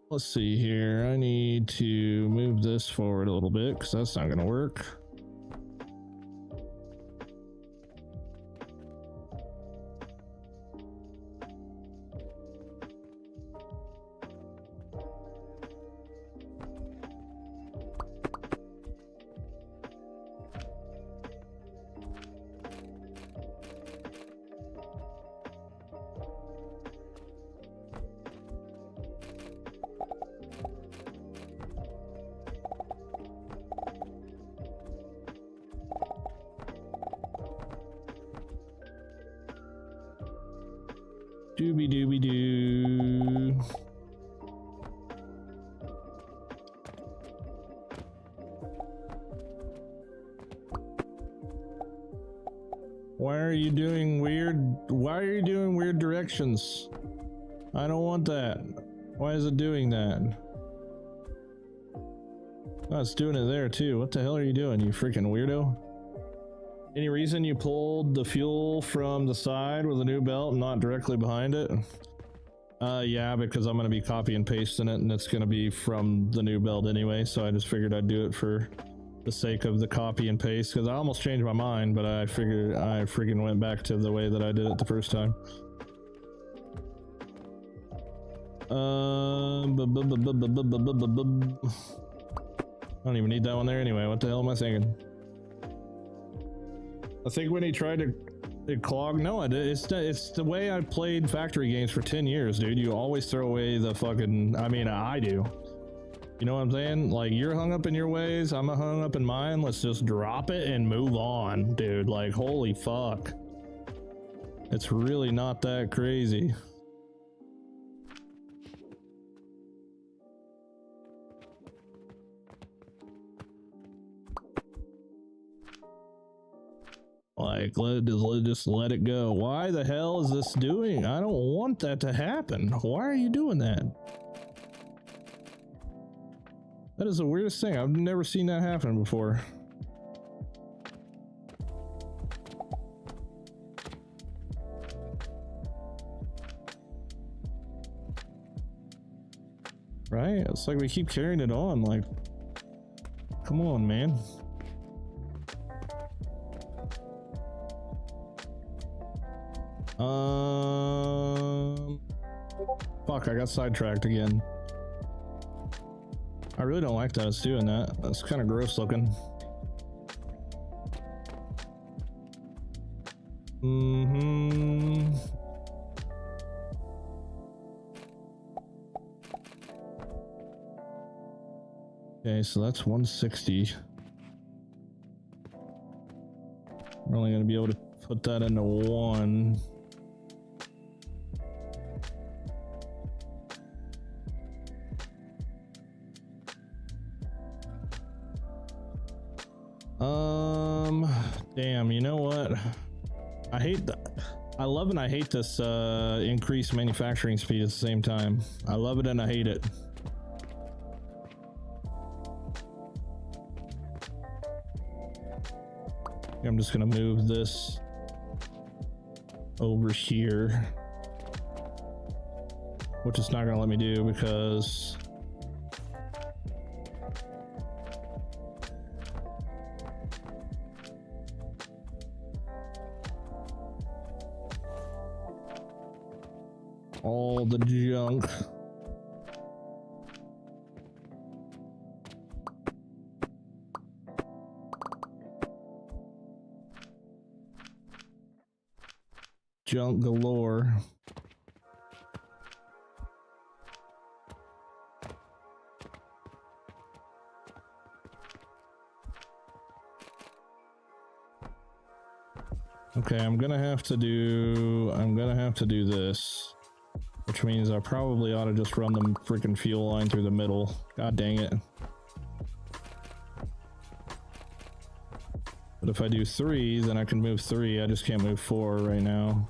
Let's see here. I need to move this forward a little bit because that's not going to work. Dooby dooby doo. Why are you doing weird directions? I don't want that. Why is it doing that? Oh, it's doing it there too. What the hell are you doing, you freaking weirdo? Any reason you pulled the fuel from the side with a new belt and not directly behind it? Yeah, because I'm going to be copy and pasting it and it's going to be from the new belt anyway, so I just figured I'd do it for the sake of the copy and paste, because I almost changed my mind, but I figured I freaking went back to the way that I did it the first time. I don't even need that one there anyway. What the hell am I thinking? I think when he tried to clog, no, it's the way I played factory games for 10 years, dude. You always throw away the fucking, I mean, I do. You know what I'm saying? Like, you're hung up in your ways, I'm hung up in mine. Let's just drop it and move on, dude. Like, holy fuck. It's really not that crazy. Like, just let it go. Why the hell is this doing? I don't want that to happen. Why are you doing that? That is the weirdest thing. I've never seen that happen before. Right? It's like we keep carrying it on. Like, come on, man. Fuck, I got sidetracked again. I really don't like that it's doing that. That's kind of gross looking. Okay, so that's 160. We're only going to be able to put that into one. Damn, you know what? I hate that. I love and I hate this increased manufacturing speed at the same time. I love it and I hate it. I'm just gonna move this over here, which it's not gonna let me do because all the junk. Junk galore. Okay, I'm gonna have to do this, which means I probably ought to just run the freaking fuel line through the middle. God dang it. But if I do 3, then I can move 3. I just can't move 4 right now.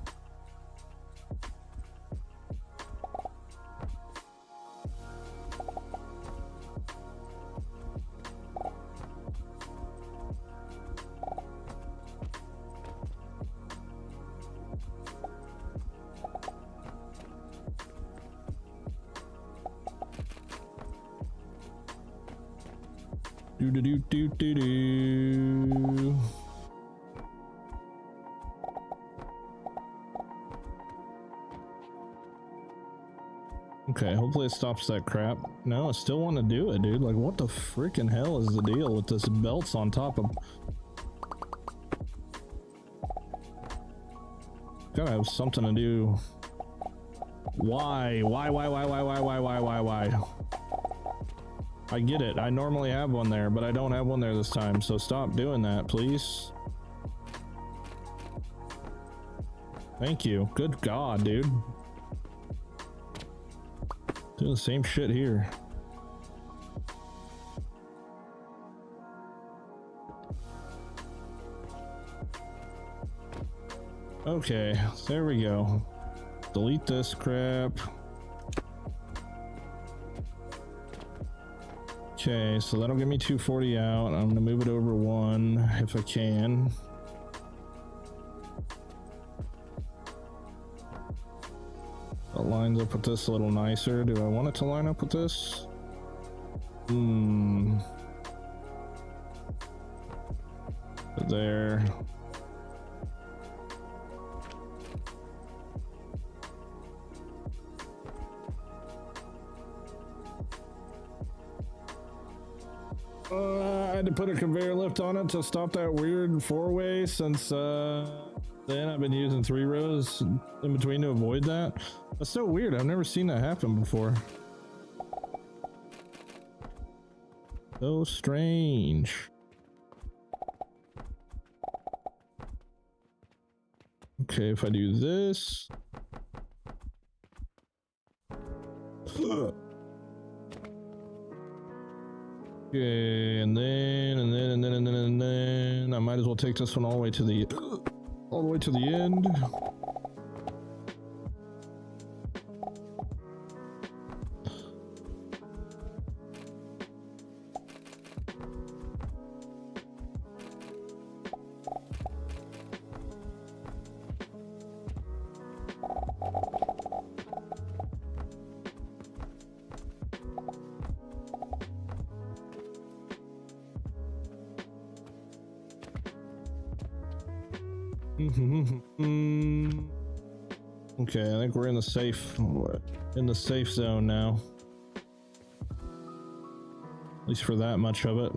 Do. Okay, hopefully it stops that crap. No, I still want to do it, dude. Like, what the freaking hell is the deal with this belts on top of... Gotta have something to do. Why? I get it. I normally have one there, but I don't have one there this time. So stop doing that, please. Thank you. Good God, dude. Doing the same shit here. Okay, there we go. Delete this crap. Okay, so that'll give me 240 out. I'm gonna move it over 1 if I can. That lines up with this a little nicer. Do I want it to line up with this? There. I had to put a conveyor lift on it to stop that weird 4-way since then I've been using 3 rows in between to avoid that. That's so weird. I've never seen that happen before. So strange. Okay, if I do this. Okay, and then I might as well take this one all the way to the end. Okay, I think we're in the safe zone now. At least for that much of it.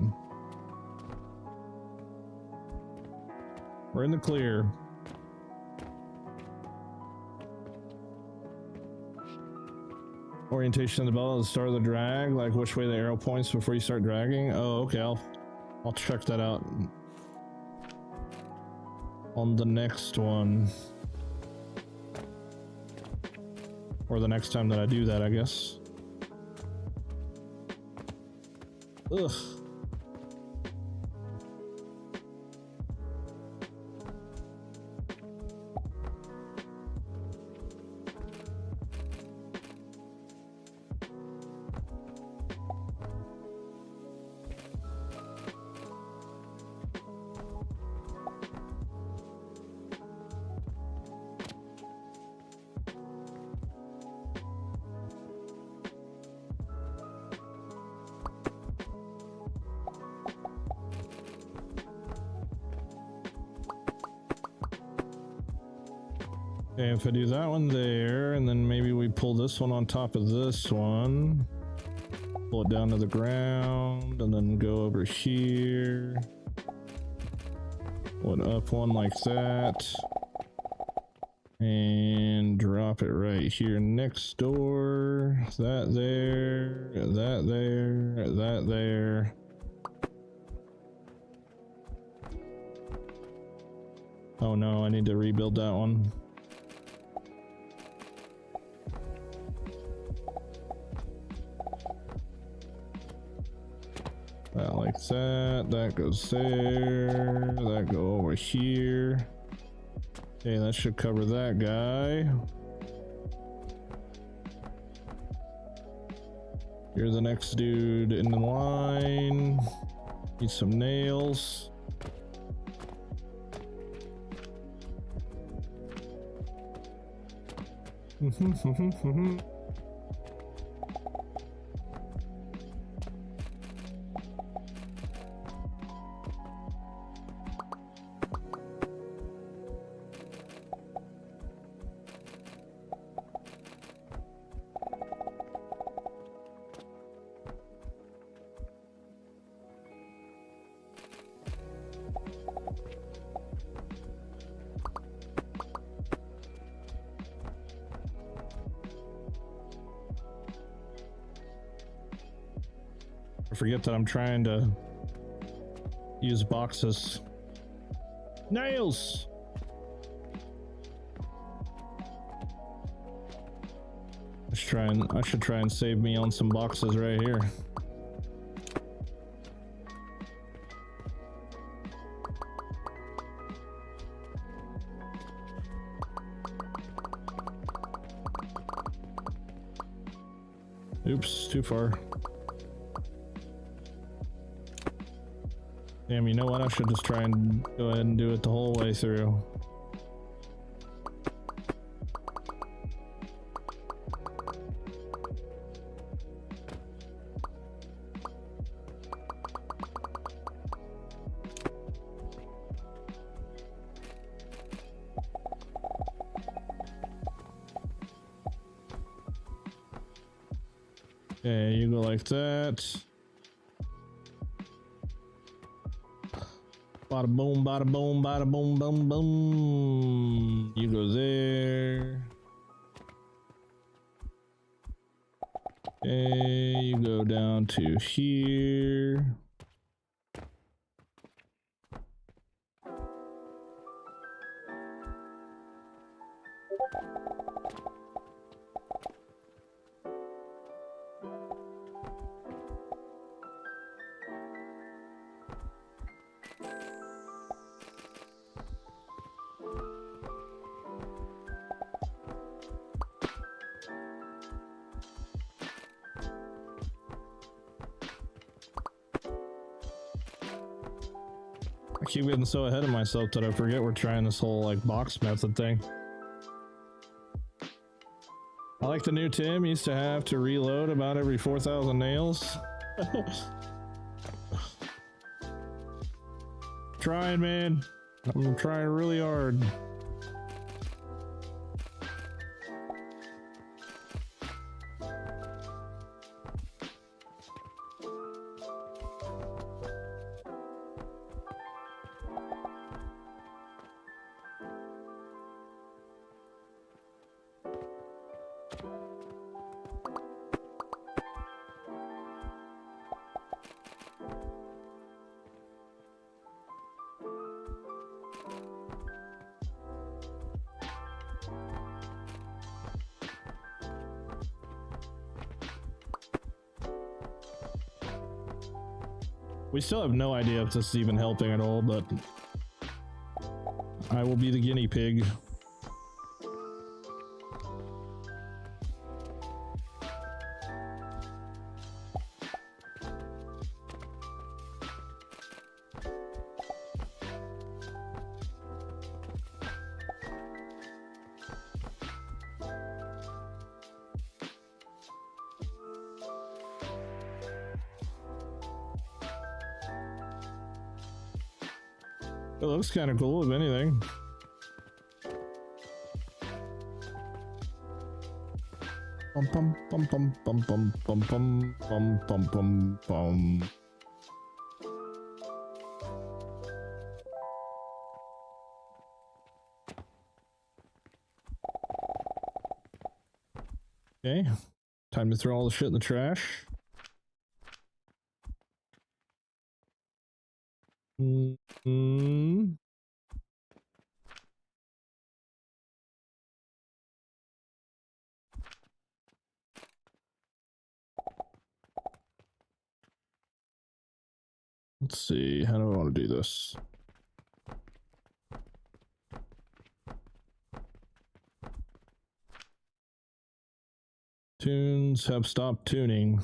We're in the clear. Orientation of the belt at the start of the drag, like which way the arrow points before you start dragging. Oh, okay, I'll check that out on the next one. Or the next time that I do that, I guess. Ugh. Okay, if I do that one there, and then maybe we pull this one on top of this one, pull it down to the ground, and then go over here, pull it up one like that, and drop it right here next door, that there, that there, that there. Oh no, I need to rebuild that one. That like that, that goes there, that go over here. Okay, that should cover that guy. You're the next dude in the line. Need some nails. I forget that I'm trying to use boxes. Nails! I should try and save me on some boxes right here. Oops, too far. Damn, you know what? I should just try and go ahead and do it the whole way through. Okay, you go like that. Bada boom, bada boom, bada boom, boom, boom. You go there. Okay, you go down to here. I keep getting so ahead of myself that I forget we're trying this whole like box method thing. I like the new Tim used to have to reload about every 4,000 nails. Trying, man. I'm trying really hard. We still have no idea if this is even helping at all, but I will be the guinea pig. It looks kind of cool, if anything. Bum bum bum bum bum bum bum bum bum bum bum bum. Okay, time to throw all the shit in the trash. Let's see, how do I want to do this? Tunes have stopped tuning.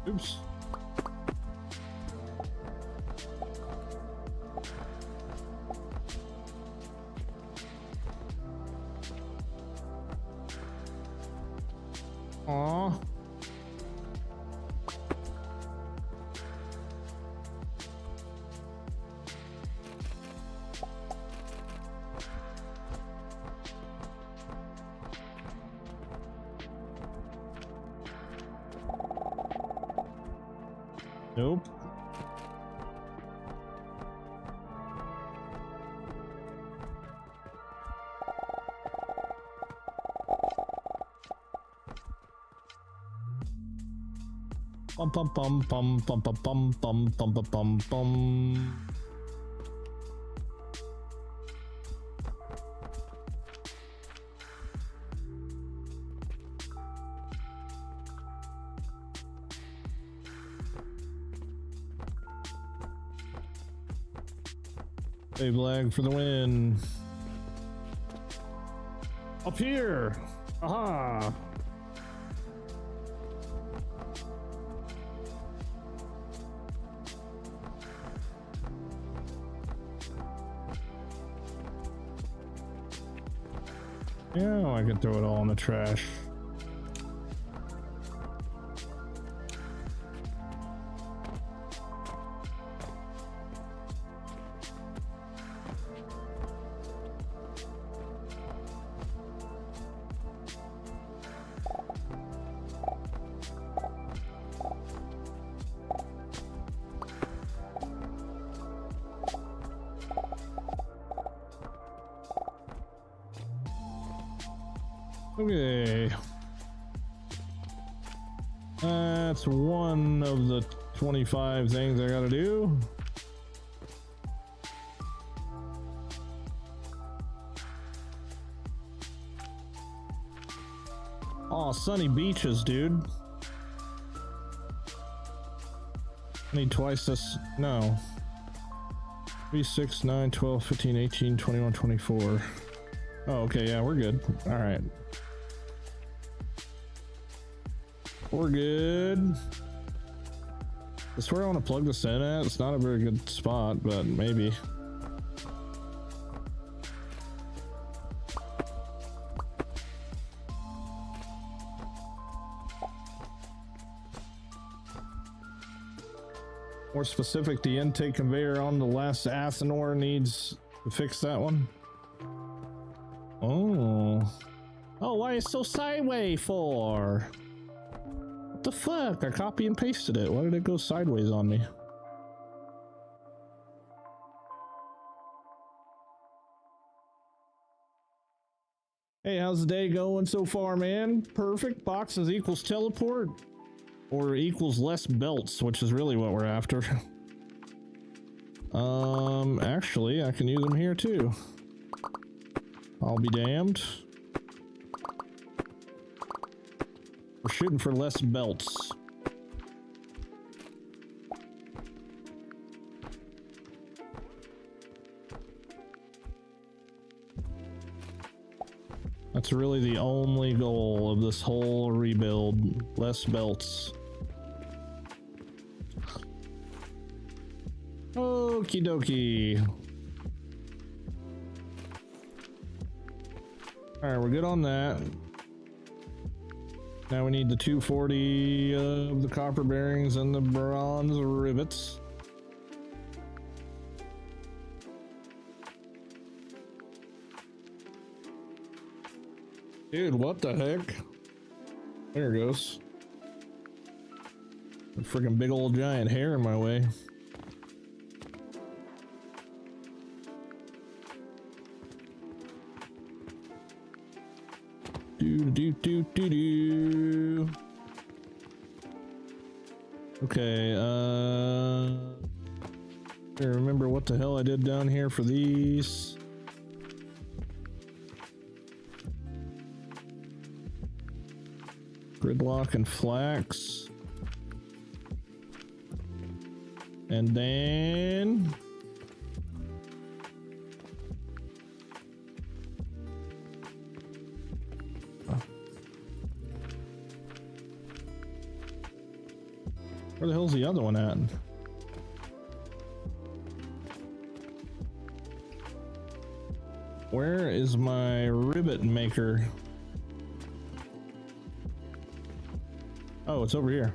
Oops. Aww. Nope. Bum bum bum bum bum bum bum bum bum bum bum bum. Save lag for the win. Up here. Aha. Yeah, I can throw it all in the trash. Okay. That's one of the 25 things I gotta do. Oh, sunny beaches, dude. I need twice this. No. 3, 6, 9, 12, 15, 18, 21, 24. Oh, okay, yeah, we're good. All right. We're good. That's where I want to plug this in at. It's not a very good spot, but maybe. More specific, the intake conveyor on the last Athenor needs to fix that one. Oh. Oh, why is it so sideways for? What the fuck? I copy and pasted it. Why did it go sideways on me? Hey, how's the day going so far, man? Perfect. Boxes equals teleport or equals less belts, which is really what we're after. Actually, I can use them here too. I'll be damned. We're shooting for less belts. That's really the only goal of this whole rebuild. Less belts. Okie dokie. Alright, we're good on that. Now we need the 240 of the copper bearings and the bronze rivets. Dude, what the heck? There it goes. A freaking big old giant hair in my way. Do. Okay, I remember what the hell I did down here for these. Gridlock and flax. And then where the hell's the other one at? Where is my rivet maker? Oh, it's over here.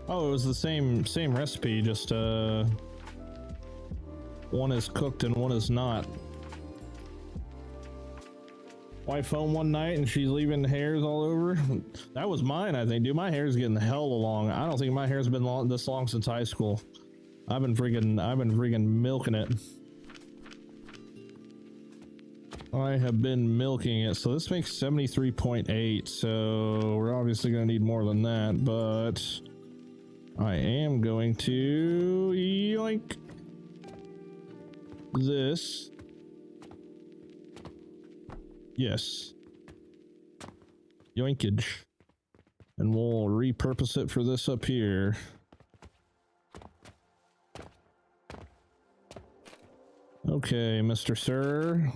Oh, it was the same recipe, just one is cooked and one is not. Wife home one night and she's leaving hairs all over. That was mine, I think, dude. My hair's getting the hell long. I don't think my hair's been this long since high school. I've been freaking milking it. I have been milking it. So this makes 73.8. So we're obviously going to need more than that, but I am going to yoink this. Yes. Yoinkage. And we'll repurpose it for this up here. Okay, Mr. Sir.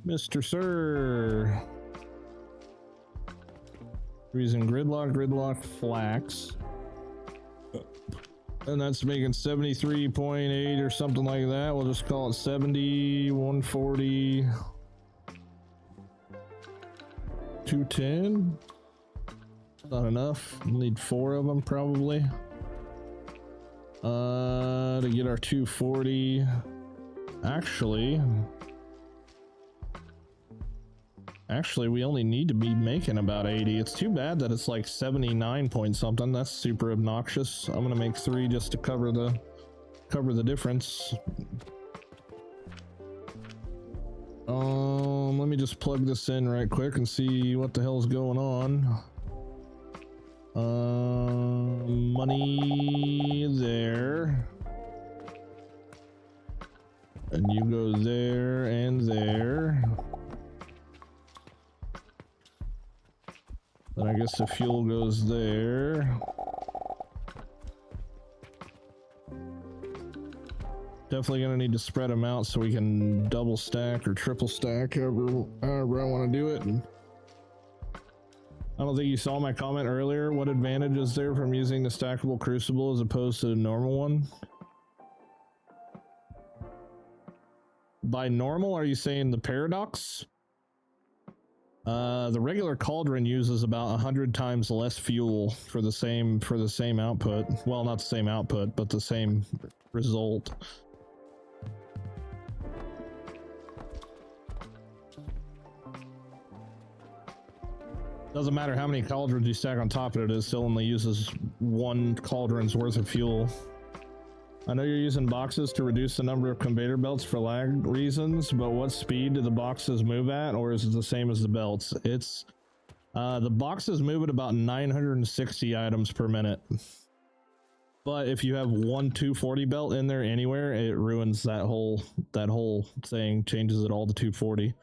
Mr. Sir. We're using gridlock, flax. And that's making 73.8 or something like that. We'll just call it 70, 140, 210. Not enough. We'll need 4 of them probably. To get our 240. Actually, we only need to be making about 80. It's too bad that it's like 79 point something. That's super obnoxious. I'm gonna make 3 just to cover the difference. Let me just plug this in right quick and see what the hell's going on. Money there. And you go there and there. Then I guess the fuel goes there. Definitely gonna need to spread them out so we can double stack or triple stack, however I want to do it. And I don't think you saw my comment earlier. What advantage is there from using the stackable crucible as opposed to the normal one? By normal, are you saying the paradox? The regular cauldron uses about 100 times less fuel for the same output. Well, not the same output, but the same result. Doesn't matter how many cauldrons you stack on top of it, it still only uses one cauldron's worth of fuel. I know you're using boxes to reduce the number of conveyor belts for lag reasons, but what speed do the boxes move at, or is it the same as the belts? It's the boxes move at about 960 items per minute. But if you have one 240 belt in there anywhere, it ruins that whole thing, changes it all to 240.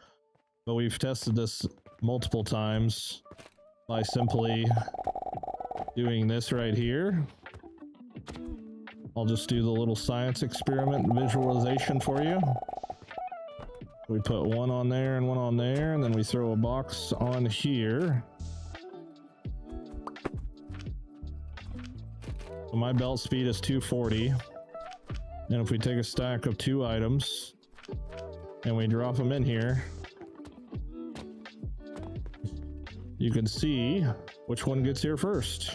But we've tested this multiple times by simply doing this right here. I'll just do the little science experiment visualization for you. We put one on there and one on there, and then we throw a box on here. So my belt speed is 240. And if we take a stack of 2 items and we drop them in here, you can see which one gets here first.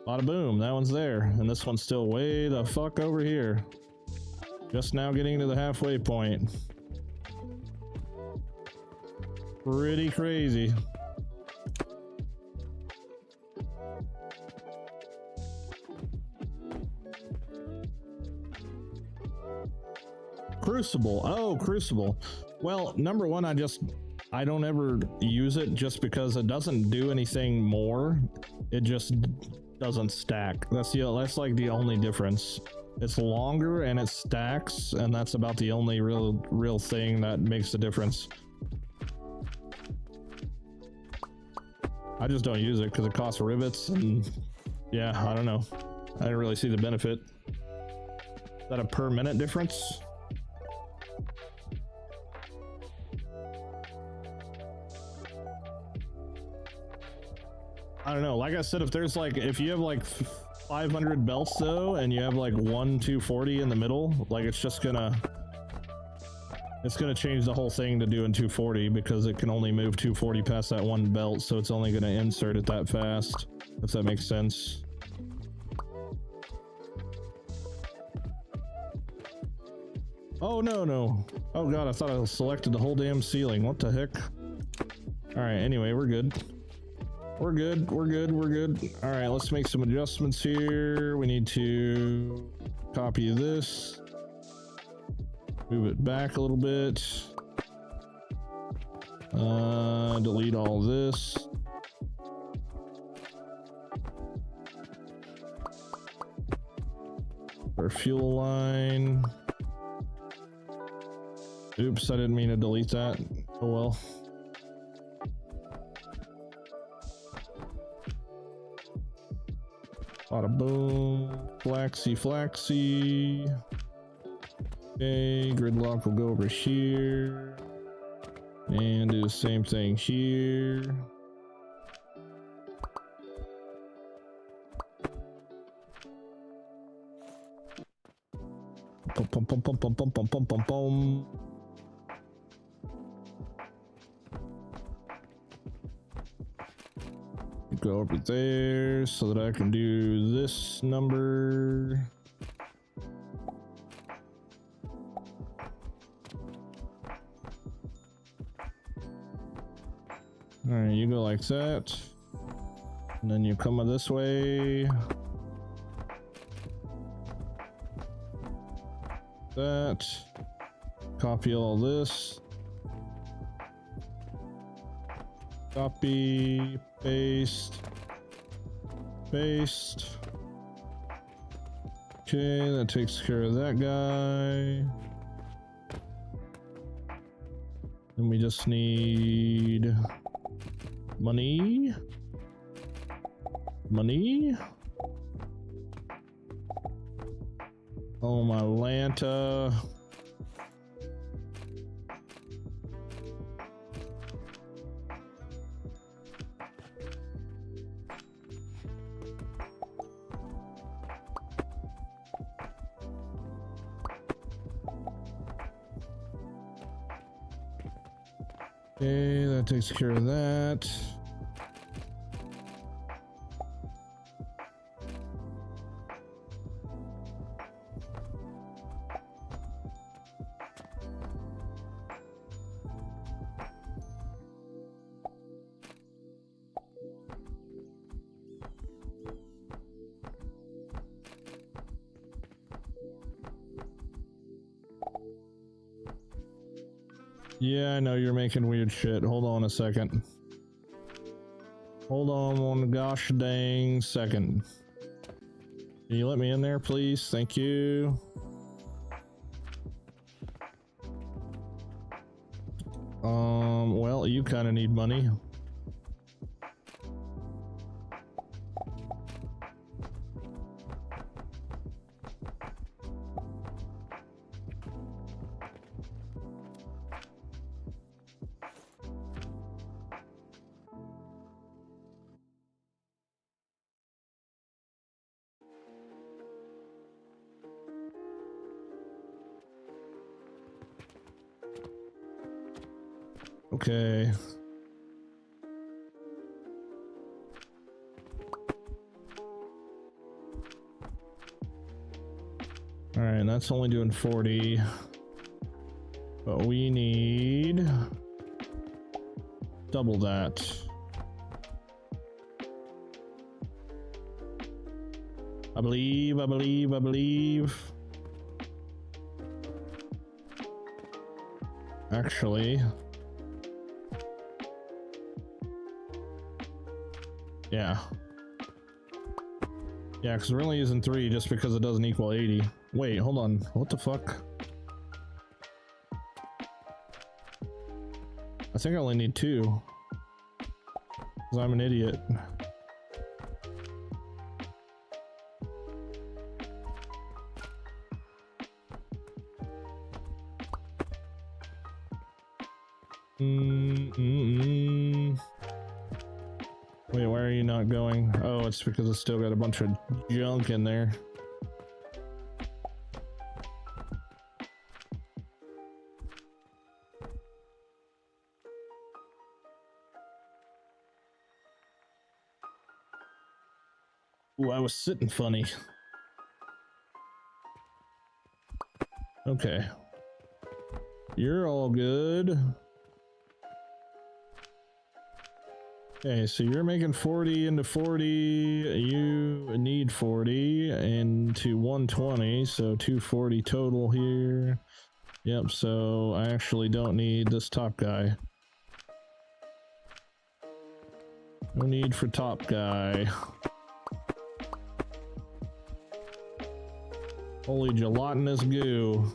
Bada boom, that one's there, and this one's still way the fuck over here. Just now getting to the halfway point. Pretty crazy. Crucible. Oh, Crucible. Well, number one, I don't ever use it just because it doesn't do anything more. It just doesn't stack. That's like the only difference. It's longer and it stacks, and that's about the only real thing that makes the difference. I just don't use it because it costs rivets, and yeah, I don't know. I didn't really see the benefit. Is that a per minute difference? I don't know. Like I said, if you have like 500 belts though, and you have like one 240 in the middle, like it's gonna change the whole thing to doing 240 because it can only move 240 past that one belt, so it's only gonna insert it that fast, if that makes sense. Oh no. Oh god, I thought I selected the whole damn ceiling. What the heck? Alright, anyway, we're good. We're good. All right, let's make some adjustments here. We need to copy this, move it back a little bit, delete all this. Our fuel line. Oops, I didn't mean to delete that. Oh well. Bada boom, flaxy. Okay, gridlock will go over here and do the same thing here. Pum. Go over there so that I can do this number. All right, you go like that, and then you come this way. That. Copy all this. Copy, paste. Okay, that takes care of that guy. Then we just need money. Oh my Lanta. Okay, that takes care of that. Yeah, I know you're making weird shit. Hold on a second. Hold on one gosh dang second. Can you let me in there, please? Thank you. Well, you kind of need money. Okay. All right, that's only doing 40. But we need double that. I believe. Actually. Yeah. Yeah, because we're only using 3 just because it doesn't equal 80. Wait, hold on. What the fuck? I think I only need 2. Because I'm an idiot. Wait, why are you not going? Oh, it's because it's still got a bunch of junk in there. Ooh, I was sitting funny. Okay. You're all good. Okay, so you're making 40 into 40. You need 40 into 120, so 240 total here. Yep, so I actually don't need this top guy. No need for top guy. Holy gelatinous goo.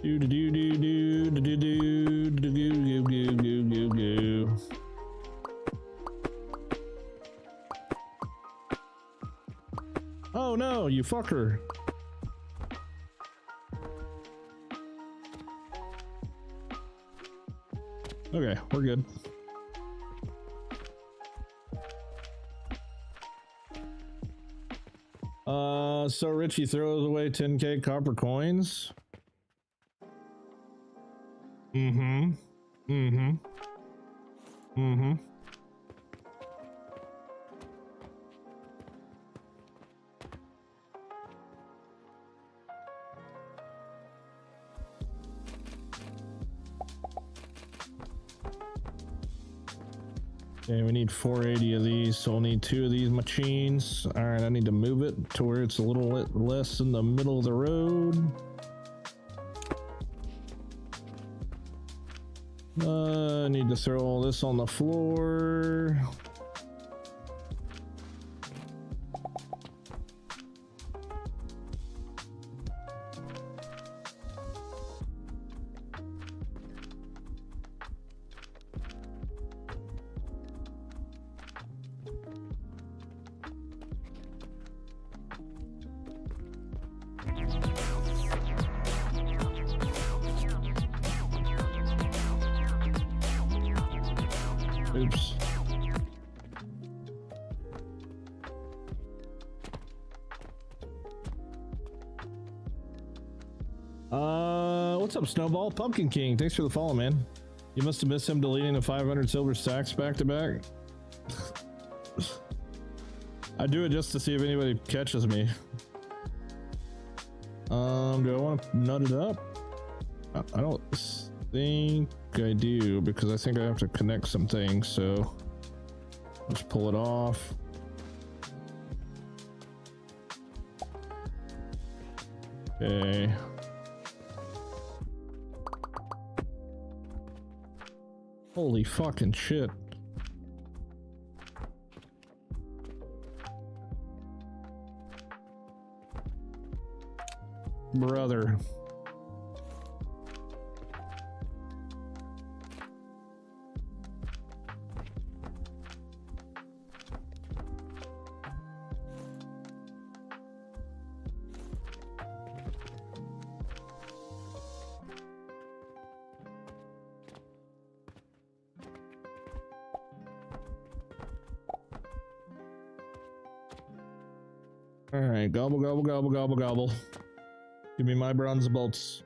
Do do do do do do do do do do do do do. Oh no, you fucker. Okay, we're good. So Richie throws away 10k copper coins. Mm-hmm. Okay, we need 480 of these, so we'll need 2 of these machines. All right, I need to move it to where it's a little less in the middle of the road. I need to throw all this on the floor. Oops. What's up, Snowball? Pumpkin King, thanks for the follow, man. You must have missed him deleting the 500 silver stacks back to back. I do it just to see if anybody catches me. Do I want to nut it up? I don't think I do, because I think I have to connect some things, so let's pull it off. Okay. Holy fucking shit. Brother. All right, gobble, gobble, gobble, gobble, gobble. Give me my bronze bolts.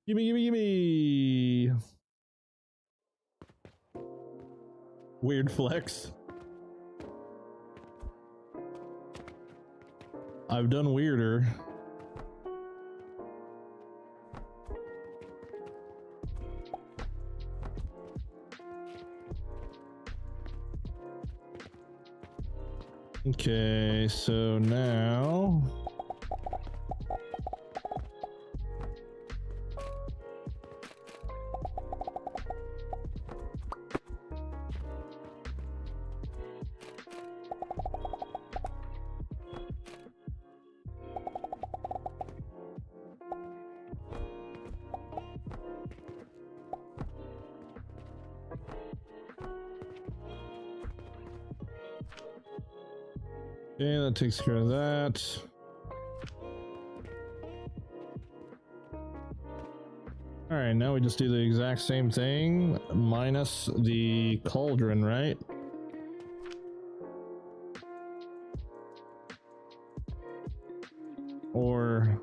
Gimme, gimme, gimme. Weird flex. I've done weirder. Okay, so now okay, that takes care of that. All right, now we just do the exact same thing minus the cauldron, right? Or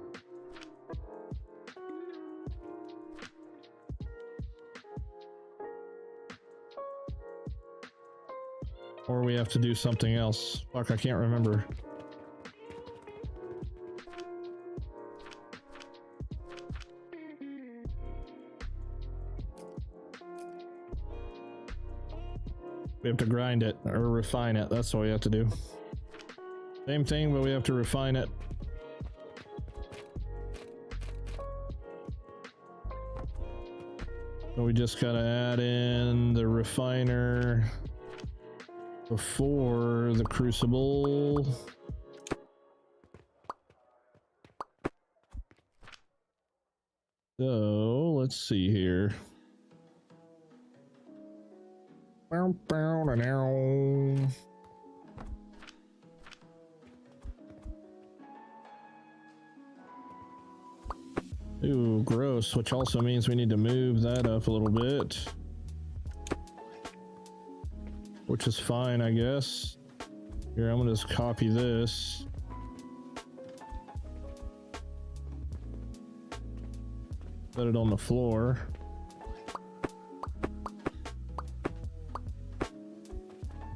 we have to do something else. Fuck, I can't remember. We have to grind it or refine it. That's what we have to do. Same thing, but we have to refine it. So we just gotta add in the refiner before the crucible. So let's see here. Ooh, gross, which also means we need to move that up a little bit. Which is fine, I guess. Here, I'm gonna just copy this. Set it on the floor.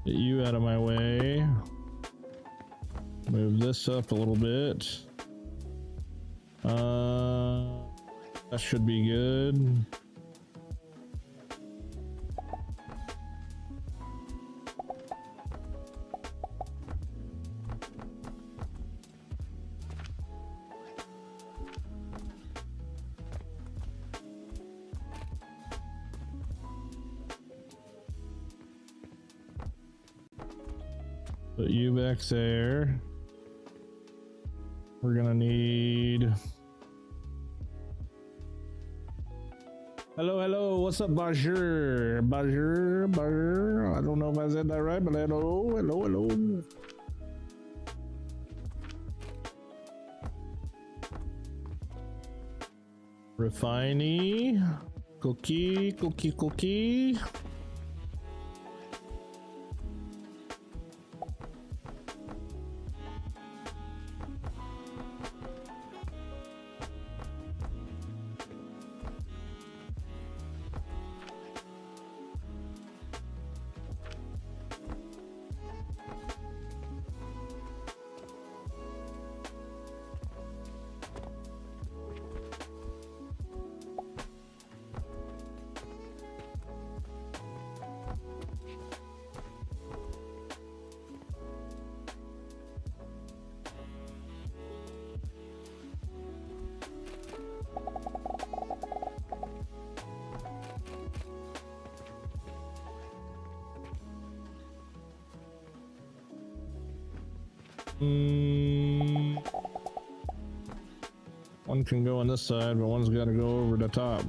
Get you out of my way. Move this up a little bit. That should be good. Put you back there. We're gonna need... Hello, hello, what's up, Bajur? Bajur. I don't know if I said that right, but hello, hello, hello. Refiney. Cookie, cookie, cookie. One can go on this side, but one's got to go over the top.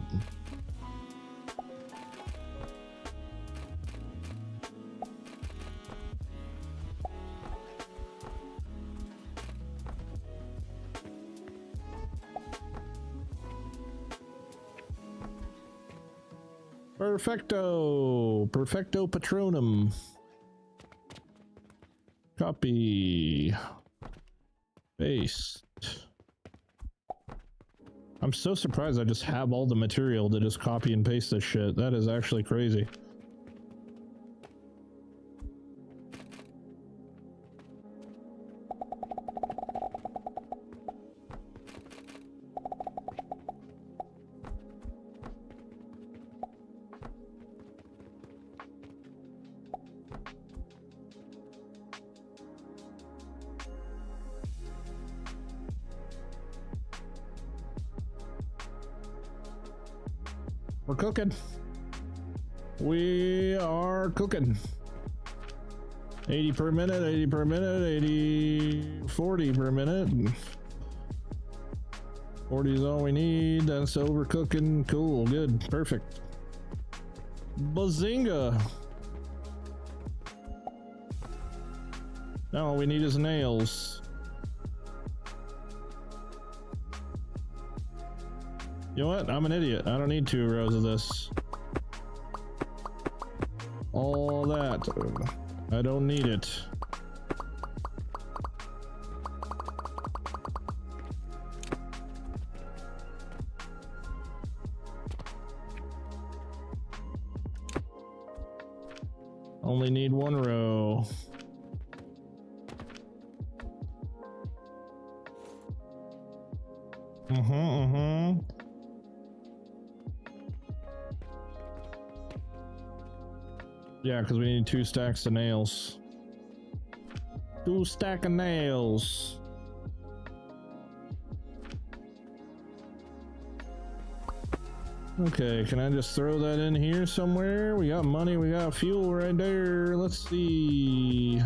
Perfecto! Perfecto Patronum. Copy. Paste. I'm so surprised I just have all the material to just copy and paste this shit. That is actually crazy. We're cooking. We are cooking. 80 per minute, 80 per minute, 80, 40 per minute. 40 is all we need. That's overcooking. Cool, good, perfect. Bazinga. Now all we need is nails. You know what? I'm an idiot. I don't need 2 rows of this. All that. I don't need it. Only need 1 row. Yeah, because we need 2 stacks of nails. 2 stack of nails. Okay, can I just throw that in here somewhere? We got money, we got fuel right there. Let's see.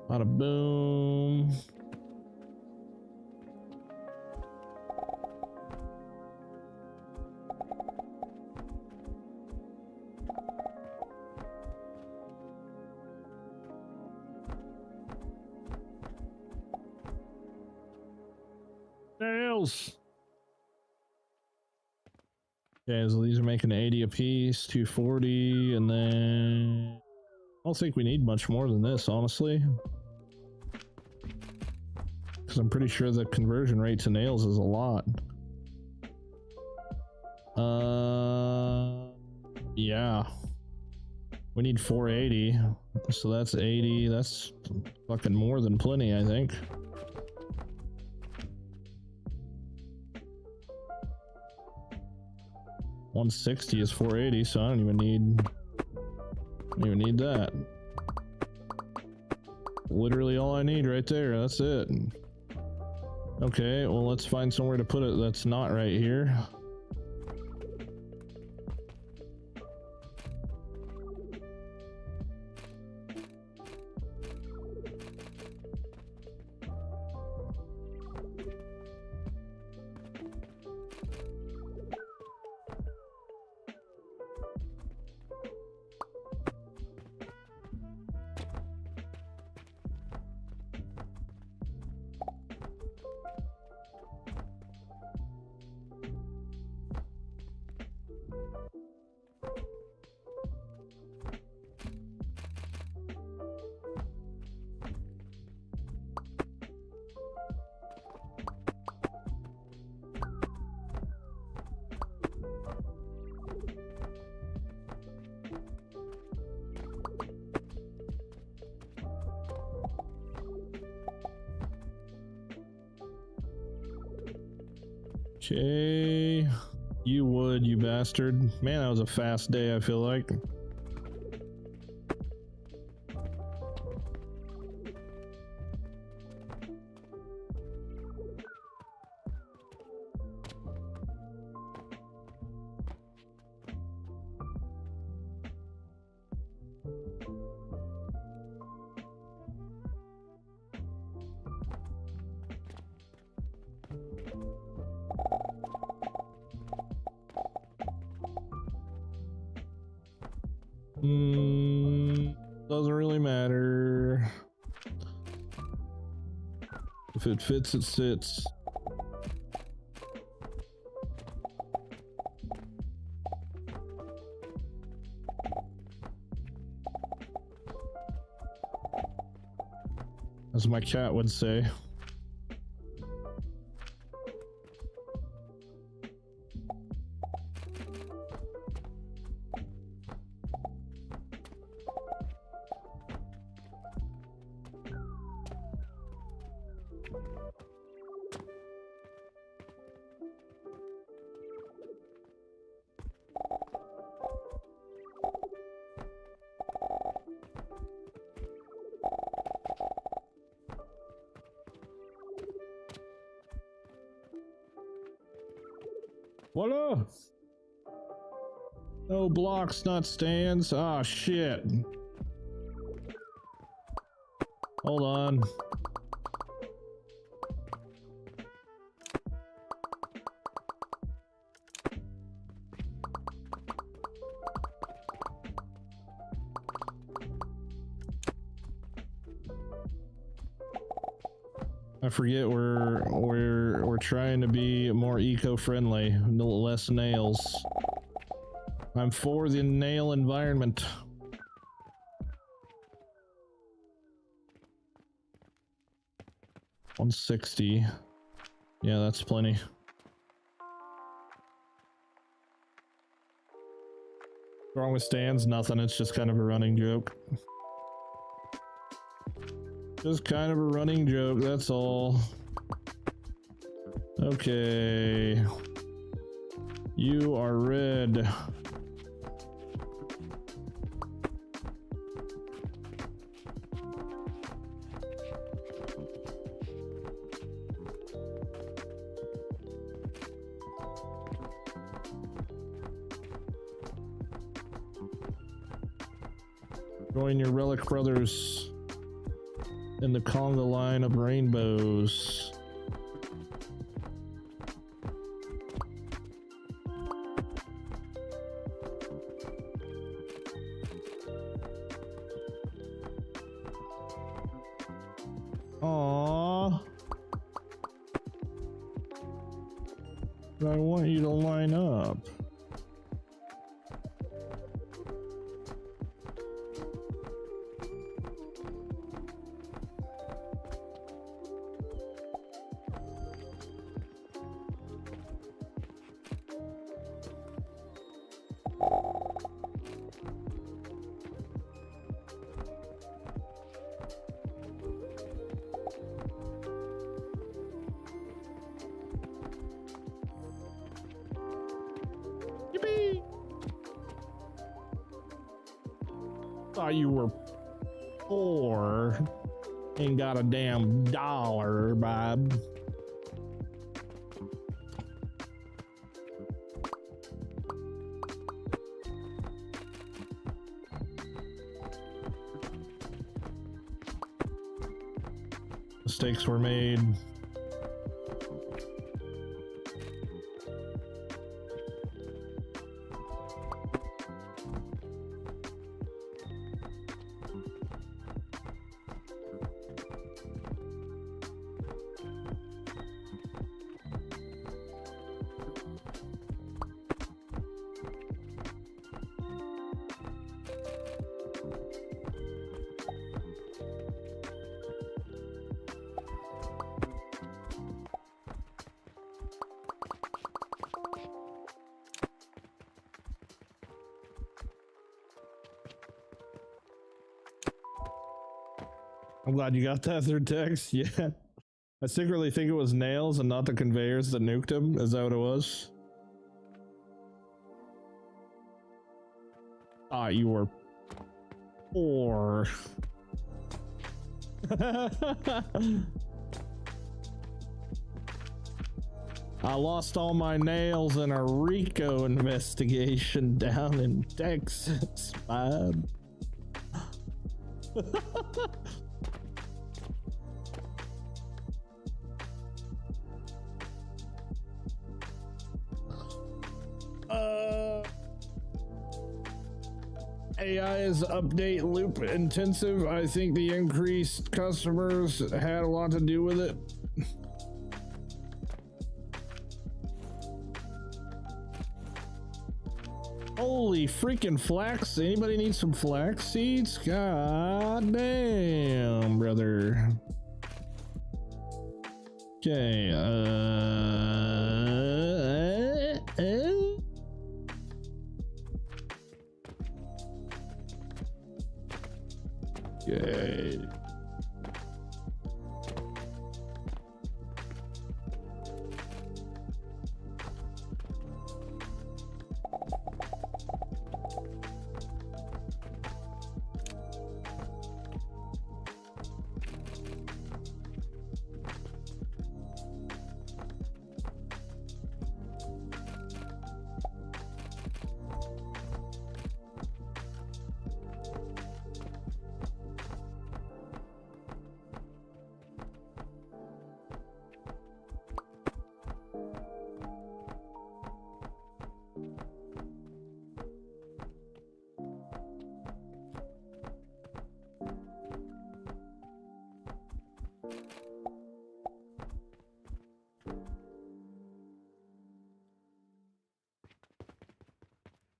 Bada boom. Nails. Okay, so these are making 80 a piece, 240, and then I don't think we need much more than this, honestly. Because I'm pretty sure the conversion rate to nails is a lot. Yeah. We need 480. So that's 80. That's fucking more than plenty, I think. $160 is 480, so I don't even need that. Literally all I need right there. That's it. Okay, well, let's find somewhere to put it that's not right here. Okay. You would, you bastard. Man, that was a fast day, I feel like. Doesn't really matter. If it fits, it sits. As my cat would say. Voila! No blocks, not stands. Ah, shit. Hold on. I forget we're trying to be more eco-friendly, less nails. I'm for the nail environment. $160. Yeah, that's plenty. What's wrong with stands? Nothing. It's just kind of a running joke. Just kind of a running joke, that's all. Okay. You are red. Join your relic brothers in the conga line of rainbows. Aww. But I want you to line up. Thought you were poor. Ain't got a damn dollar, Bob. Mistakes were made. I'm glad you got that through text. Yeah. I secretly think it was nails and not the conveyors that nuked him. Is that what it was? Ah, you were poor. I lost all my nails in a RICO investigation down in Texas, man. AI is update loop intensive. I think the increased customers had a lot to do with it. Holy freaking flax. Anybody need some flax seeds? God damn, brother. Okay, okay.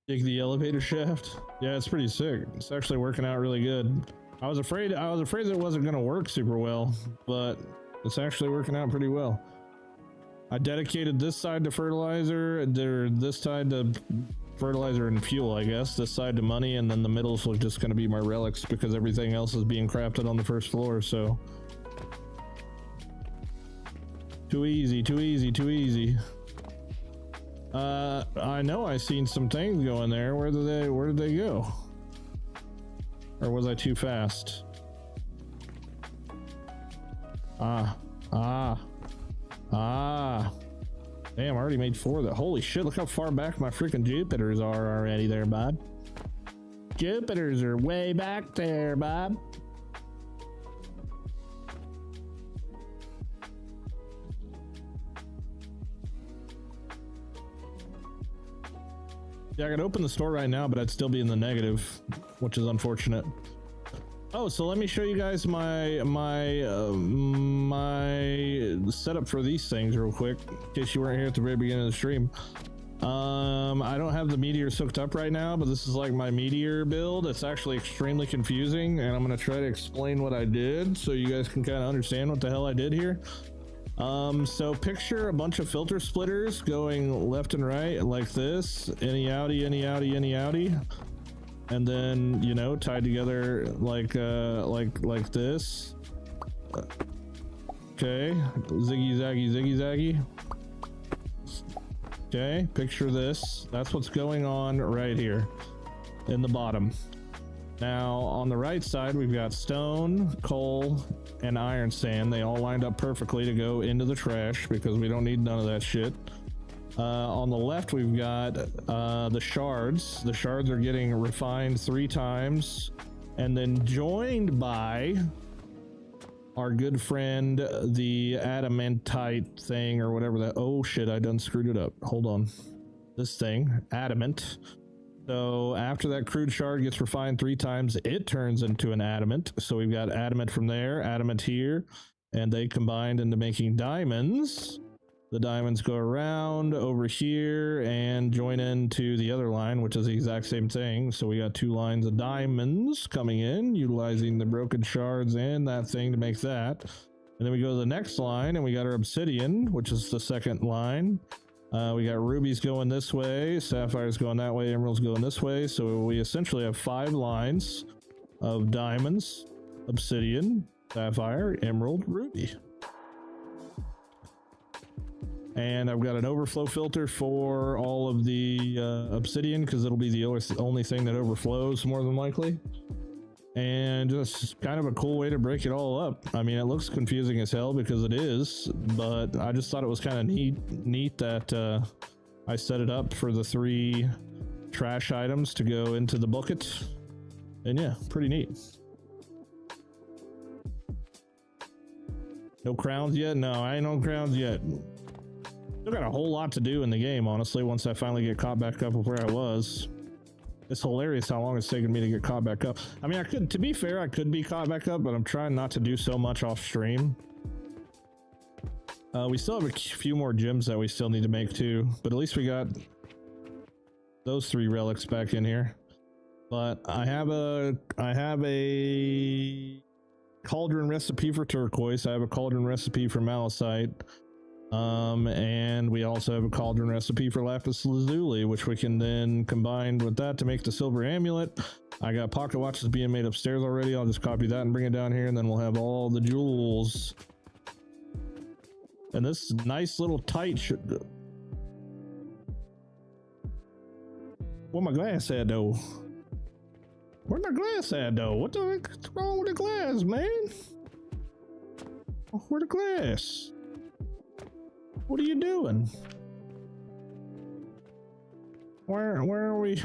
Dig the elevator shaft. Yeah, it's pretty sick. It's actually working out really good. I was afraid that it wasn't gonna work super well, but it's actually working out pretty well. I dedicated this side to fertilizer, this side to fertilizer and fuel, I guess. This side to money, and then the middle's just gonna be my relics because everything else is being crafted on the first floor, so. Too easy, too easy, too easy. I know I seen some things going there. Where did they go? Or was I too fast? Damn, I already made 4 of that. Holy shit, look how far back my freaking Jupiters are already there, bud. Jupiters are way back there, bud. Yeah, I could open the store right now, but I'd still be in the negative, which is unfortunate. Oh, so let me show you guys my setup for these things real quick, in case you weren't here at the very beginning of the stream. I don't have the meteors hooked up right now, but this is like my meteor build. It's actually extremely confusing, and I'm gonna try to explain what I did so you guys can kind of understand what the hell I did here. So picture a bunch of filter splitters going left and right like this, any outie, any outie, any outie, and then, you know, tied together like this. Okay, ziggy zaggy, ziggy zaggy. Okay, picture this. That's what's going on right here in the bottom. Now on the right side, we've got stone, coal, and iron sand. They all lined up perfectly to go into the trash because we don't need none of that shit. On the left, we've got the shards. The shards are getting refined 3 times and then joined by our good friend, the adamantite thing or whatever that. Oh shit, I done screwed it up. Hold on. This thing, adamant. So after that crude shard gets refined 3 times, it turns into an adamant. So we've got adamant from there, adamant here, and they combined into making diamonds. The diamonds go around over here and join into the other line, which is the exact same thing. So we got 2 lines of diamonds coming in, utilizing the broken shards and that thing to make that. And then we go to the next line and we got our obsidian, which is the second line. We got rubies going this way, sapphires going that way, emeralds going this way. So we essentially have 5 lines of diamonds, obsidian, sapphire, emerald, ruby. And I've got an overflow filter for all of the obsidian, because it'll be the only thing that overflows more than likely. And just kind of a cool way to break it all up. I mean, it looks confusing as hell because it is, but I just thought it was kind of neat that I set it up for the 3 trash items to go into the bucket. And yeah, pretty neat. No crowns yet? No, I ain't on crowns yet. Still got a whole lot to do in the game, honestly, once I finally get caught back up with where I was. It's hilarious how long it's taken me to get caught back up. I mean, I could, to be fair, I could be caught back up, but I'm trying not to do so much off stream. We still have a few more gems that we still need to make too, but at least we got those 3 relics back in here. But I have a cauldron recipe for turquoise. I have a cauldron recipe for malachite. And we also have a cauldron recipe for lapis lazuli, which we can then combine with that to make the silver amulet. I got pocket watches being made upstairs already. I'll just copy that and bring it down here, and then we'll have all the jewels. And this nice little tight where my glass at though? Where my glass at though? What's wrong with the glass, man? Where the glass? What are you doing? Where are we?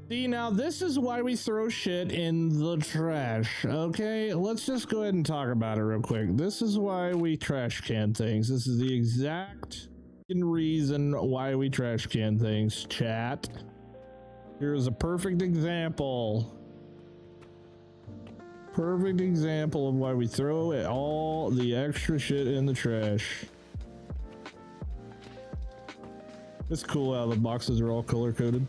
See, now this is why we throw shit in the trash, okay? Let's just go ahead and talk about it real quick. This is why we trash can things. This is the exact reason why we trash can things, chat. Here's a perfect example. Perfect example of why we throw all the extra shit in the trash. It's cool how the boxes are all color coded.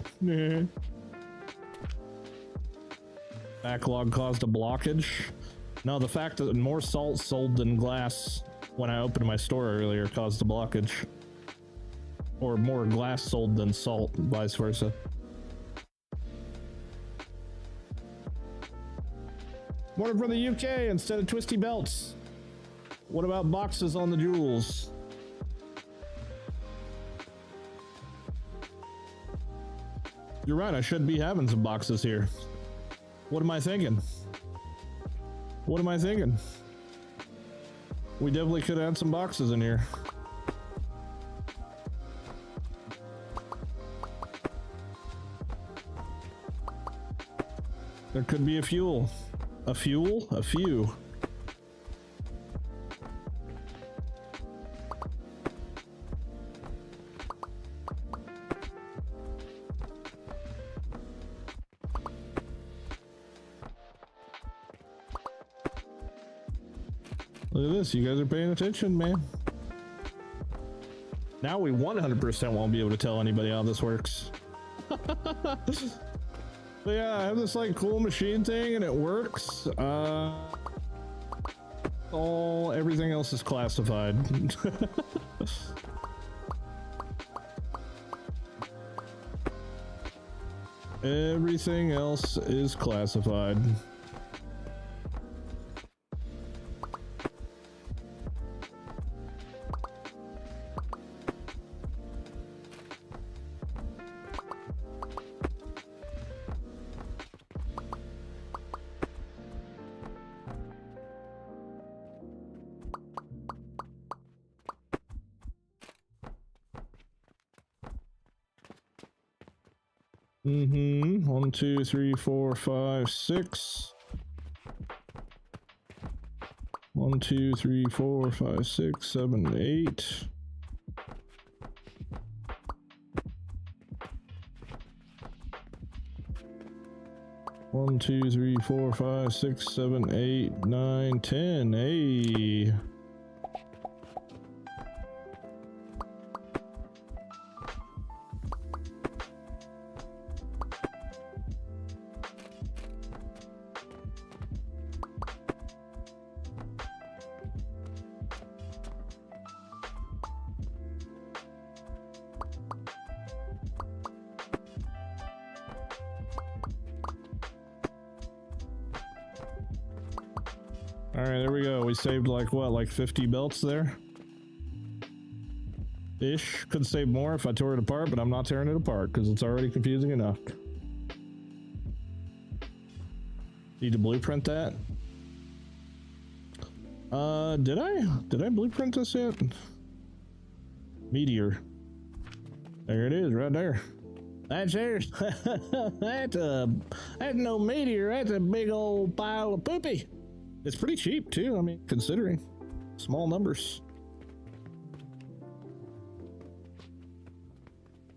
Backlog caused a blockage. No, the fact that more salt sold than glass when I opened my store earlier caused a blockage. Or more glass sold than salt, vice versa. More from the UK instead of twisty belts. What about boxes on the jewels? You're right, I should be having some boxes here. What am I thinking? What am I thinking? We definitely could add some boxes in here. There could be a fuel. A fuel? A few. Look at this, you guys are paying attention, man. Now we 100% won't be able to tell anybody how this works. But yeah, I have this like cool machine thing and it works. Everything else is classified. Everything else is classified. Mm-hmm. 1, 2, 3, 4, 5, 6. 1, 2, 3, 4, 5, 6, 7, 8. One, 2, 3, 4, 5, 6, 7, 8, 9, 10. Hey. All right, there we go. We saved like what, like 50 belts there? Ish. Could save more if I tore it apart, but I'm not tearing it apart because it's already confusing enough. Need to blueprint that? Did I blueprint this yet? Meteor. There it is, right there. That's theirs. That's no meteor. That's a big old pile of poopy. It's pretty cheap too. I mean, considering small numbers.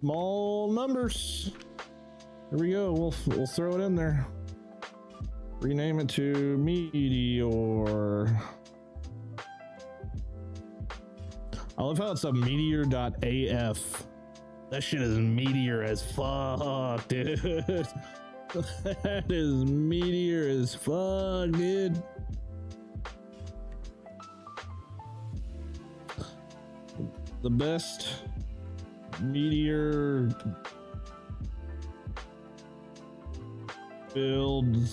Small numbers. Here we go. We'll throw it in there. Rename it to Meteor. I love how it's a meteor.af. That shit is meteor as fuck, dude. That is meteor as fuck, dude. The best meteor build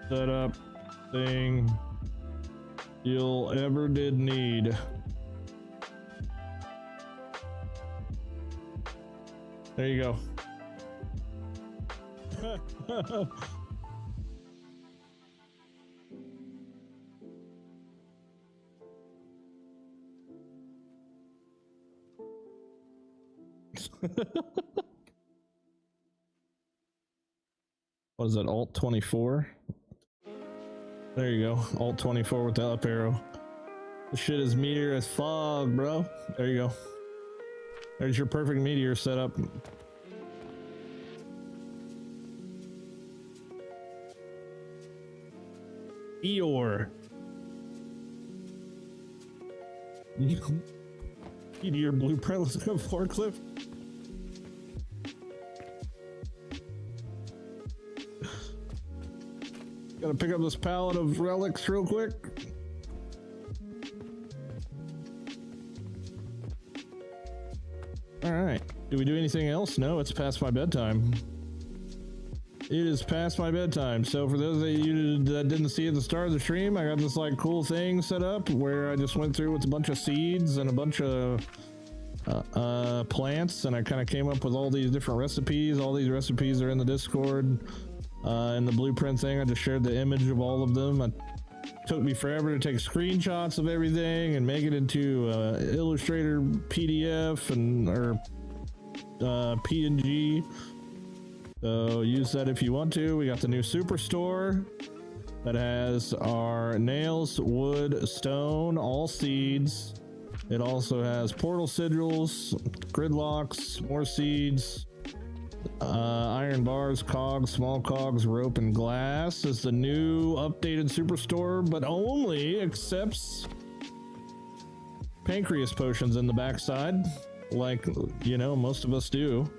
setup thing you'll ever did need. There you go. What is that, Alt 24? There you go, Alt 24 with the up arrow. This shit is meteor as fog, bro. There you go. There's your perfect meteor setup. Eeyore. Meteor blueprint. Let's go forklift. Gotta pick up this pallet of relics real quick. All right. Do we do anything else? No, it's past my bedtime. It is past my bedtime. So for those of you that didn't see at the start of the stream, I got this like cool thing set up where I just went through with a bunch of seeds and a bunch of plants, and I kind of came up with all these different recipes. All these recipes are in the Discord. In the blueprint thing, I just shared the image of all of them. It took me forever to take screenshots of everything and make it into Illustrator PDF or PNG. So use that if you want to. We got the new Superstore that has our nails, wood, stone, all seeds. It also has portal sigils, gridlocks, more seeds, iron bars, cogs, small cogs, rope, and glass is the new updated Superstore, but only accepts pancreas potions in the backside, like, you know, most of us do.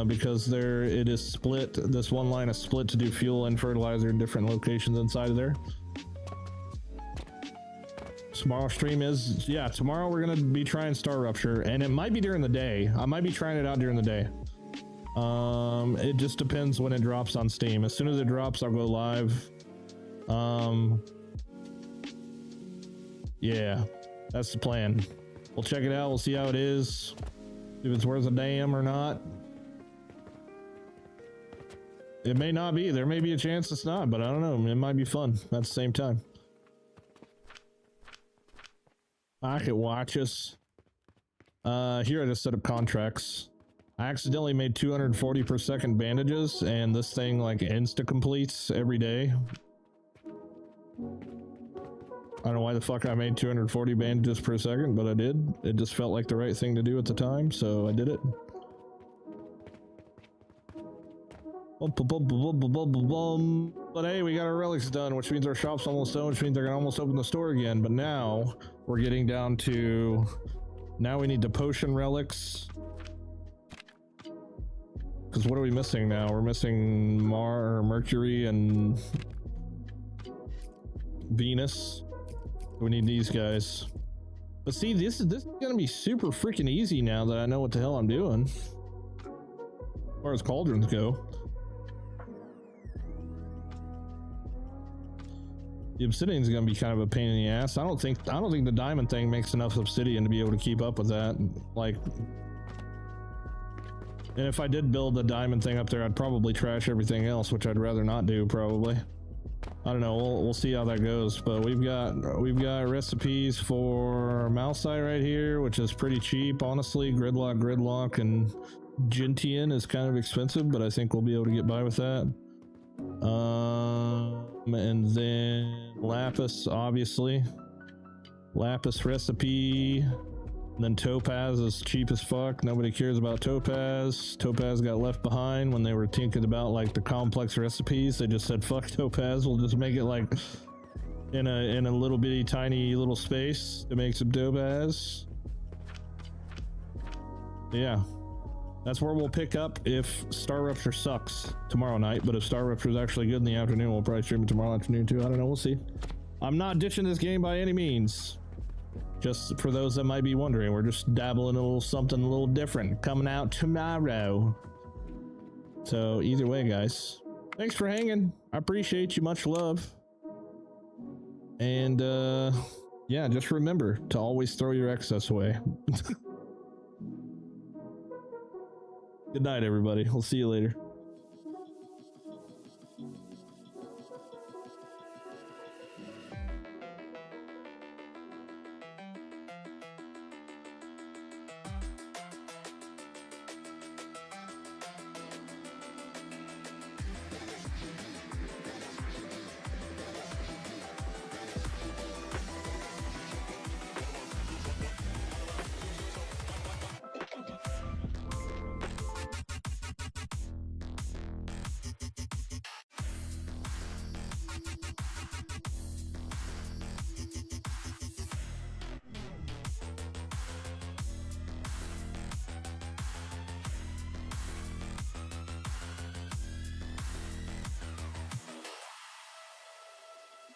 Because it is split. This one line is split to do fuel and fertilizer in different locations inside of there. Tomorrow stream is, yeah, tomorrow we're gonna be trying Star Rupture, and it might be during the day. I might be trying it out during the day. It just depends when it drops on Steam. As soon as it drops, I'll go live. Yeah, that's the plan. We'll check it out. We'll see how it is, if it's worth a damn or not. It may not be. There may be a chance it's not, but I don't know. It might be fun at the same time. I could watch us. Here I just set up contracts. I accidentally made 240 per second bandages, and this thing like insta completes every day. I don't know why the fuck I made 240 bandages per second, but I did. It just felt like the right thing to do at the time, so I did it. But hey, we got our relics done, which means our shop's almost done, which means they're gonna almost open the store again. But now we're getting down to, now we need the potion relics. Because what are we missing now? We're missing Mercury and Venus. We need these guys. But see, this is gonna be super freaking easy now that I know what the hell I'm doing. As far as cauldrons go. The obsidian's gonna be kind of a pain in the ass. I don't think the diamond thing makes enough obsidian to be able to keep up with that. Like, and if I did build the diamond thing up there, I'd probably trash everything else, which I'd rather not do, probably. I don't know. We'll see how that goes. But we've got recipes for Malsite right here, which is pretty cheap, honestly. Gridlock, and Gentian is kind of expensive, but I think we'll be able to get by with that. And then Lapis, obviously. Lapis recipe. And then Topaz is cheap as fuck. Nobody cares about Topaz. Topaz got left behind when they were thinking about like the complex recipes. They just said, fuck Topaz, we'll just make it like in a little bitty tiny little space to make some Topaz. Yeah. That's where we'll pick up if Star Rupture sucks tomorrow night. But if Star Rupture is actually good in the afternoon, we'll probably stream it tomorrow afternoon too. I don't know, we'll see. I'm not ditching this game by any means. Just for those that might be wondering, we're just dabbling a little something a little different coming out tomorrow. So either way, guys, thanks for hanging. I appreciate you. Much love. And yeah, just remember to always throw your excess away. Good night, everybody. We'll see you later.